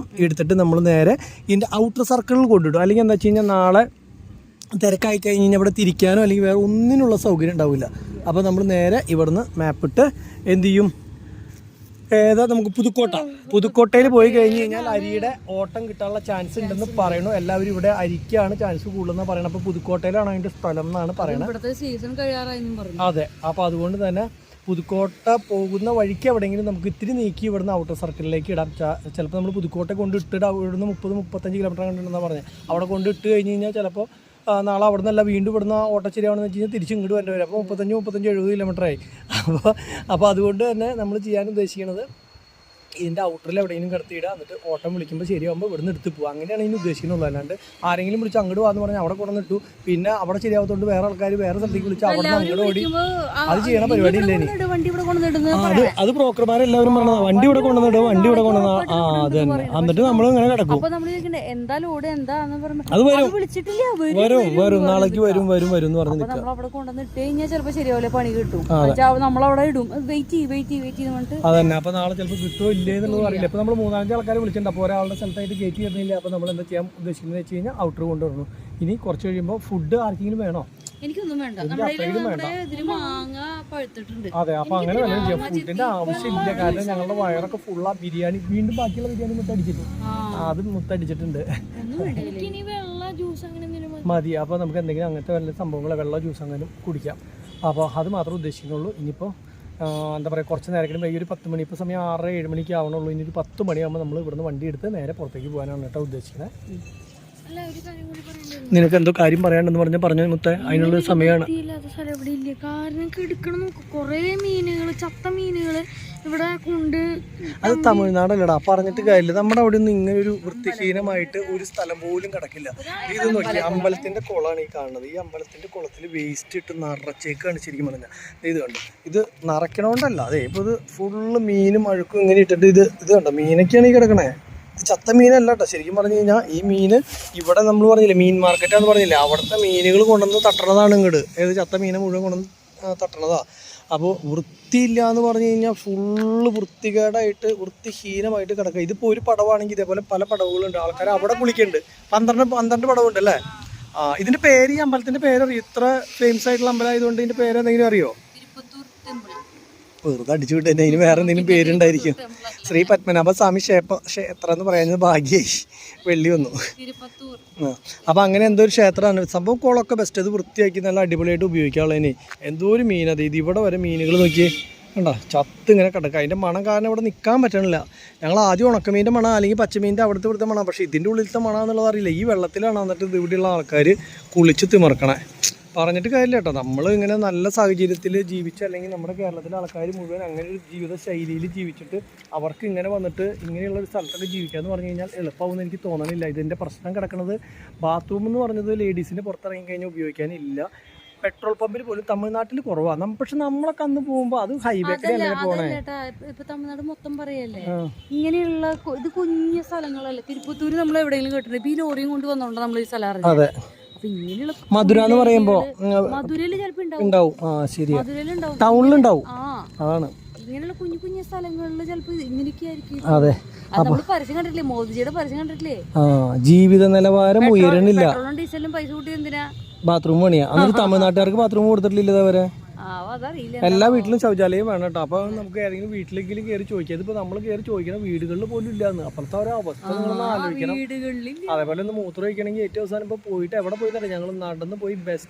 എടുത്തിട്ട് നമ്മൾ നേരെ ഇതിൻ്റെ ഔട്ടർ സർക്കിളിൽ കൊണ്ടിടും. അല്ലെങ്കിൽ എന്താ വെച്ച് കഴിഞ്ഞാൽ നാളെ തിരക്കായി കഴിഞ്ഞ് കഴിഞ്ഞാൽ ഇവിടെ തിരിക്കാനോ അല്ലെങ്കിൽ വേറെ ഒന്നിനുള്ള സൗകര്യം ഉണ്ടാവില്ല. അപ്പോൾ നമ്മൾ നേരെ ഇവിടുന്ന് മാപ്പിട്ട് എന്ത് ചെയ്യും, നമുക്ക് പുതുക്കോട്ടയിൽ പോയി കഴിഞ്ഞ് കഴിഞ്ഞാൽ അരിയുടെ ഓട്ടം കിട്ടാനുള്ള ചാൻസ് ഉണ്ടെന്ന് പറയണു. എല്ലാവരും ഇവിടെ അരിക്കാണ് ചാൻസ് കൂടുതലെന്ന് പറയണം. അപ്പോൾ പുതുക്കോട്ടയിലാണ് അതിൻ്റെ സ്ഥലം എന്നാണ് പറയുന്നത്. അതെ, അപ്പോൾ അതുകൊണ്ട് തന്നെ പുതുക്കോട്ട പോകുന്ന വഴിക്ക് എവിടെയെങ്കിലും നമുക്ക് ഇത്തിരി നീക്കി ഇവിടുന്ന് ഔട്ടർ സർക്കിളിലേക്ക് ഇടാം. ചിലപ്പോൾ നമ്മൾ പുതുക്കോട്ട കൊണ്ട് ഇട്ടിട്ട് ഇവിടുന്ന് 30-35 കിലോമീറ്റർ കണ്ടിട്ടുണ്ടെന്നാണ് പറഞ്ഞത്. അവിടെ കൊണ്ട് ഇട്ട് കഴിഞ്ഞ് കഴിഞ്ഞാൽ ചിലപ്പോൾ നാളെ അവിടെ നിന്നല്ല വീണ്ടും ഇവിടുന്ന് ഓട്ടച്ചിരിയാണെന്ന് വെച്ച് കഴിഞ്ഞാൽ തിരിച്ച് ഇങ്ങോട്ട് വരേണ്ടി വരും. അപ്പോൾ 35-70 കിലോമീറ്ററായി. അപ്പോൾ അതുകൊണ്ട് തന്നെ നമ്മൾ ചെയ്യാൻ ഉദ്ദേശിക്കുന്നത് ഇതിൻ്റെ ഔട്ടറിൽ എവിടെയെങ്കിലും കിടത്തിയിടുക, എന്നിട്ട് ഓട്ടം വിളിക്കുമ്പോൾ ശരിയാകുമ്പോൾ ഇവിടുന്ന് എടുത്ത് പോകുക. അങ്ങനെയാണ് ഇതിന് ഉദ്ദേശിക്കുന്നുള്ളൂ. അല്ലാണ്ട് ആരെങ്കിലും വിളിച്ച് അങ്ങോട്ട് പോകാന്ന് പറഞ്ഞാൽ അവിടെ കൊണ്ടുവന്നിട്ടു, പിന്നെ അവിടെ ശരിയാവത്തോണ്ട് വേറെ ആൾക്കാർ വേറെ സ്ഥലത്തേക്ക് വിളിച്ച് അവിടെ നിന്ന് അങ്ങോട്ട് ഓടി അത് ചെയ്യണ പരിപാടി ഇല്ലേ. അത് ബ്രോക്കർമാരെല്ലാവരും പറഞ്ഞത് വണ്ടി ഇവിടെ കൊണ്ടുവന്നിട്ട് വണ്ടി ഇവിടെ കൊണ്ടുവന്ന അത് തന്നെ. എന്നിട്ട് നമ്മൾ ഇങ്ങനെ കിടക്കും. അത് വരും നാളേക്ക് വരും എന്ന് പറഞ്ഞ് നിൽക്കുക. അതന്നെ. അപ്പോൾ നാളെ ചിലപ്പോൾ കിട്ടുമോ ഇല്ലേ എന്നുള്ളത് അറിയില്ല. അപ്പോൾ നമ്മൾ 3-5 ആൾക്കാരെ വിളിച്ചിട്ടുണ്ട്. അപ്പോൾ ഒരാളുടെ സ്ഥലത്തായിട്ട് കയറ്റി വരുന്നില്ല. അപ്പോൾ നമ്മൾ എന്താ ചെയ്യാൻ ഉദ്ദേശിക്കുന്നത് വെച്ച് കഴിഞ്ഞാൽ ഔട്ടർ കൊണ്ടുവരണം. ഇനി കുറച്ച് കഴിയുമ്പോൾ ഫുഡ് ആർക്കെങ്കിലും വേണോ? എനിക്കൊന്നും വേണ്ട. അതെ, അപ്പോൾ അങ്ങനെ വല്ലതും ചെയ്യാം. ഫുഡിന്റെ ആവശ്യമില്ല, കാരണം ഞങ്ങളുടെ വയറൊക്കെ ഫുള്ളാ. ബിരിയാണി വീണ്ടും ബാക്കിയുള്ള ബിരിയാണി അത് മുത്തടിച്ചിട്ടുണ്ട്. മതി. അപ്പോൾ നമുക്ക് എന്തെങ്കിലും അങ്ങനത്തെ വല്ല സംഭവങ്ങൾ വെള്ളം ജ്യൂസ് അങ്ങനെ കുടിക്കാം. അപ്പോൾ അത് മാത്രമേ ഉദ്ദേശിക്കുന്നുള്ളൂ. ഇനിയിപ്പോൾ എന്താ പറയുക, കുറച്ച് നേരം വൈകി ഒരു 10 മണി, ഇപ്പോൾ സമയം 6-7 മണിക്ക് ആവണുള്ളൂ. ഇനി ഒരു 10 മണിയാകുമ്പോൾ നമ്മൾ ഇവിടുന്ന് വണ്ടി എടുത്ത് നേരെ പുറത്തേക്ക് പോകാനാണ് കേട്ടോ ഉദ്ദേശിക്കുന്നത്. നിനക്ക് എന്തോ കാര്യം പറയാണ്ടെന്ന് പറഞ്ഞു മുത്തേ, അതിനുള്ള സമയമാണ്. അത് തമിഴ്നാടല്ലടാ, പറഞ്ഞിട്ട് കാര്യമില്ല. നമ്മുടെ അവിടെ ഒന്നും ഇങ്ങനെ ഒരു വൃത്തിഹീനമായിട്ട് ഒരു സ്ഥലം പോലും കിടക്കില്ല. ഇത് നോക്കി, അമ്പലത്തിന്റെ കുളമാണ് ഈ കാണുന്നത്. ഈ അമ്പലത്തിന്റെ കുളത്തിൽ വേസ്റ്റ് ഇട്ട് നിറച്ചേക്കാണ് ശരിക്കും പറഞ്ഞാൽ. ഇത് കണ്ടു, ഇത് നിറയ്ക്കണോണ്ടല്ല, അതെ. ഇപ്പൊ ഇത് ഫുള്ള് മീനും അഴുക്കും ഇങ്ങനെ ഇട്ടിട്ട് ഇത് കണ്ടോ, മീനൊക്കെയാണ് ഈ കിടക്കണേ. ചത്ത മീനല്ല കേട്ടോ. ശരിക്കും പറഞ്ഞു കഴിഞ്ഞാൽ ഈ മീന് ഇവിടെ നമ്മൾ പറഞ്ഞില്ലേ മീൻ മാർക്കറ്റാന്ന് പറഞ്ഞില്ലേ, അവിടുത്തെ മീനുകൾ കൊണ്ടുവന്ന് തട്ടണതാണ് ഇങ്ങോട്ട്. ഏത് ചത്ത മീനെ മുഴുവൻ കൊണ്ടുവന്ന് തട്ടണതാ. അപ്പോൾ വൃത്തിയില്ല എന്ന് പറഞ്ഞു കഴിഞ്ഞാൽ ഫുള്ള് വൃത്തികേടായിട്ട് വൃത്തിഹീനമായിട്ട് കിടക്കുക. ഇതിപ്പോൾ ഒരു പടവാണെങ്കിൽ ഇതേപോലെ പല പടവുകളുണ്ട്. ആൾക്കാർ അവിടെ കുളിക്കുന്നുണ്ട്. 12 പടവുണ്ട് അല്ലേ. ഇതിൻ്റെ പേര്, ഈ അമ്പലത്തിൻ്റെ പേരറിയോ? ഇത്ര ഫേമസ് ആയിട്ടുള്ള അമ്പലം ആയതുകൊണ്ട് ഇതിൻ്റെ പേര് എന്തെങ്കിലും അറിയോ? വെറുതെ അടിച്ചു വിട്ട് തന്നെ ഇതിന് വേറെ എന്തെങ്കിലും പേരുണ്ടായിരിക്കും. ശ്രീ പത്മനാഭ സ്വാമി ക്ഷേത്രം എന്ന് പറയുന്നത് ഭാഗ്യമായി വെള്ളി വന്നു. അപ്പം അങ്ങനെ എന്തോ ഒരു ക്ഷേത്രമാണ്. സംഭവം കുളമൊക്കെ ബെസ്റ്റ്. അത് വൃത്തിയാക്കി നല്ല അടിപൊളിയായിട്ട് ഉപയോഗിക്കാനുള്ളതിന്. എന്തോ ഒരു മീനത്. ഇത് ഇവിടെ വരെ മീനുകൾ നോക്കിയേ കണ്ടോ, ചത്ത് ഇങ്ങനെ കിടക്കുക. അതിൻ്റെ മണം കാരണം ഇവിടെ നിൽക്കാൻ പറ്റണില്ല. ഞങ്ങൾ ആദ്യം ഉണക്കമീൻ്റെ മണം അല്ലെങ്കിൽ പച്ചമീൻ്റെ ഇവിടുത്തെ മണം, പക്ഷേ ഇതിൻ്റെ ഉള്ളിലത്തെ മണം എന്നുള്ളത് അറിയില്ല. ഈ വെള്ളത്തിലാണ് വന്നിട്ട് ഇവിടെയുള്ള ആൾക്കാർ കുളിച്ച് തിമർക്കണേ. പറഞ്ഞിട്ട് കാര്യമില്ല കേട്ടോ. നമ്മൾ ഇങ്ങനെ നല്ല സാഹചര്യത്തിൽ ജീവിച്ച്, അല്ലെങ്കിൽ നമ്മുടെ കേരളത്തിലെ ആൾക്കാർ മുഴുവൻ അങ്ങനെ ഒരു ജീവിത ശൈലിയിൽ ജീവിച്ചിട്ട് അവർക്ക് ഇങ്ങനെ വന്നിട്ട് ഇങ്ങനെയുള്ള ഒരു സ്ഥലത്തൊക്കെ ജീവിക്കുക എന്ന് പറഞ്ഞു കഴിഞ്ഞാൽ എളുപ്പമാവുമെന്ന് എനിക്ക് തോന്നണില്ല. ഇതിൻ്റെ പ്രശ്നം കിടക്കുന്നത് ബാത്റൂം എന്ന് പറഞ്ഞത് ലേഡീസിൻ്റെ പുറത്തിറങ്ങി കഴിഞ്ഞാൽ ഉപയോഗിക്കാനില്ല. പെട്രോൾ പമ്പിൽ പോലും തമിഴ്നാട്ടിൽ കുറവാണ്. പക്ഷെ നമ്മളൊക്കെ അന്ന് പോകുമ്പോൾ അത് ഹൈവേക്കിലല്ലേ പോണേ. ഇപ്പൊ തമിഴ്നാട് മൊത്തം പറയല്ലേ ഇങ്ങനെയുള്ള ഇത് കുഞ്ഞു സ്ഥലങ്ങളല്ലേ. തിരുപ്പത്തൂര് നമ്മൾ എവിടെയെങ്കിലും കേട്ടിട്ടുണ്ട്. ഇപ്പൊ ഈ ലോറിയും കൊണ്ട് വന്നോണ്ട് നമ്മൾ ഈ സ്ഥലം അറിയാം. അതെ, മധുര എന്ന് പറയുമ്പോ മധുരയില് ചിലപ്പോ ഉണ്ടാവും. ശരിയാ, ടൗണിലുണ്ടാവും. അതാണ് ഇങ്ങനെയുള്ള കുഞ്ഞു കുഞ്ഞു സ്ഥലങ്ങളിൽ ചിലപ്പോ ഇങ്ങനെയൊക്കെ ആയിരിക്കും. അതെ, നമ്മൾ പരസ്യം കണ്ടിട്ടില്ലേ, മോദിജിയുടെ പരസ്യം കണ്ടിട്ടില്ലേ? ജീവിത നിലവാരം ഉയരണില്ല. പെട്രോളും ഡീസലും പൈസ കൂട്ടി എന്തിനാ ബാത്റൂം പണിയാ. എന്നിട്ട് തമിഴ്നാട്ടുകാർക്ക് ബാത്റൂം കൊടുത്തിട്ടില്ല ഇതവരെ. എല്ലാ വീട്ടിലും ശൗചാലയം വേണം കേട്ടോ. അപ്പൊ നമുക്ക് ഏതെങ്കിലും വീട്ടിലെങ്കിലും കയറി ചോദിക്കാം. ഇതിപ്പോ നമ്മൾ കയറി ചോദിക്കണം, വീടുകളിൽ പോലും ഇല്ലാന്ന്. അപ്പോഴത്തെ ഒരു അവസ്ഥ നിങ്ങളൊന്ന് ആലോചിക്കണം. അതേപോലെ ഒന്ന് മൂത്രം ഒഴിക്കണമെങ്കിൽ ഏറ്റവും അവസാനം ഇപ്പൊ പോയിട്ട് എവിടെ പോയിട്ടല്ല, ഞങ്ങൾ നടന്ന് പോയി ബസ്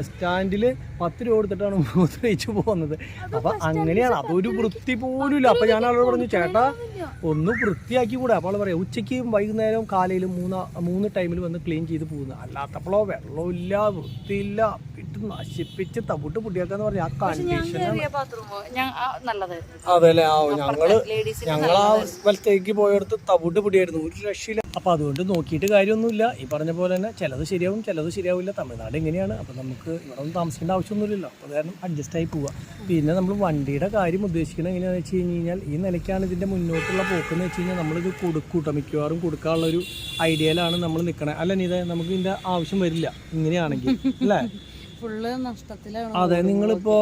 സ്റ്റാൻഡിൽ 10 രൂപ കൊടുത്തിട്ടാണ് മൂത്രം ഒഴിച്ചു പോകുന്നത്. അപ്പൊ അങ്ങനെയാണ്. അതൊരു വൃത്തി പോലും ഇല്ല. അപ്പൊ ഞാൻ അവളോട് പറഞ്ഞു, ചേട്ടാ ഒന്ന് വൃത്തിയാക്കി കൂടെ. അപ്പോൾ പറയാം, ഉച്ചയ്ക്കും വൈകുന്നേരവും കാലയിലും 3 ടൈമിൽ വന്ന് ക്ലീൻ ചെയ്ത് പോകുന്നത്. അല്ലാത്തപ്പോഴോ വെള്ളമില്ല, വൃത്തിയില്ല, ഇട്ട് നശിപ്പിച്ച് തവിട്ട് പൊടിയാക്കാന്ന് പറഞ്ഞാൽ പറഞ്ഞു ആ കണ്ടീഷൻ. നല്ലതായിരുന്നു. അതെ അല്ലേ, ഞങ്ങൾ ആ വലത്തേക്ക് പോയടുത്ത് തവിട്ട് പൊടിയായിരുന്നു, ഒരു രക്ഷയില്ല. അപ്പൊ അതുകൊണ്ട് നോക്കിയിട്ട് കാര്യമൊന്നുമില്ല. ഈ പറഞ്ഞ പോലെ തന്നെ ചിലത് ശരിയാവും ചിലത് ശരിയാവില്ല. തമിഴ്നാട് എങ്ങനെയാണ്, അപ്പൊ നമുക്ക് ഇവിടെ ഒന്നും താമസിക്കേണ്ട ആവശ്യമൊന്നുമില്ലല്ലോ. അപ്പോൾ കാരണം അഡ്ജസ്റ്റ് ആയി പോവുക. പിന്നെ നമ്മൾ വണ്ടിയുടെ കാര്യം ഉദ്ദേശിക്കുന്നത് എങ്ങനെയാണെന്ന് വെച്ച് കഴിഞ്ഞാൽ ഈ നിലയ്ക്കാണ് ഇതിന്റെ മുന്നോട്ടുള്ള പോക്കെന്ന് വെച്ച് കഴിഞ്ഞാൽ നമ്മളിത് കൊടുക്കൂട്ടോ, മിക്കവാറും കൊടുക്കാനുള്ള ഒരു ഐഡിയയിലാണ് നമ്മൾ നിൽക്കണേ. അല്ല നീ നമുക്ക് ഇതിന്റെ ആവശ്യം വരില്ല ഇങ്ങനെയാണെങ്കിൽ അല്ലേ. ഫുള്ള് നഷ്ടത്തിലാണ്. അതെ, നിങ്ങളിപ്പോൾ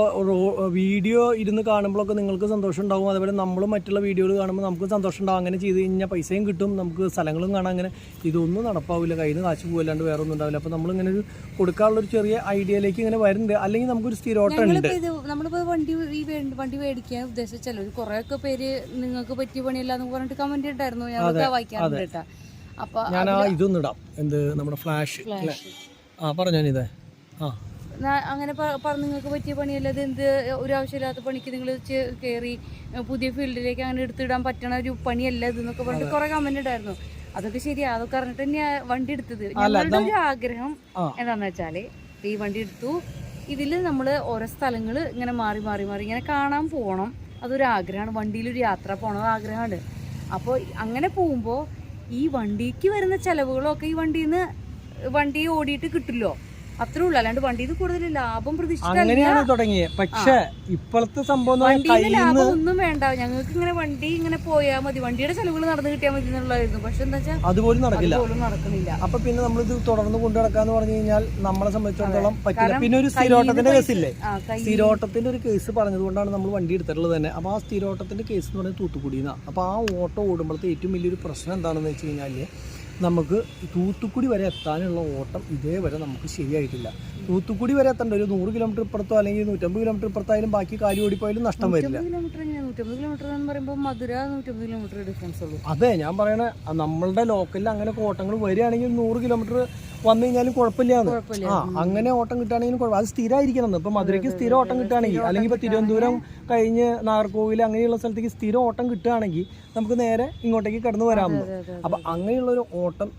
വീഡിയോ ഇരുന്ന് കാണുമ്പോഴൊക്കെ നിങ്ങൾക്ക് സന്തോഷം ഉണ്ടാവും, അതേപോലെ നമ്മൾ മറ്റുള്ള വീഡിയോകൾ കാണുമ്പോൾ നമുക്ക് സന്തോഷം ഉണ്ടാവും. അങ്ങനെ ചെയ്ത് കഴിഞ്ഞാൽ പൈസയും കിട്ടും, നമുക്ക് സ്ഥലങ്ങളും കാണാം. അങ്ങനെ ഇതൊന്നും നടപ്പാവില്ല, കയ്യിൽ നിന്ന് കാശ് പോകല്ലാണ്ട് വേറെ ഒന്നും ഉണ്ടാവില്ല. അപ്പോൾ നമ്മളിങ്ങനെ ഒരു കൊടുക്കാനുള്ളൊരു ചെറിയ ഐഡിയയിലേക്ക് ഇങ്ങനെ വരുന്നുണ്ട്. അല്ലെങ്കിൽ നമുക്കൊരു സ്ഥിരോട്ടം ഉണ്ട്. നമ്മളിപ്പോൾ വണ്ടി മേടിക്കാൻ ഉദ്ദേശിച്ചല്ലോ, കുറേയൊക്കെ പേര് നിങ്ങൾക്ക് പറ്റിയ പണിയല്ല എന്ന് പറഞ്ഞിട്ട് കമന്റ് ഉണ്ടായിരുന്നു, ഞാൻ വായിക്കാറുണ്ട് കേട്ടോ. അപ്പൊ ഞാൻ ഇതൊന്നും ഇടാം, എന്ത് നമ്മുടെ ഫ്ലാഷ് അല്ലേ. പറഞ്ഞാനിതേ അങ്ങനെ പറഞ്ഞു നിങ്ങൾക്ക് പറ്റിയ പണിയല്ല ഇത്, എന്ത് ഒരു ആവശ്യമില്ലാത്ത പണിക്ക് നിങ്ങൾ കയറി പുതിയ ഫീൽഡിലേക്ക് അങ്ങനെ എടുത്തിടാൻ പറ്റണ ഒരു പണിയല്ല ഇതെന്നൊക്കെ പറഞ്ഞിട്ട് കുറെ കമന്റ് ഉണ്ടായിരുന്നു. അതൊക്കെ ശരിയാ, അതൊക്കെ പറഞ്ഞിട്ട് തന്നെയാ വണ്ടി എടുത്തത്. ഞങ്ങളുടെ ഒരു ആഗ്രഹം എന്താന്ന് വെച്ചാല് ഈ വണ്ടി എടുത്തു, ഇതിൽ നമ്മൾ ഓരോ സ്ഥലങ്ങൾ ഇങ്ങനെ മാറി മാറി മാറി ഇങ്ങനെ കാണാൻ പോകണം. അതൊരു ആഗ്രഹമാണ്, വണ്ടിയിലൊരു യാത്ര പോകണം ആഗ്രഹമാണ്. അപ്പോൾ അങ്ങനെ പോകുമ്പോൾ ഈ വണ്ടിക്ക് വരുന്ന ചെലവുകളൊക്കെ ഈ വണ്ടി ഓടിയിട്ട് കിട്ടില്ലോ, അത്രേ ഉള്ളൂ. അല്ലാണ്ട് വണ്ടിയിൽ കൂടുതൽ ലാഭം അങ്ങനെയാണ് തുടങ്ങിയത്. പക്ഷേ ഇപ്പോഴത്തെ സംഭവം ലാഭം ഒന്നും വേണ്ട, ഞങ്ങൾക്ക് ഇങ്ങനെ വണ്ടി ഇങ്ങനെ പോയാൽ മതി, വണ്ടിയുടെ ചെലവുകൾ നടന്നു കിട്ടിയാൽ മതി എന്നുള്ളതായിരുന്നു. പക്ഷെ എന്താ വെച്ചാൽ അതുപോലും നടക്കുന്നില്ല. അപ്പൊ പിന്നെ നമ്മളിത് തുടർന്ന് കൊണ്ടു നടക്കാന്ന് പറഞ്ഞു കഴിഞ്ഞാൽ നമ്മളെ സംബന്ധിച്ചിടത്തോളം പറ്റില്ല. പിന്നെ ഒരു സ്ഥിരോട്ടത്തിന്റെ കേസില്ലേ, സ്ഥിരോട്ടത്തിന്റെ ഒരു കേസ് പറഞ്ഞതുകൊണ്ടാണ് നമ്മൾ വണ്ടി എടുത്തിട്ടുള്ളത് തന്നെ. അപ്പൊ ആ സ്ഥിരോട്ടത്തിന്റെ കേസ് എന്ന് പറയുന്നത് തൂത്തുക്കുടിന്നാ. അപ്പൊ ആ ഓട്ടോ ഓടുമ്പോഴത്തെ ഏറ്റവും വലിയൊരു പ്രശ്നം എന്താണെന്ന് വെച്ച് കഴിഞ്ഞാൽ നമുക്ക് തൂത്തുക്കുടി വരെ എത്താനുള്ള ഓട്ടം ഇതേവരെ നമുക്ക് ശരിയായിട്ടില്ല. തൂത്തുക്കുടി വരെ എത്തേണ്ട ഒരു 100 കിലോമീറ്റർ ഇപ്പുറത്തോ അല്ലെങ്കിൽ 150 കിലോമീറ്റർ ഇപ്പുറത്തായാലും ബാക്കി കാര്യം ഓടിപ്പോയാലും നഷ്ടം വരില്ല. 150 കിലോമീറ്റർ എന്ന് പറയുമ്പോൾ മധുര 150 കിലോമീറ്റർ ഡിഫറൻസ് ഉള്ളൂ. അതെ, ഞാൻ പറയണേ നമ്മളുടെ ലോക്കലിൽ അങ്ങനെ ഓട്ടങ്ങൾ വരികയാണെങ്കിൽ 100 കിലോമീറ്റർ വന്നു കഴിഞ്ഞാലും കുഴപ്പമില്ലാന്ന്. അങ്ങനെ ഓട്ടം കിട്ടുകയാണെങ്കിലും അത് സ്ഥിരമായിരിക്കണം. ഇപ്പൊ മധുരയ്ക്ക് സ്ഥിരം ഓട്ടം കിട്ടുകയാണെങ്കിൽ, അല്ലെങ്കിൽ ഇപ്പൊ തിരുവനന്തപുരം കഴിഞ്ഞ് നാഗർകോവിൽ അങ്ങനെയുള്ള സ്ഥലത്തേക്ക് സ്ഥിരം ഓട്ടം കിട്ടുകയാണെങ്കിൽ നമുക്ക് നേരെ ഇങ്ങോട്ടേക്ക് കടന്നു വരാമെന്ന്. അപ്പൊ അങ്ങനെയുള്ളൊരു ഓട്ടം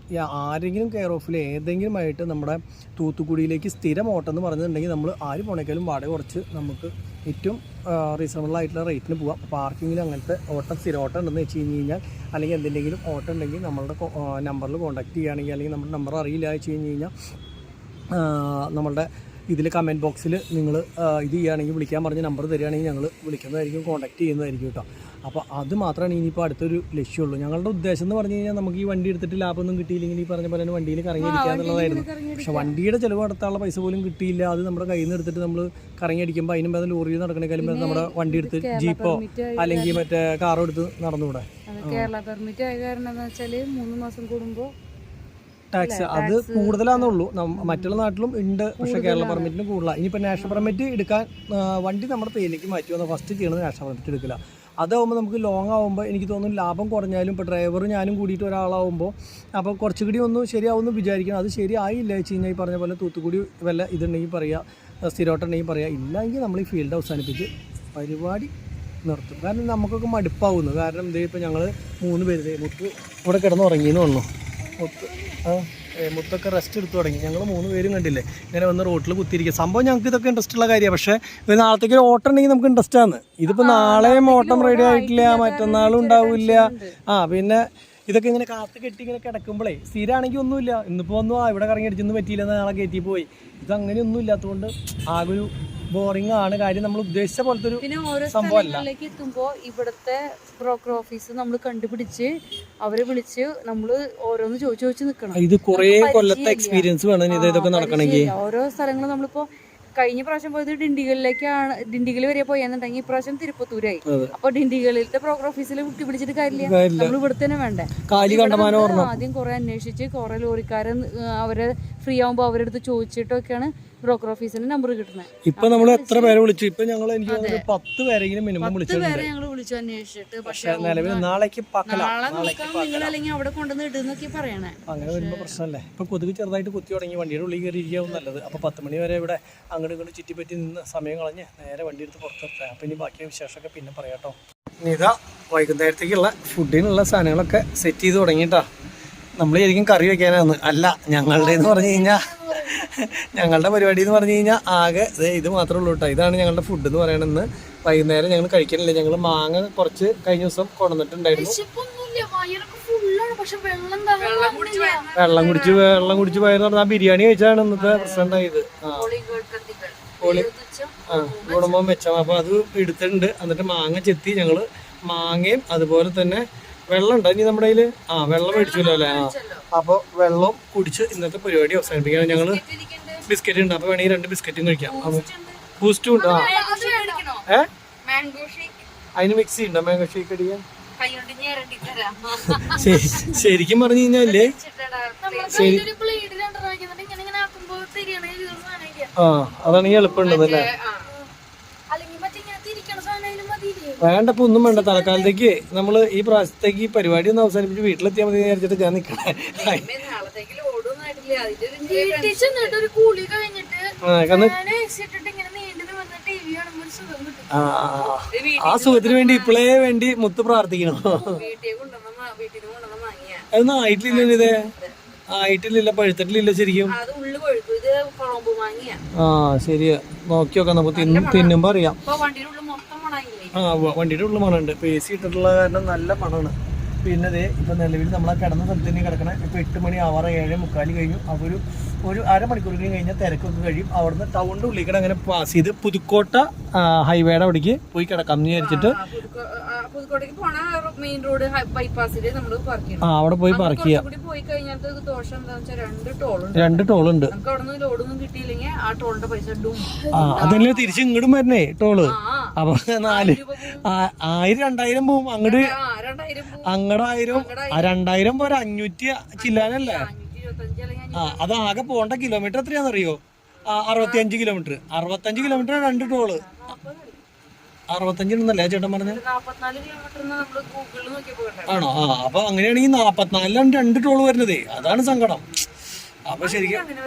ആരെങ്കിലും കെയർ ഓഫിൽ ഏതെങ്കിലും ആയിട്ട് നമ്മുടെ തൂത്തുക്കുടിയിലേക്ക് സ്ഥിരം ഓട്ടം എന്ന് പറഞ്ഞിട്ടുണ്ടെങ്കിൽ നമ്മൾ ആര് പോണേക്കാളും വാടക കുറച്ച് നമുക്ക് ഏറ്റവും റീസണബിൾ ആയിട്ടുള്ള റേറ്റിന് പോകാം. പാർക്കിങ്ങിൽ അങ്ങനത്തെ സ്ഥിരം ഓട്ടം ഉണ്ടെന്ന് വെച്ച് കഴിഞ്ഞാൽ, അല്ലെങ്കിൽ എന്തെങ്കിലും ഓട്ടം ഉണ്ടെങ്കിൽ നമ്മളുടെ നമ്പറിൽ കോൺടാക്ട് ചെയ്യുകയാണെങ്കിൽ, അല്ലെങ്കിൽ നമ്മുടെ നമ്പർ അറിയില്ല വെച്ച് കഴിഞ്ഞ് കഴിഞ്ഞാൽ നമ്മളുടെ ഇതിൽ കമൻറ്റ് ബോക്സിൽ നിങ്ങൾ ഇത് ചെയ്യുകയാണെങ്കിൽ വിളിക്കാൻ പറഞ്ഞ് നമ്പർ തരികയാണെങ്കിൽ ഞങ്ങൾ വിളിക്കുന്നതായിരിക്കും, കോൺടാക്ട് ചെയ്യുന്നതായിരിക്കും കേട്ടോ. അപ്പോൾ അത് മാത്രമാണ് ഇനിയിപ്പോൾ അടുത്തൊരു ലക്ഷ്യമുള്ളൂ. ഞങ്ങളുടെ ഉദ്ദേശം എന്ന് പറഞ്ഞു കഴിഞ്ഞാൽ നമുക്ക് ഈ വണ്ടി എടുത്തിട്ട് ലാഭമൊന്നും കിട്ടിയില്ലെങ്കിൽ ഈ പറഞ്ഞ പോലെ തന്നെ വണ്ടിയിൽ കറങ്ങിയടിക്കുക എന്നുള്ളതായിരുന്നു. പക്ഷെ വണ്ടിയുടെ ചിലവ് നടത്താനുള്ള പൈസ പോലും കിട്ടിയില്ല. അത് നമ്മുടെ കയ്യിൽ നിന്ന് എടുത്തിട്ട് നമ്മൾ കറങ്ങിയടിക്കുമ്പോൾ അതിനും ബദൽ ലോറിയിൽ നടക്കണേക്കാളും നമ്മുടെ വണ്ടി എടുത്ത് ജീപ്പോ അല്ലെങ്കിൽ മറ്റേ കാറോ എടുത്ത് നടന്നുകൂടെ. കേരള പെർമിറ്റ് ആയ കാരണം എന്താ വെച്ചാൽ 3 മാസം കൂടുമ്പോൾ ടാക്സ് അത് കൂടുതലാണെന്നുള്ളൂ. മറ്റുള്ള നാട്ടിലും ഉണ്ട്, പക്ഷേ കേരള പെർമിറ്റിന് കൂടുതലാണ്. ഇനിയിപ്പോൾ നാഷണൽ പെർമിറ്റ് എടുക്കാൻ വണ്ടി നമ്മുടെ പേരിലേക്ക് മാറ്റി വന്നാൽ ഫസ്റ്റ് ചെയ്യുന്നത് നാഷണൽ പെർമിറ്റ് എടുക്കില്ല. അതാവുമ്പോൾ നമുക്ക് ലോങ് ആകുമ്പോൾ എനിക്ക് തോന്നുന്നു ലാഭം കുറഞ്ഞാലും ഇപ്പോൾ ഡ്രൈവർ ഞാനും കൂടിയിട്ട് ഒരാളാവുമ്പോൾ അപ്പോൾ കുറച്ചുകൂടി ഒന്ന് ശരിയാവുമെന്ന് വിചാരിക്കണം. അത് ശരിയായില്ല വെച്ച് കഴിഞ്ഞാൽ ഈ പറഞ്ഞ പോലെ തൂത്തുക്കുടി വല്ല ഇതുണ്ടെങ്കിൽ പറയുക, സ്ഥിരോട്ടം ഉണ്ടെങ്കിൽ പറയുക. ഇല്ലെങ്കിൽ നമ്മൾ ഈ ഫീൽഡ് അവസാനിപ്പിച്ച് പരിപാടി നിർത്തും. കാരണം നമുക്കൊക്കെ മടുപ്പാവുന്നു. കാരണം ഇതേ ഇപ്പോൾ ഞങ്ങൾ 3 പേര് മുത്ത് ഇവിടെ കിടന്നുറങ്ങിയെന്ന് പറഞ്ഞു. മുത്തൊക്കെ റെസ്റ്റ് എടുത്തു തുടങ്ങി. ഞങ്ങൾ 3 പേരും കണ്ടില്ലേ ഇങ്ങനെ വന്ന് റോട്ടിൽ കുത്തിയിരിക്കുക. സംഭവം ഞങ്ങൾക്ക് ഇതൊക്കെ ഇൻട്രസ്റ്റ് ഉള്ള കാര്യമാണ്. പക്ഷേ ഇത് നാളത്തേക്ക് ഒരു ഓട്ടം ഉണ്ടെങ്കിൽ നമുക്ക് ഇൻട്രസ്റ്റ് ആണ്. ഇതിപ്പോൾ നാളെയും ഓട്ടം റെഡി ആയിട്ടില്ല, മറ്റന്നാളും ഉണ്ടാവില്ല. പിന്നെ ഇതൊക്കെ ഇങ്ങനെ കാത്ത് കെട്ടി ഇങ്ങനെ കിടക്കുമ്പോഴേ സ്ഥിരമാണെങ്കിൽ ഒന്നുമില്ല. ഇന്നിപ്പോൾ ഒന്നും ഇവിടെ കറങ്ങി അടിച്ചൊന്നും പറ്റിയില്ല, നാളെ കയറ്റി പോയി. ഇതങ്ങനെയൊന്നും ഇല്ലാത്തതുകൊണ്ട് ആകെ ഒരു ബോറിംഗ് ആണ് കാര്യം. നമ്മൾ ഉദ്ദേശിച്ച പോലത്തെ ഒരു സംഭവമല്ല. എത്തുമ്പോൾ ഇവിടുത്തെ ബ്രോക്കർ ഓഫീസ് നമ്മൾ കണ്ടുപിടിച്ച് അവരെ വിളിച്ച് നമ്മൾ ഓരോന്ന് ചോദിച്ചു നിൽക്കണം. ഇത് കുറെ കൊല്ലത്തെ എക്സ്പീരിയൻസ് വേണം ഇതൊക്കെ നടക്കണമെങ്കിൽ. ഓരോ സ്ഥലങ്ങളും നമ്മളിപ്പോ കഴിഞ്ഞ പ്രാവശ്യം പോയത് ഡിണ്ടിഗൽ വരെ പോയെന്നുണ്ടെങ്കിൽ ഇപ്രാവശ്യം തിരുപ്പത്തൂരായി. അപ്പൊ ഡിണ്ടിഗലിലത്തെ ബ്രോക്കർ ഓഫീസിൽ പിടിച്ചിട്ട് കാര്യമില്ല, നമ്മൾ ഇവിടെ തന്നെ വേണ്ടേ. ആദ്യം കുറെ അന്വേഷിച്ച് കുറെ ലോറിക്കാരൻ അവരെ ഫ്രീ ആവുമ്പോ അവരെടുത്ത് ചോദിച്ചിട്ടൊക്കെയാണ് ബ്രോക്കർ ഓഫീസിന്റെ നമ്പർ കിട്ടുന്നത്. ഇപ്പൊ നമ്മൾ എത്ര പേരെ വിളിച്ചു? ഇപ്പൊ ഞങ്ങൾ എനിക്ക് 10 പേരെങ്കിലും മിനിമം വിളിച്ചു അന്വേഷിച്ചിട്ട്. പക്ഷെ നാളേക്ക് നാളെ നോക്കാം നിങ്ങൾ, അല്ലെങ്കിൽ അവിടെ കൊണ്ടുവന്ന് ഇടുന്നൊക്കെ പറയണേ. അങ്ങനെ വരുമ്പോ പ്രശ്നമല്ലേ. ഇപ്പൊ കൊതുക് ചെറുതായിട്ട് കുത്തി തുടങ്ങി, വണ്ടിയുടെ ഉള്ളിൽ കയറി ഇരിക്കാവും നല്ലത്. അപ്പൊ 10 മണി വരെ ഇവിടെ അങ്ങോട്ട് ഇങ്ങോട്ട് ചുറ്റിപ്പറ്റി നിന്ന് സമയം കളഞ്ഞ് നേരെ വണ്ടി എടുത്ത് പുറത്തെത്താം. അപ്പൊ ഇനി ബാക്കി വിശേഷമൊക്കെ പിന്നെ പറയാട്ടോ. ഇതാ വൈകുന്നേരത്തേക്കുള്ള ഫുഡിനുള്ള സാധനങ്ങളൊക്കെ സെറ്റ് ചെയ്ത് തുടങ്ങിയിട്ടാ. നമ്മൾ ശരിക്കും കറി വെക്കാനാണ്. അല്ല, ഞങ്ങളുടെ എന്ന് പറഞ്ഞു കഴിഞ്ഞാൽ ഞങ്ങളുടെ പരിപാടി എന്ന് പറഞ്ഞു കഴിഞ്ഞാൽ ആകെ ഇത് മാത്രമേ ഉള്ളൂ കേട്ടോ. ഇതാണ് ഞങ്ങളുടെ ഫുഡ് എന്ന് പറയണെന്ന്. വൈകുന്നേരം ഞങ്ങൾ കഴിക്കണില്ല. ഞങ്ങൾ മാങ്ങ കുറച്ച് കഴിഞ്ഞ ദിവസം കൊണ്ടുവന്നിട്ടുണ്ടായിരുന്നു. വെള്ളം കുടിച്ച് പോയെന്ന് പറഞ്ഞാൽ ബിരിയാണി കഴിച്ചാണ് ഇന്നത്തെ പ്രശ്നം ഉണ്ടായത്. കുടുംബം വെച്ചാൽ അപ്പൊ അത് എടുത്തിട്ടുണ്ട്. എന്നിട്ട് മാങ്ങ ചെത്തി ഞങ്ങള് മാങ്ങയും അതുപോലെ തന്നെ വെള്ളം ഉണ്ടോ ഇനി നമ്മുടെ കയ്യില്? വെള്ളം മേടിച്ചല്ലോ അല്ലേ? അപ്പൊ വെള്ളം കുടിച്ച് ഇന്നത്തെ പരിപാടി അവസാനിപ്പിക്കാൻ ഞങ്ങള് ബിസ്ക്കറ്റ് ഉണ്ട്. അപ്പൊ വേണമെങ്കിൽ 2 ബിസ്ക്കറ്റും കഴിക്കാം. ബൂസ്റ്റും ഉണ്ട്. അതിന് മിക്സി ഉണ്ടോ മാംഗോ ഷേക്ക് അടിക്കാൻ? ശരിക്കും പറഞ്ഞു കഴിഞ്ഞാലേ അതാണ് ഈ എളുപ്പമുണ്ടെന്നല്ലേ? വേണ്ടപ്പോ ഒന്നും വേണ്ട. തൽക്കാലത്തേക്ക് നമ്മള് ഈ പ്രാവശ്യത്തേക്ക് പരിപാടി ഒന്ന് അവസാനിപ്പിച്ച് വീട്ടിലെത്തിയാൽ മതി വിചാരിച്ചിട്ട് ഞാൻ നിക്കണേ. ആ സുഖത്തിന് വേണ്ടി ഇപ്പോഴേ വേണ്ടി മുത്ത് പ്രാർത്ഥിക്കണം. അതൊന്നും ആയിട്ടില്ലല്ലോ. ഇതേ ആയിട്ടില്ല, പഴുത്തിട്ടില്ല ശരിക്കും. ശരിയാ. നോക്കി നോക്കാം നമുക്ക്. തിന്നുമ്പോ അറിയാം. വണ്ടിയുടെ ഉള്ളിൽ മണമുണ്ട്. ഇപ്പൊ AC ഇട്ടിട്ടുള്ള കാരണം നല്ല മണമാണ്. പിന്നെ ദേ ഇപ്പൊ നിലവിൽ നമ്മളെ കിടന്ന സ്ഥലത്ത് തന്നെ കിടക്കണം. ഇപ്പൊ 8 മണി ആവാറ് 7:45 കഴിഞ്ഞു. അപ്പൊ ഒരു അരമണിക്കൂർ കഴിഞ്ഞാൽ തിരക്കൊക്കെ കഴിയും. അവിടുന്ന് ടൗണിന്റെ ഉള്ളിൽ അങ്ങനെ പാസ് ചെയ്ത് പുതുക്കോട്ട ഹൈവേയുടെ അവിടേക്ക് പോയി കിടക്കാം എന്ന് വിചാരിച്ചിട്ട് അവിടെ പോയി പാർക്ക് ചെയ്യാം. 2 ടോളുണ്ട്. അതല്ലേ തിരിച്ച് ഇങ്ങോട്ടും വരണേ ടോള്. അപ്പൊ 4 1000 2000 പോവും അങ്ങോട്ട്. അങ്ങടെ 2000 പോരാ 500 ചില്ലാനല്ലേ? അതാകെ പോണ്ട കിലോമീറ്റർ എത്രയാണെന്നറിയോ? 65 കിലോമീറ്റർ. 65 kilometre 2 toll. 65 ഉണ്ടല്ലേ ചേട്ടൻ പറഞ്ഞത്? ആണോ? അപ്പൊ അങ്ങനെയാണെങ്കിൽ 44 2 ടോള് വരുന്നതേ. അതാണ് സങ്കടം. അപ്പൊ ശരിക്കും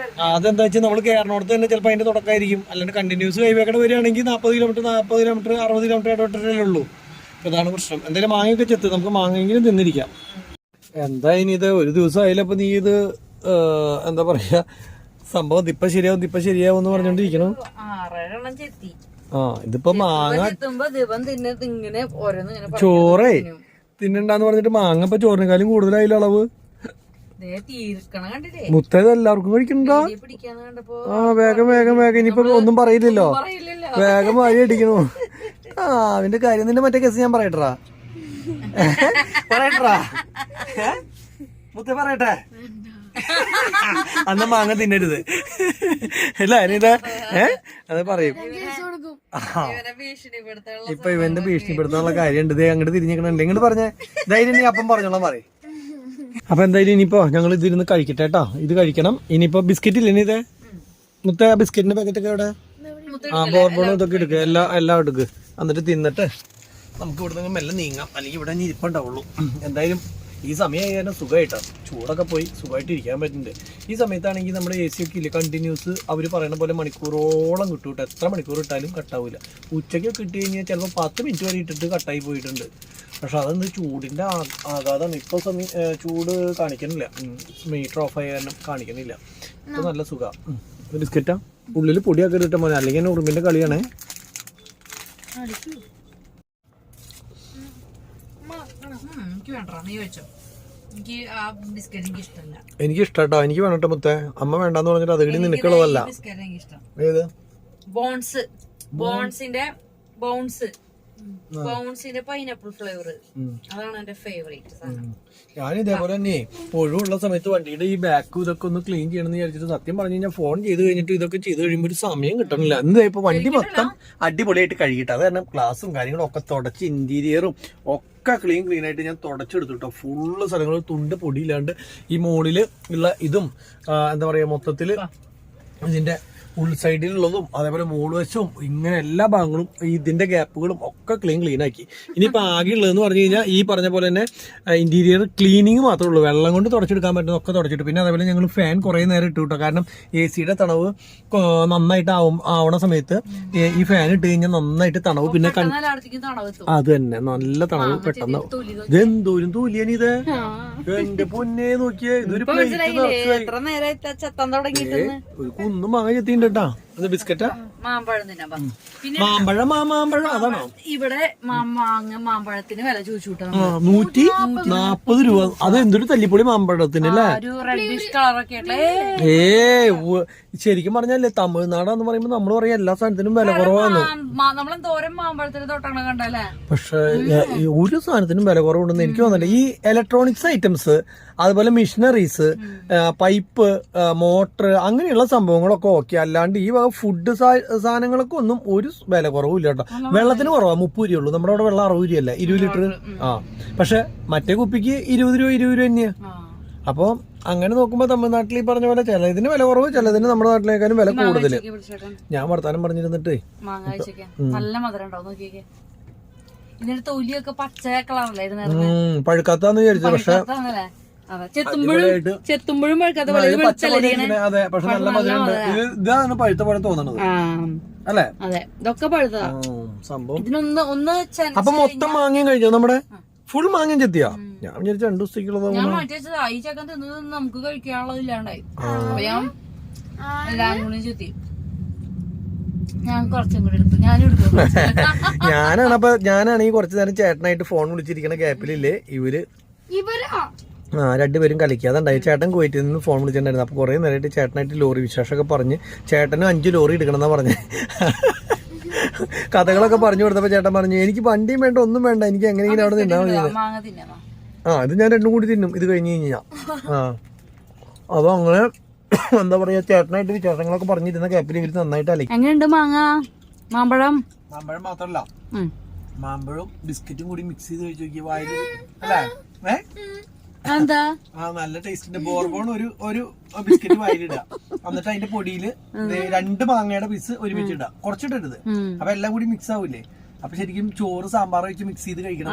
അതെന്താ വെച്ചാൽ നമ്മൾ കയറണോടത്ത് തന്നെ ചിലപ്പോൾ അതിന്റെ തുടക്കമായിരിക്കും. അല്ലാണ്ട് കണ്ടിന്യൂസ് ഹൈവേക്കടെ വരികയാണെങ്കിൽ 40 കിലോമീറ്റർ 60 കിലോമീറ്റർ ഇടപെട്ടേ ഉള്ളൂ. അപ്പൊ ഇതാണ് പ്രശ്നം. എന്തായാലും മാങ്ങയൊക്കെ ചെത്ത് നമുക്ക് മാങ്ങയെങ്കിലും തിന്നിരിക്കാം. എന്താ ഇനി ഇത് ഒരു ദിവസം ആയാലപ്പോ നീ ഇത് എന്താ പറയാ സംഭവം ദിപ്പ ശരിയാവും എന്ന് പറഞ്ഞോണ്ടിരിക്കണം. ഇതിപ്പോ മാങ്ങ ചോറേ തിന്നണ്ടെന്ന് പറഞ്ഞിട്ട് മാങ്ങ ഇപ്പൊ ചോറിനെക്കാളും കൂടുതലായില്ല അളവ്. മുത്തേത് എല്ലാവർക്കും കഴിക്കണ്ടോ? വേഗം ഇനിയിപ്പോ ഒന്നും പറയില്ലല്ലോ. വേഗം വാരി അടിക്കണു. അതിന്റെ കാര്യം നിന്റെ മറ്റേ കേസ് ഞാൻ പറയട്ടാ മുത്തേ പറയട്ടെ. അന്ന് മാങ്ങ തിന്നരുത് അല്ല അനിത. അത് പറയും. ഇപ്പൊ ഇവന്റെ ഭീഷണിപ്പെടുത്താനുള്ള കാര്യമുണ്ട്. അങ്ങോട്ട് തിരിഞ്ഞേക്കണുണ്ട്. ഇങ്ങോട്ട് പറഞ്ഞേ ധൈര്യം നീ അപ്പം പറഞ്ഞോളാം പറയും. അപ്പൊ എന്തായാലും ഇനിയിപ്പോ ഞങ്ങൾ ഇതിരുന്ന് കഴിക്കട്ടെ കേട്ടോ. ഇത് കഴിക്കണം. ഇനിയിപ്പോ ബിസ്ക്കറ്റ് ഇല്ല ഇനി ഇതേ മുത്ത ബിസ്ക്കറ്റിന്റെ പാക്കറ്റ് ഒക്കെ എവിടെ? ബോർബോണും ഇതൊക്കെ എടുക്കുക. എല്ലാം എടുക്കുക. എന്നിട്ട് തിന്നിട്ട് നമുക്ക് ഇവിടെ നിന്ന് മെല്ലെ നീങ്ങാം. അല്ലെങ്കിൽ ഇവിടെ ഇനി ഇരിപ്പുണ്ടാവുള്ളൂ. എന്തായാലും ഈ സമയമായി തന്നെ സുഖമായിട്ടാണ്. ചൂടൊക്കെ പോയി സുഖമായിട്ട് ഇരിക്കാൻ പറ്റുന്നുണ്ട്. ഈ സമയത്താണെങ്കിൽ നമ്മുടെ AC ഒക്കെ ഇല്ല കണ്ടിന്യൂസ്. അവർ പറയുന്ന പോലെ മണിക്കൂറോളം കിട്ടും കേട്ടോ. എത്ര മണിക്കൂർ ഇട്ടാലും കട്ടാവില്ല. ഉച്ചയ്ക്ക് ഇട്ട് കഴിഞ്ഞാൽ ചിലപ്പോൾ 10 മിനിറ്റ് വരെ ഇട്ടിട്ട് കട്ടായി പോയിട്ടുണ്ട്. പക്ഷെ അതെന്ത് ചൂടിൻ്റെ ആഘാതമാണ്. ഇപ്പോൾ ചൂട് കാണിക്കണില്ല. മീറ്റർ ഓഫ് ആയ കാരണം കാണിക്കണില്ല. ഇപ്പോൾ നല്ല സുഖമാണ്. ബിസ്ക്കറ്റാ ഉള്ളിൽ പൊടിയാക്കി ഇട്ട മോനെ, അല്ലെങ്കിൽ ഉറുമ്പിൻ്റെ കളിയാണേ. എനിക്ക് ഇഷ്ടാട്ടോ. എനിക്ക് വേണട്ടോ മുത്തേ. അമ്മ വേണ്ടാന്ന് പറഞ്ഞിട്ട് അത് കിടി നിനക്കുള്ളതല്ല. ഏത് ബൗൺസിന്റെ പൈനാപ്പിൾ ഫ്ലേവർ അതാണ് എന്റെ ഫേവറേറ്റ് സാധനം. ഞാൻ ഇതേപോലെ തന്നെ ഒഴിവുള്ള സമയത്ത് വണ്ടിയുടെ ഈ ബാക്കും ഇതൊക്കെ ഒന്ന് ക്ലീൻ ചെയ്യണമെന്ന് വിചാരിച്ചിട്ട് സത്യം പറഞ്ഞു കഴിഞ്ഞാൽ ഫോൺ ചെയ്ത് കഴിഞ്ഞിട്ട് ഇതൊക്കെ ചെയ്ത് കഴിയുമ്പോൾ ഒരു സമയം കിട്ടണില്ല. എന്താ ഇപ്പൊ വണ്ടി മൊത്തം അടിപൊളിയായിട്ട് കഴുകിയിട്ട് അത് കാരണം ഗ്ലാസും കാര്യങ്ങളും ഒക്കെ തുടച്ച് ഇന്റീരിയറും ഒക്കെ ക്ലീൻ ആയിട്ട് ഞാൻ തുടച്ചെടുത്തിട്ടോ. ഫുള്ള് സ്ഥലങ്ങൾ തുണ്ട് പൊടിയില്ലാണ്ട് ഈ മോളില് ഉള്ള ഇതും എന്താ പറയാ മൊത്തത്തില് ഇതിന്റെ ഉൾസൈഡിലുള്ളതും അതേപോലെ മൂളുവശവും ഇങ്ങനെ എല്ലാ ഭാഗങ്ങളും ഇതിന്റെ ഗ്യാപ്പുകളും ഒക്കെ ക്ലീൻ ആക്കി. ഇനിയിപ്പോ ആകെ ഉള്ളതെന്ന് പറഞ്ഞു കഴിഞ്ഞാൽ ഈ പറഞ്ഞ പോലെ തന്നെ ഇന്റീരിയർ ക്ലീനിങ് മാത്രമേ ഉള്ളൂ. വെള്ളം കൊണ്ട് തുടച്ചെടുക്കാൻ പറ്റുന്ന ഒക്കെ തുടച്ചിട്ട്. പിന്നെ അതേപോലെ ഞങ്ങൾ ഫാൻ കുറേ നേരം ഇട്ടു കിട്ടോ. കാരണം AC-യുടെ തണവ് നന്നായിട്ട് ആവണ സമയത്ത് ഈ ഫാൻ ഇട്ട് കഴിഞ്ഞാൽ നന്നായിട്ട് തണവ്. പിന്നെ അത് തന്നെ നല്ല തണവ് പെട്ടെന്ന്. ഇതെന്തോരും തൂലിയാനിത് എന്റെ പൊന്നെ നോക്കിയേ. ഇതൊരു ഒരു കുന്നും മാങ്ങ ചെത്തിണ്ട് കേട്ടാ. അത് ബിസ്ക്കറ്റാ മാമ്പഴം അതാണോ? ഇവിടെ മാമ്പഴത്തിന് വില ചോദിച്ചു 140 രൂപ. അത് എന്തൊരു തല്ലിപ്പൊളി മാമ്പഴത്തിന് അല്ലേ? റെഡിഷ് കളറൊക്കെ ശരിക്കും പറഞ്ഞല്ലേ തമിഴ്നാടാന്ന് പറയുമ്പോ നമ്മള് പറയാം എല്ലാ സാധനത്തിനും വില കുറവാണ്. നമ്മളെന്തോരം മാമ്പഴത്തിന് തൊട്ടണ കണ്ടല്ലേ. പക്ഷെ ഒരു സാധനത്തിനും വില കുറവുണ്ടെന്ന് എനിക്ക് തോന്നുന്നില്ല. ഈ ഇലക്ട്രോണിക്സ് ഐറ്റംസ്, അതുപോലെ മെഷീനറീസ്, പൈപ്പ്, മോട്ടർ, അങ്ങനെയുള്ള സംഭവങ്ങളൊക്കെ ഓക്കെ. അല്ലാണ്ട് ഈ വക ഫുഡ് സാധനങ്ങളൊക്കെ ഒന്നും ഒരു വില കുറവില്ല കേട്ടോ. വെള്ളത്തിന് കുറവാ 30 രൂപയുള്ളൂ. നമ്മുടെ അവിടെ വെള്ളം 60 രൂപയല്ല, 20 ലിറ്റർ. പക്ഷെ മറ്റേ കുപ്പിക്ക് 20 രൂപ തന്നെയാ. അപ്പൊ അങ്ങനെ നോക്കുമ്പോ തമിഴ്നാട്ടിൽ ഈ പറഞ്ഞ പോലെ ചിലതിന് വില കുറവ്, ചിലതിന് നമ്മുടെ നാട്ടിലേക്കാളും വില കൂടുതല്. ഞാൻ വർത്താനം പറഞ്ഞിരുന്നിട്ടേ നല്ല മധുരം ഉണ്ടാവും നോക്കിയൊക്കെ. ഇതിന്റെ തൊലിയൊക്കെ പച്ച കളറിലായിരുന്നു, പഴുക്കാത്താന്ന് വിചാരിച്ചു. പക്ഷെ ചെത്തുമ്പോഴും പഴുക്കാത്ത. അതെ, പക്ഷെ നല്ല മധുരമുണ്ട്. ഇതാണ് പഴുത്ത പഴം തോന്നണത് അല്ലേ? അതെ, ഇതൊക്കെ പഴുത്തതാ സംഭവം. ഇതിനൊന്ന് അപ്പൊ മൊത്തം മാങ്ങയും കഴിച്ചോ? നമ്മുടെ ഫുൾ മാങ്ങയും ചെത്തിയാ? ഞാൻ വിചാരിച്ചു 2 ദിവസത്തേക്കുള്ളത്. ഞാൻ മാറ്റി വെച്ചതാ. ഈ ചക്കൻ തിന്നത് നമുക്ക് കഴിക്കാനുള്ളത് ഇല്ലാണ്ടായി. അപ്പൊ ഞാൻ എല്ലാം കൂടി ചെത്തി. ഞാൻ കുറച്ചും കൂടി എടുത്തു. ഞാനാണെങ്കിൽ കുറച്ചു നേരം ചേട്ടനായിട്ട് ഫോൺ വിളിച്ചിരിക്കണ ഗ്യാപ്പിലില്ലേ ഇവര് രണ്ടുപേരും കളിക്കാതുണ്ടായി. ചേട്ടൻ കുവൈറ്റിൽ നിന്ന് ഫോൺ വിളിച്ചിട്ടുണ്ടായിരുന്നു. അപ്പൊ കുറെ നേരമായിട്ട് ചേട്ടനായിട്ട് ലോറി വിശേഷമൊക്കെ പറഞ്ഞ് ചേട്ടനും 5 ലോറി എടുക്കണമെന്നാ പറഞ്ഞ് കഥകളൊക്കെ പറഞ്ഞു കൊടുത്തപ്പോ ചേട്ടൻ പറഞ്ഞു എനിക്ക് വണ്ടിയും വേണ്ട ഒന്നും വേണ്ട, എനിക്ക് എങ്ങനെയെങ്കിലും അവിടെ നിന്നാ മതി. ഇത് ഞാൻ 2 കൂടി തിന്നും ഇത് കഴിഞ്ഞ് കഴിഞ്ഞാ. അപ്പൊ അങ്ങനെ എന്താ പറയാ, ചേട്ടനായിട്ട് വിശേഷങ്ങളൊക്കെ പറഞ്ഞിരുന്ന ക്യാപ്പിൽ ഇവര് നന്നായിട്ട് അലക്കി. എങ്ങനെയുണ്ട് മാമ്പഴം മാത്രല്ല, മാമ്പഴവും ബിസ്ക്കറ്റും കൂടി മിക്സ് ചെയ്ത് കഴിച്ചു നോക്കി വായിൽ അല്ലേ? എന്താ നല്ല ടേസ്റ്റിന്റെ ബോർബോൺ ഒരു ബിസ്ക്കറ്റ് വായിലിടുക. എന്നിട്ട് അതിന്റെ പൊടിയില് 2 മാങ്ങയുടെ പീസ് ഒരുമിച്ചിടുക. കുറച്ചിട്ടരുത്, അപ്പൊ എല്ലാം കൂടി മിക്സ് ആവൂലേ. അപ്പൊ ശരിക്കും ചോറ് സാമ്പാർ വെച്ച് മിക്സ് ചെയ്ത് കഴിക്കണം.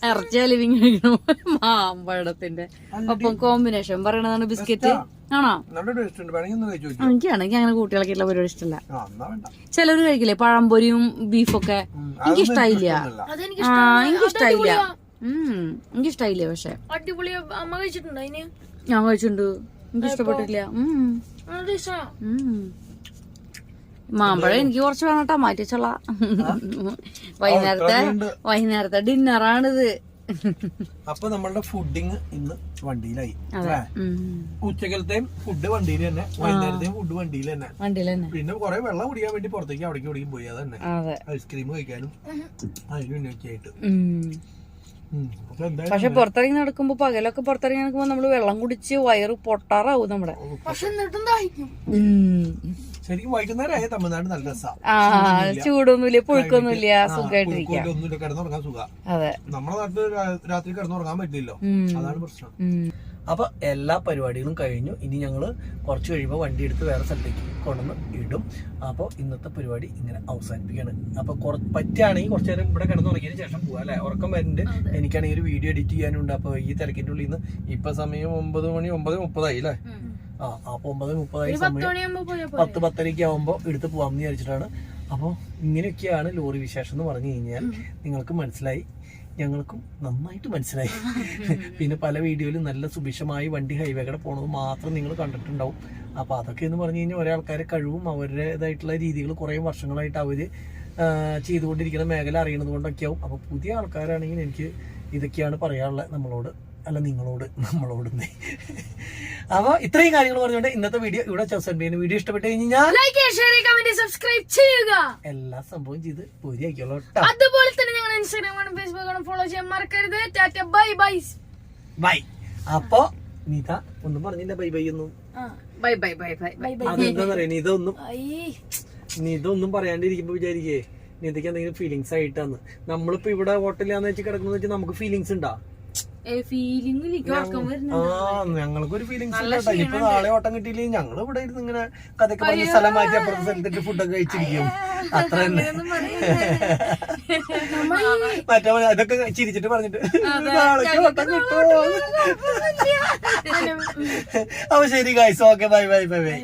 ഇറച്ചി അലിവിങ് കഴിക്കണം. മാമ്പഴത്തിന്റെ ഒപ്പം കോമ്പിനേഷൻ പറയണതാണ് ബിസ്ക്കറ്റ്. ആണോ? എനിക്കാണെങ്കിൽ അങ്ങനെ കുട്ടികളൊക്കെ ഉള്ള പരിപാടി ഇഷ്ടമല്ല. ചിലര് കഴിക്കില്ലേ പഴംപൊരിയും ബീഫൊക്കെ? എനിക്കിഷ്ടായില്ല. എനിക്കിഷ്ടായില്ല. പക്ഷെ അടിപൊളി. അമ്മ കഴിച്ചിട്ടുണ്ടോ? ഞാൻ കഴിച്ചിട്ടുണ്ട്. എനിക്ക് ഇഷ്ടപ്പെട്ടില്ല. മാമ്പഴം എനിക്ക് കുറച്ച് വേണം കേട്ടോ, മാറ്റി വെച്ചോളാ. വൈകുന്നേരത്തെ ഡിന്നറാണിത്. അപ്പൊ നമ്മളുടെ ഫുഡിങ് ഇന്ന് വണ്ടിയിലായി. ഉച്ചക്കലത്തെയും ഫുഡ് വണ്ടിയിൽ തന്നെ, വൈകുന്നേരത്തെയും ഫുഡ് വണ്ടിയിൽ തന്നെ. പിന്നെ കുറെ വെള്ളം കുടിക്കാൻ വേണ്ടി പുറത്തേക്ക് അവിടേക്കും പോയി. അത് തന്നെ ഐസ്ക്രീം കഴിക്കാനും അതിന് മുന്നൊക്കെ ആയിട്ട്. പക്ഷെ പുറത്തിറങ്ങി നടക്കുമ്പോ, പകലൊക്കെ പുറത്തിറങ്ങി നടക്കുമ്പോ നമ്മള് വെള്ളം കുടിച്ച് വയറ് പൊട്ടാറാവും നമ്മുടെ. ശരിക്കും വൈകുന്നേരം തമിഴ്നാട് നല്ല രസമാണ്. ചൂടൊന്നുമില്ല, പുഴുക്കൊന്നുമില്ല, സുഖമായിട്ടിരിക്കാം. കിടന്നുറങ്ങാൻ സുഖം. അതെ, നമ്മുടെ നാട്ടിൽ രാത്രി കിടന്നുറങ്ങാൻ പറ്റില്ലല്ലോ, അതാണ് പ്രശ്നം. അപ്പൊ എല്ലാ പരിപാടികളും കഴിഞ്ഞു. ഇനി ഞങ്ങള് കുറച്ച് കഴിയുമ്പോൾ വണ്ടി എടുത്ത് വേറെ സ്ഥലത്തേക്ക് കൊണ്ടുവന്ന് ഇടും. അപ്പോൾ ഇന്നത്തെ പരിപാടി ഇങ്ങനെ അവസാനിപ്പിക്കുകയാണ്. അപ്പൊ പറ്റുകയാണെങ്കിൽ കുറച്ചു നേരം ഇവിടെ കിടന്നുറങ്ങിയതിന് ശേഷം പോവാം അല്ലെ? ഉറക്കം വരുന്നുണ്ട്. എനിക്കാണെങ്കിൽ ഒരു വീഡിയോ എഡിറ്റ് ചെയ്യാനുണ്ട്. അപ്പൊ ഈ തിരക്കിന്റെ ഉള്ളിൽ നിന്ന് ഇപ്പൊ സമയം 9:30 അല്ലേ? അപ്പൊ 9:30 സമയം 10:10 ആവുമ്പോ എടുത്ത് പോവാമെന്ന് വിചാരിച്ചിട്ടാണ്. അപ്പോൾ ഇങ്ങനെയൊക്കെയാണ് ലോറി വിശേഷം എന്ന് പറഞ്ഞു കഴിഞ്ഞാൽ നിങ്ങൾക്ക് മനസ്സിലായി, ഞങ്ങൾക്കും നന്നായിട്ട് മനസ്സിലായി. പിന്നെ പല വീഡിയോയിലും നല്ല സുഭിക്ഷമായി വണ്ടി ഹൈവേകളെ പോണത് മാത്രം നിങ്ങൾ കണ്ടിട്ടുണ്ടാവും. അപ്പൊ അതൊക്കെ എന്ന് പറഞ്ഞു കഴിഞ്ഞാൽ ഒരേ ആൾക്കാരെ കഴിവും അവരുടേതായിട്ടുള്ള രീതികൾ കുറേ വർഷങ്ങളായിട്ട് അവര് ചെയ്തുകൊണ്ടിരിക്കുന്ന മേഖല അറിയണത് കൊണ്ടൊക്കെ ആവും. അപ്പൊ പുതിയ ആൾക്കാരാണെങ്കിൽ എനിക്ക് ഇതൊക്കെയാണ് പറയാനുള്ളത് നമ്മളോട്. അപ്പൊ ഇത്രയും കാര്യങ്ങൾ പറഞ്ഞുകൊണ്ട് ഇന്നത്തെ വീഡിയോ ഇവിടെ അവസാനിപ്പിക്കുന്നു. വീഡിയോ ഇഷ്ടപ്പെട്ട് കഴിഞ്ഞാൽ സബ്സ്ക്രൈബ് ചെയ്യുക, എല്ലാ സംഭവം ചെയ്ത് പൂരിയാക്കിയോളൂ. അതുപോലെ തന്നെ ഞങ്ങൾ ഇൻസ്റ്റാഗ്രാം ഫേസ്ബുക്ക് ഫോളോ ചെയ്യാൻ മറക്കരുത്. Tata bye bye bye. അപ്പൊ നീത ഒന്നും പറഞ്ഞില്ല ബൈ ബൈ ഒന്നും. Bye bye bye bye bye. അതെന്താ പറയാ, നീതൊന്നും പറയാണ്ടിരിക്കുമ്പോ വിചാരിക്കേ നീതയ്ക്ക് എന്തെങ്കിലും ഫീലിങ്സ് ആയിട്ടാന്ന്. നമ്മളിപ്പോ ഇവിടെ ഹോട്ടലിലാന്ന് വെച്ച് കിടക്കുന്ന വെച്ചാൽ നമുക്ക് ഫീലിങ്സ് ഉണ്ടാ? ഫീലിംഗ് ഞങ്ങൾക്കൊരു ഫീലിങ്സ് ഇല്ല. ഇപ്പൊ നാളെ ഓട്ടം കിട്ടിയില്ലെങ്കിൽ ഞങ്ങൾ ഇവിടെ ഇരുന്ന് ഇങ്ങനെ കഥയൊക്കെ പറഞ്ഞ് സ്ഥലം മാറ്റി അപ്പുറത്തെ സ്ഥലത്തിട്ട് ഫുഡൊക്കെ കഴിച്ചിരിക്കും. അത്ര തന്നെ. മറ്റേ ഇതൊക്കെ ചിരിച്ചിട്ട് പറഞ്ഞിട്ട് നാളേക്ക് ഓട്ടം കിട്ടുമോ. അപ്പൊ ശരി guys, okay, bye bye bye bye.